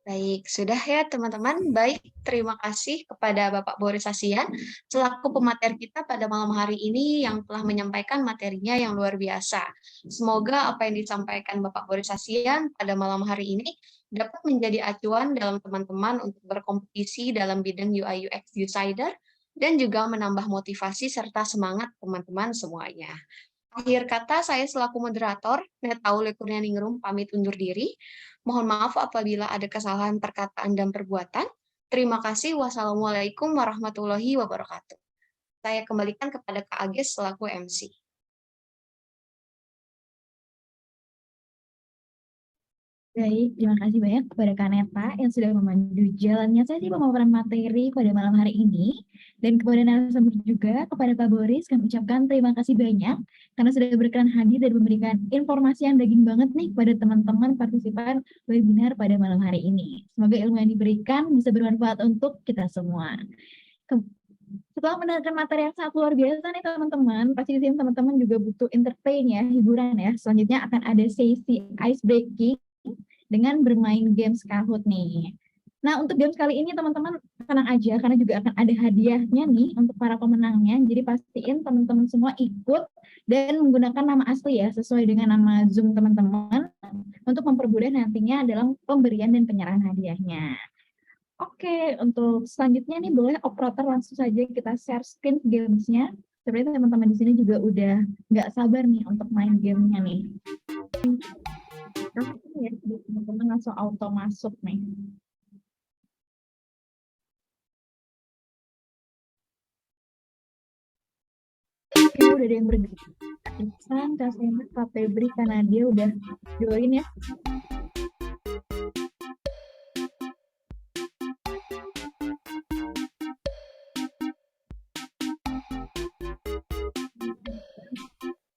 Baik, sudah ya teman-teman. Baik, terima kasih kepada Bapak Boris Hasian selaku pemateri kita pada malam hari ini yang telah menyampaikan materinya yang luar biasa. Semoga apa yang disampaikan Bapak Boris Hasian pada malam hari ini dapat menjadi acuan dalam teman-teman untuk berkompetisi dalam bidang UI UX Decider dan juga menambah motivasi serta semangat teman-teman semuanya. Akhir kata, saya selaku moderator, Netaule Kurnianingrum, pamit undur diri. Mohon maaf apabila ada kesalahan perkataan dan perbuatan. Terima kasih. Wassalamualaikum warahmatullahi wabarakatuh. Saya kembalikan kepada Kak Agis selaku MC.
Baik, terima kasih banyak kepada Kak Neta yang sudah memandu jalannya sesi pemaparan materi pada malam hari ini. Dan kepada narasumber juga, kepada Pak Boris, kami ucapkan terima kasih banyak karena sudah berkenan hadir dan memberikan informasi yang daging banget nih kepada teman-teman partisipan webinar pada malam hari ini. Semoga ilmu yang diberikan bisa bermanfaat untuk kita semua. Setelah mendengarkan materi yang sangat luar biasa nih teman-teman, pasti di sini teman-teman juga butuh entertain ya, hiburan ya. Selanjutnya akan ada sesi ice breaking dengan bermain games Kahoot nih. Nah, untuk games kali ini teman-teman tenang aja karena juga akan ada hadiahnya nih untuk para pemenangnya. Jadi pastiin teman-teman semua ikut dan menggunakan nama asli ya sesuai dengan nama Zoom teman-teman untuk mempermudah nantinya dalam pemberian dan penyerahan hadiahnya. Oke, untuk selanjutnya nih boleh operator langsung saja kita share screen gamesnya. Sebenarnya teman-teman di sini juga udah nggak sabar nih untuk main gamenya nih. Ya, teman-teman langsung auto masuk nih. Oke, udah ada yang bergerak. Iksan, Kak Sena, Kak Febri, Kak Nadia udah join ya.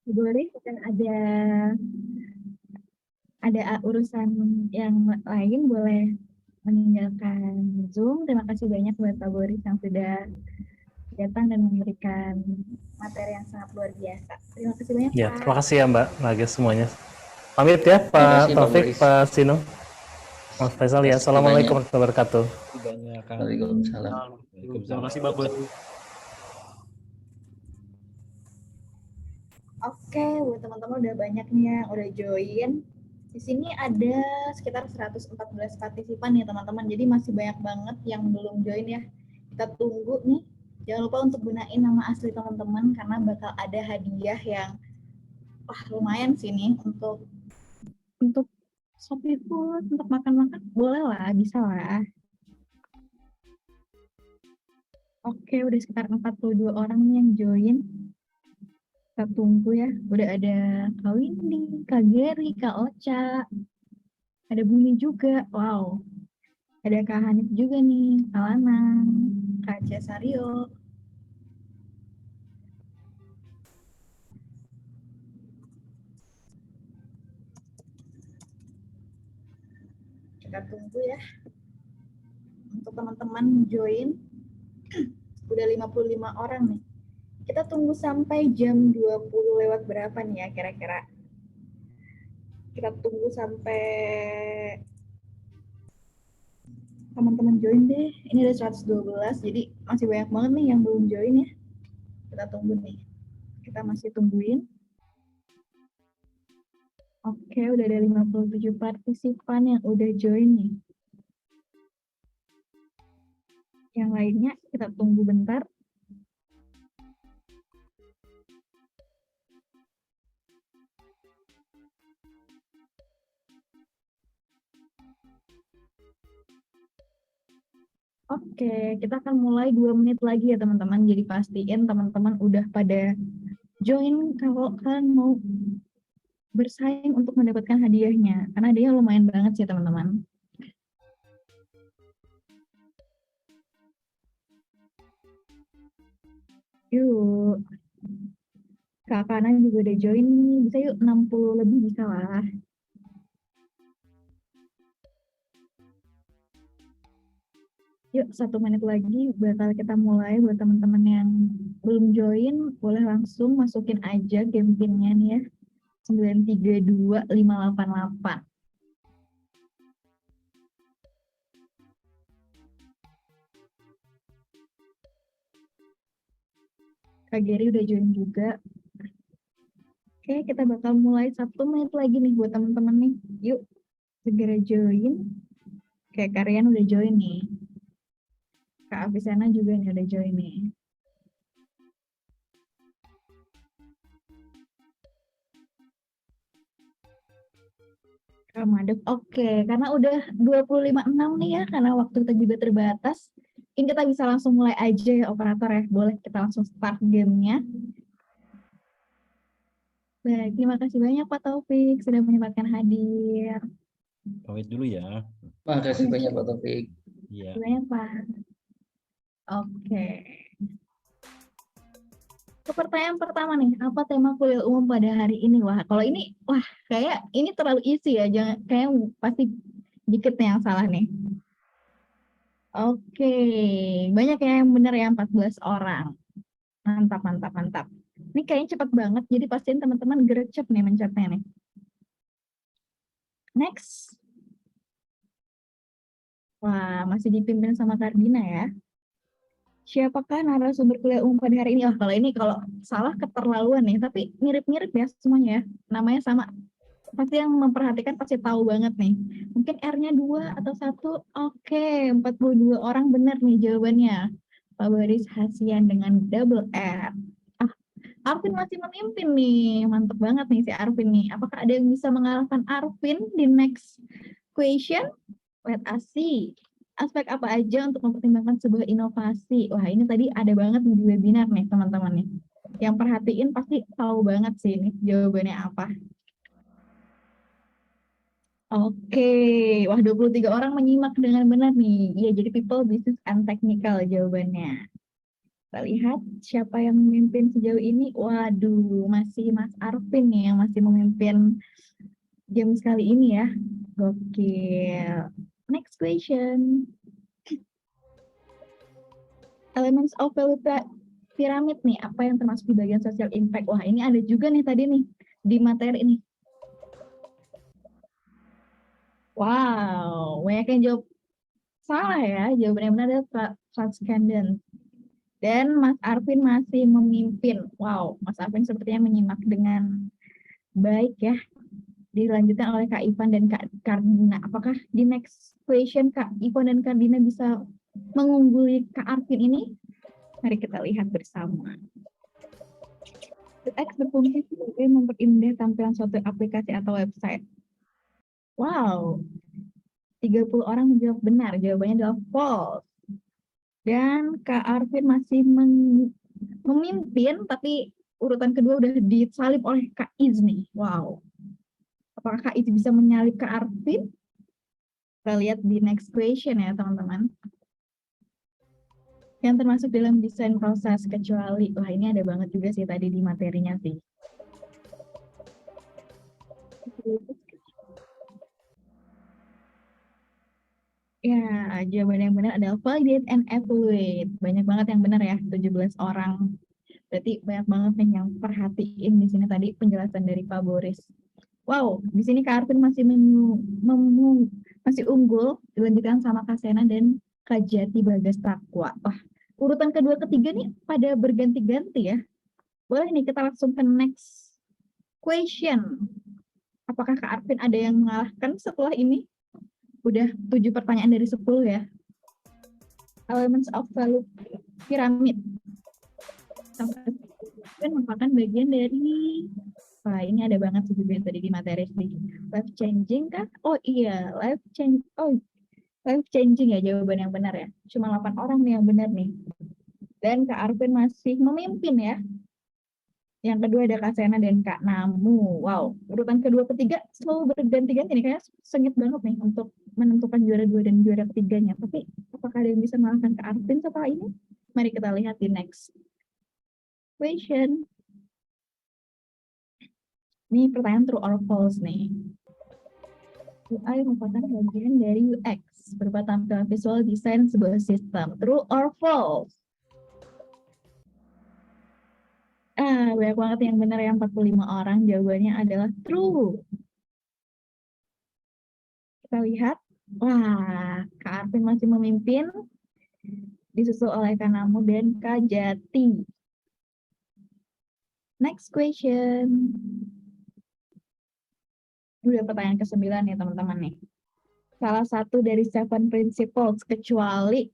Boleh, kan ada urusan yang lain boleh meninggalkan Zoom. Terima kasih banyak buat Pak Boris yang sudah datang dan memberikan materi yang sangat luar biasa. Terima kasih banyak
Ya,
Pak.
terima kasih ya Mbak Nages semuanya. Pamit ya Pak Taufik, Pak Sinung, Mas Faisal ya. Assalamualaikum warahmatullahi wabarakatuh.
Waalaikumsalam.
Terima kasih Pak Boris.
Oke, buat teman-teman udah banyak nih yang udah join. Di sini ada sekitar 114 partisipan nih teman-teman. Jadi masih banyak banget yang belum join ya. Kita tunggu nih. Jangan lupa untuk gunain nama asli teman-teman karena bakal ada hadiah yang lumayan sih nih untuk Shopee Food, untuk makan-makan boleh lah, bisa lah. Oke, udah sekitar 42 orang nih yang join. Kita tunggu ya. Udah ada Kak Windy, Kak Geri, Kak Ocha. Ada Bumi juga. Wow. Ada Kak Hanif juga nih, Kak Lanang, Kak Cesario. Kita tunggu ya untuk teman-teman join. Udah 55 orang nih. Kita tunggu sampai jam 20 lewat berapa nih ya kira-kira. Kita tunggu sampai teman-teman join deh. Ini ada 112, jadi masih banyak banget nih yang belum join ya. Kita tunggu nih. Kita masih tungguin. Oke, udah ada 57 partisipan yang udah join nih. Yang lainnya kita tunggu bentar. Oke, kita akan mulai 2 menit lagi ya teman-teman. Jadi pastiin teman-teman udah pada join kalau kalian mau bersaing untuk mendapatkan hadiahnya. Karena hadiahnya lumayan banget sih teman-teman. Yuk. Kak Kanan juga udah join nih. Bisa yuk 60 lebih bisa lah. Yuk 1 menit lagi bakal kita mulai. Buat teman-teman yang belum join, boleh langsung masukin aja game pinnya nih ya. 932588. Kak Gary udah join juga. Oke, kita bakal mulai 1 menit lagi nih buat teman-teman nih. Yuk, segera join. Kayak Karian udah join nih. Kak Avisana juga nih udah join nih. Kak Madep, oke. Karena udah 25.6 nih ya, karena waktu kita juga terbatas. Ini kita bisa langsung mulai aja ya operator ya. Boleh kita langsung start gamenya. Baik, terima kasih banyak Pak Taufik sudah menyempatkan hadir.
Pamit dulu ya.
Terima kasih banyak Pak Taufik.
Iya.
Terima kasih banyak Pak. Oke. Ke pertanyaan pertama nih, apa tema kuliah umum pada hari ini? Wah, kalau ini, kayak ini terlalu easy ya, jangan kayak pasti dikit nih yang salah nih. Oke, banyak ya yang benar ya, 14 orang. Mantap, mantap, mantap. Ini kayaknya cepat banget, jadi pastiin teman-teman gercep nih mencetnya nih. Next. Wah, masih dipimpin sama Kardina ya. Siapakah narasumber kuliah umum pada hari ini? Kalau salah keterlaluan nih, tapi mirip-mirip ya semuanya ya. Namanya sama. Pasti yang memperhatikan pasti tahu banget nih. Mungkin R-nya 2 atau 1. Oke, 42 orang benar nih jawabannya. Pak Boris Hasian dengan double R. Arvin masih memimpin nih. Mantap banget nih si Arvin nih. Apakah ada yang bisa mengalahkan Arvin di next question? Let us see. Aspek apa aja untuk mempertimbangkan sebuah inovasi? Wah, ini tadi ada banget di webinar nih, teman-teman nih. Yang perhatiin pasti tahu banget sih ini jawabannya apa. Oke, wah 23 orang menyimak dengan benar nih. Iya, jadi people, business, and technical jawabannya. Kita lihat siapa yang memimpin sejauh ini. Waduh, masih Mas Arvin nih yang masih memimpin game kali ini ya. Gokil. Next question. Elements of value pyramid nih, apa yang termasuk di bagian social impact? Wah, ini ada juga nih tadi nih di materi ini. Wow, banyak yang jawab salah ya. Jawabannya benar adalah transcendent. Dan Mas Arvin masih memimpin. Wow, Mas Arvin sepertinya menyimak dengan baik ya. Dilanjutkan oleh Kak Ivan dan Kak Kardina. Apakah di next question Kak Ivan dan Kardina bisa mengungguli Kak Arvin ini? Mari kita lihat bersama. X berfungsi sebagai memperindah tampilan suatu aplikasi atau website. Wow, 30 orang menjawab benar. Jawabannya adalah false. Dan Kak Arvin masih memimpin, tapi urutan kedua udah disalib oleh Kak Iz nih. Wow. Apakah Kak Iz bisa menyalip Kak Arvin? Kita lihat di next question ya teman-teman. Yang termasuk dalam desain proses kecuali. Wah ini ada banget juga sih tadi di materinya sih. Ya, jawaban yang benar adalah validate and evaluate. Banyak banget yang benar ya, 17 orang. Berarti banyak banget nih yang perhatiin di sini tadi penjelasan dari Pak Boris. Wow, di sini Kak Arvin masih masih unggul, dilanjutkan sama Kak Sena dan Kak Jati Bagas Takwa. Wah, urutan kedua ketiga nih pada berganti-ganti ya. Boleh nih kita langsung ke next question. Apakah Kak Arvin ada yang mengalahkan setelah ini? Udah 7 pertanyaan dari 10 ya. Elements of value pyramid. Kan merupakan bagian dari, wah ini ada banget sih juga tadi di materi life changing kah? Oh iya, life changing ya jawaban yang benar ya. Cuma 8 orang nih yang benar nih. Dan Kak Arvin masih memimpin ya. Yang kedua ada Kak Sena dan Kak Namu. Wow, urutan kedua ketiga selalu berganti-ganti nih, kayak sengit banget nih untuk menentukan juara 2 dan juara ketiganya. Tapi apakah ada yang bisa mengalahkan Kak Arvin setelah ini? Mari kita lihat di next question. Ini pertanyaan true or false nih. UI merupakan bagian dari UX, berupa tampilan visual desain sebuah sistem. True or false? Banyak banget yang benar ya, 45 orang. Jawabannya adalah true. Kita lihat. Wah, Kak Arvin masih memimpin. Disusul oleh Kak Namu dan Kak Jati. Next question. Udah pertanyaan ke-9 ya teman-teman nih. Salah satu dari 7 principles kecuali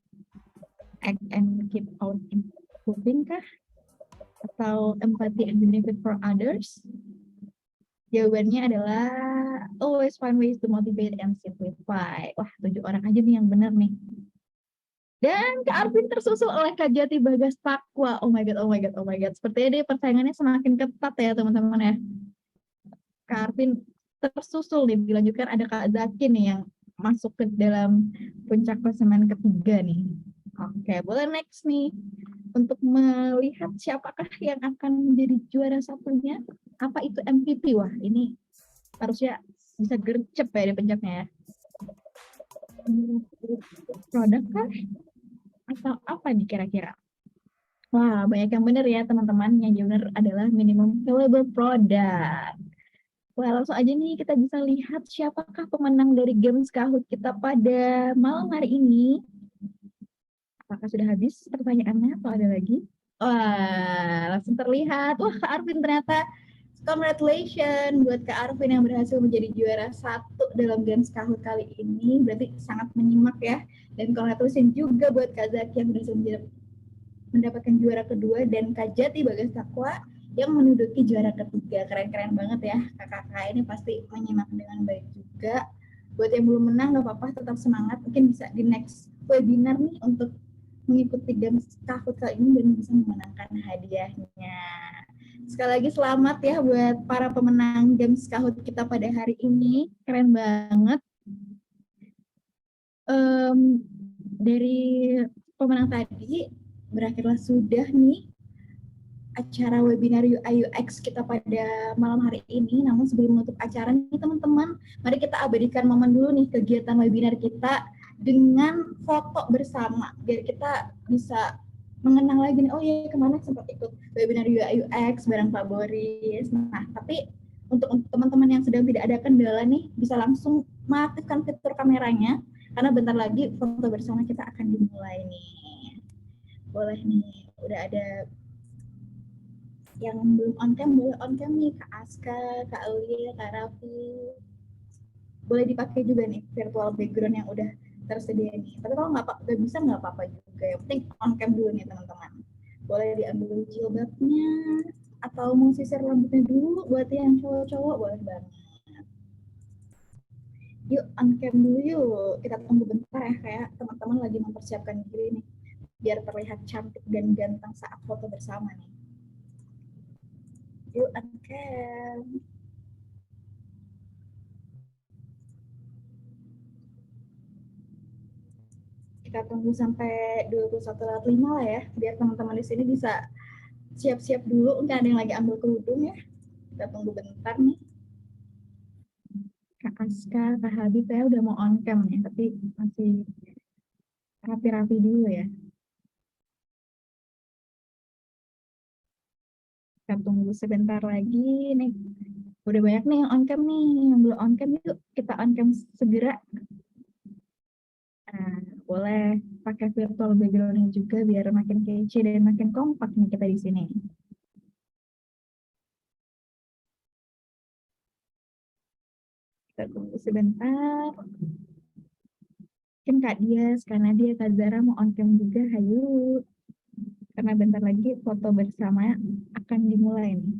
act and keep on improving kah? Atau empathy and benefit for others? Jawabannya adalah always find ways to motivate and simplify. Wah, 7 orang aja nih yang benar nih. Dan Kak Arvin tersusul oleh Kak Jati Bagas Takwa. Oh my god, oh my god, oh my god. Sepertinya deh persaingannya semakin ketat ya teman-teman ya. Kak Arvin tersusul nih, dilanjutkan ada Kak Zaki nih yang masuk ke dalam puncak klasemen ketiga nih. Oke, boleh next nih. Untuk melihat siapakah yang akan menjadi juara satunya. Apa itu MVP? Wah, ini harusnya bisa gercep ya di puncaknya ya. Produk kah? Atau apa nih kira-kira? Wah, banyak yang benar ya teman-teman. Yang benar adalah minimum viable product. Wah, langsung aja nih kita bisa lihat siapakah pemenang dari Games Kahoot kita pada malam hari ini. Apakah sudah habis pertanyaannya atau ada lagi? Wah, langsung terlihat. Wah, Kak Arvin ternyata congratulations buat Kak Arvin yang berhasil menjadi juara 1 dalam Games Kahoot kali ini. Berarti sangat menyimak ya. Dan congratulations juga buat Kak Zaki yang berhasil mendapatkan juara kedua dan Kak Jati Bagas Takwa yang menduduki juara ketiga. Keren-keren banget ya. Kakak-kakak ini pasti menyimak dengan baik juga. Buat yang belum menang nggak apa-apa, tetap semangat. Mungkin bisa di next webinar nih untuk mengikuti Games Kahoot kali ini dan bisa memenangkan hadiahnya. Sekali lagi selamat ya buat para pemenang Games Kahoot kita pada hari ini. Keren banget. Dari pemenang tadi, berakhirlah sudah nih acara webinar UI UX kita pada malam hari ini. Namun sebelum menutup acara nih teman-teman, mari kita abadikan momen dulu nih kegiatan webinar kita dengan foto bersama biar kita bisa mengenang lagi nih, oh iya kemana sempat ikut webinar UI UX bareng Pak Boris. Nah, tapi untuk teman-teman yang sedang tidak ada kendala nih, bisa langsung mengaktifkan fitur kameranya karena bentar lagi foto bersama kita akan dimulai nih. Boleh nih, udah ada yang belum on cam, boleh on cam nih, Kak Aska, Kak Aulia, Kak Raffi. Boleh dipakai juga nih virtual background yang udah tersedia nih. Tapi kalau nggak bisa nggak apa-apa juga. Yang penting on cam dulu nih teman-teman. Boleh diambil jilbabnya atau mau sisir rambutnya dulu buat yang cowok-cowok boleh banget. Yuk on cam dulu yuk. Kita tunggu bentar ya, kayak teman-teman lagi mempersiapkan diri nih biar terlihat cantik dan ganteng saat foto bersama nih. Yuk on cam. Kita tunggu sampai 21:05 lah ya, biar teman-teman di sini bisa siap-siap dulu. Mungkin ada yang lagi ambil kerudung ya. Kita tunggu bentar nih. Kak Aska, Kak Habib ya udah mau on cam ya, tapi masih rapi-rapi dulu ya. Kita tunggu sebentar lagi nih. Udah banyak nih yang on cam nih, yang belum on cam yuk kita on cam segera. Nah, boleh pakai virtual background-nya juga biar makin kece dan makin kompak nih kita di sini. Kita tunggu sebentar. Mungkin Kak Dias, karena dia Kak Zara mau on cam juga, hayu. Karena bentar lagi foto bersama akan dimulai nih.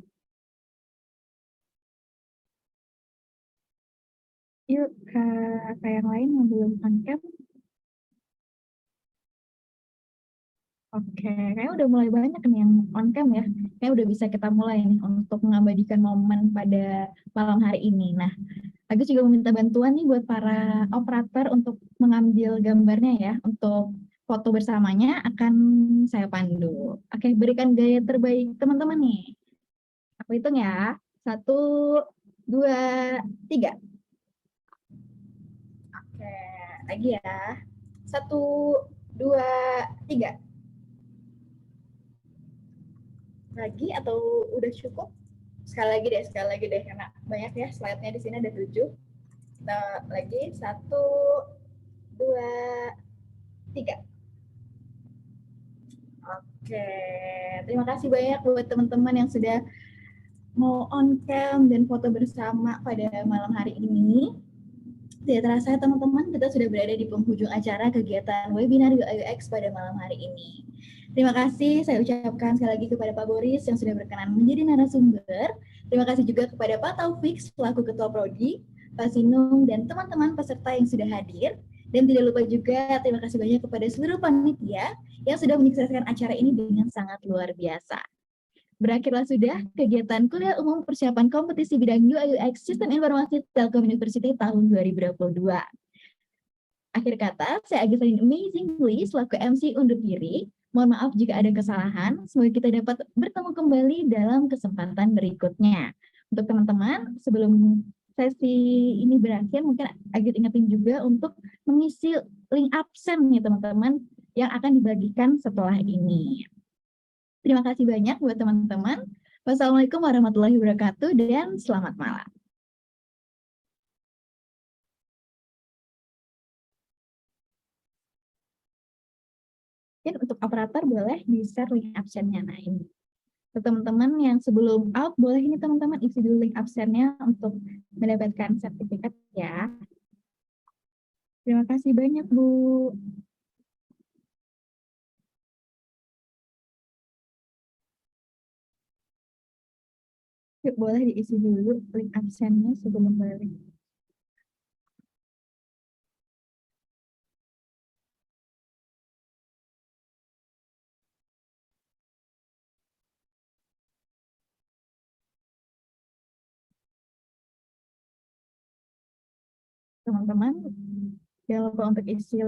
Yuk, Kak yang lain yang belum on cam. Oke, kayaknya udah mulai banyak nih yang on cam ya. Kayaknya udah bisa kita mulai nih untuk mengabadikan momen pada malam hari ini. Nah, Agus juga meminta bantuan nih buat para operator untuk mengambil gambarnya ya. Untuk foto bersamanya akan saya pandu. Oke, berikan gaya terbaik teman-teman nih. Aku hitung ya. 1, 2, 3. Oke, lagi ya. 1, 2, 3. Lagi atau udah cukup? Sekali lagi deh, karena banyak ya slide-nya di sini ada 7. Kita lagi 1, 2, 3. Oke, terima kasih banyak buat teman-teman yang sudah mau on cam dan foto bersama pada malam hari ini. Tidak terasa teman-teman, kita sudah berada di penghujung acara kegiatan webinar UI UX pada malam hari ini. Terima kasih saya ucapkan sekali lagi kepada Pak Boris yang sudah berkenan menjadi narasumber. Terima kasih juga kepada Pak Taufik selaku Ketua Prodi, Pak Sinung, dan teman-teman peserta yang sudah hadir. Dan tidak lupa juga terima kasih banyak kepada seluruh panitia yang sudah menyukseskan acara ini dengan sangat luar biasa. Berakhirlah sudah kegiatan kuliah umum persiapan kompetisi bidang UI UX Sistem Informasi Telkom University tahun 2022. Akhir kata, saya Agustin Amazingly selaku MC undur diri. Mohon maaf jika ada kesalahan. Semoga kita dapat bertemu kembali dalam kesempatan berikutnya. Untuk teman-teman, sebelum sesi ini berakhir, mungkin Agit ingetin juga untuk mengisi link absen nih teman-teman yang akan dibagikan setelah ini. Terima kasih banyak buat teman-teman. Wassalamualaikum warahmatullahi wabarakatuh dan selamat malam. Dan untuk operator boleh di-share link absennya. Nah ini. Untuk teman-teman yang sebelum out, boleh ini teman-teman isi dulu link absennya untuk mendapatkan sertifikat ya. Terima kasih banyak Bu. Yuk, boleh diisi dulu link absennya sebelum balik. Teman-teman, jangan lupa untuk isi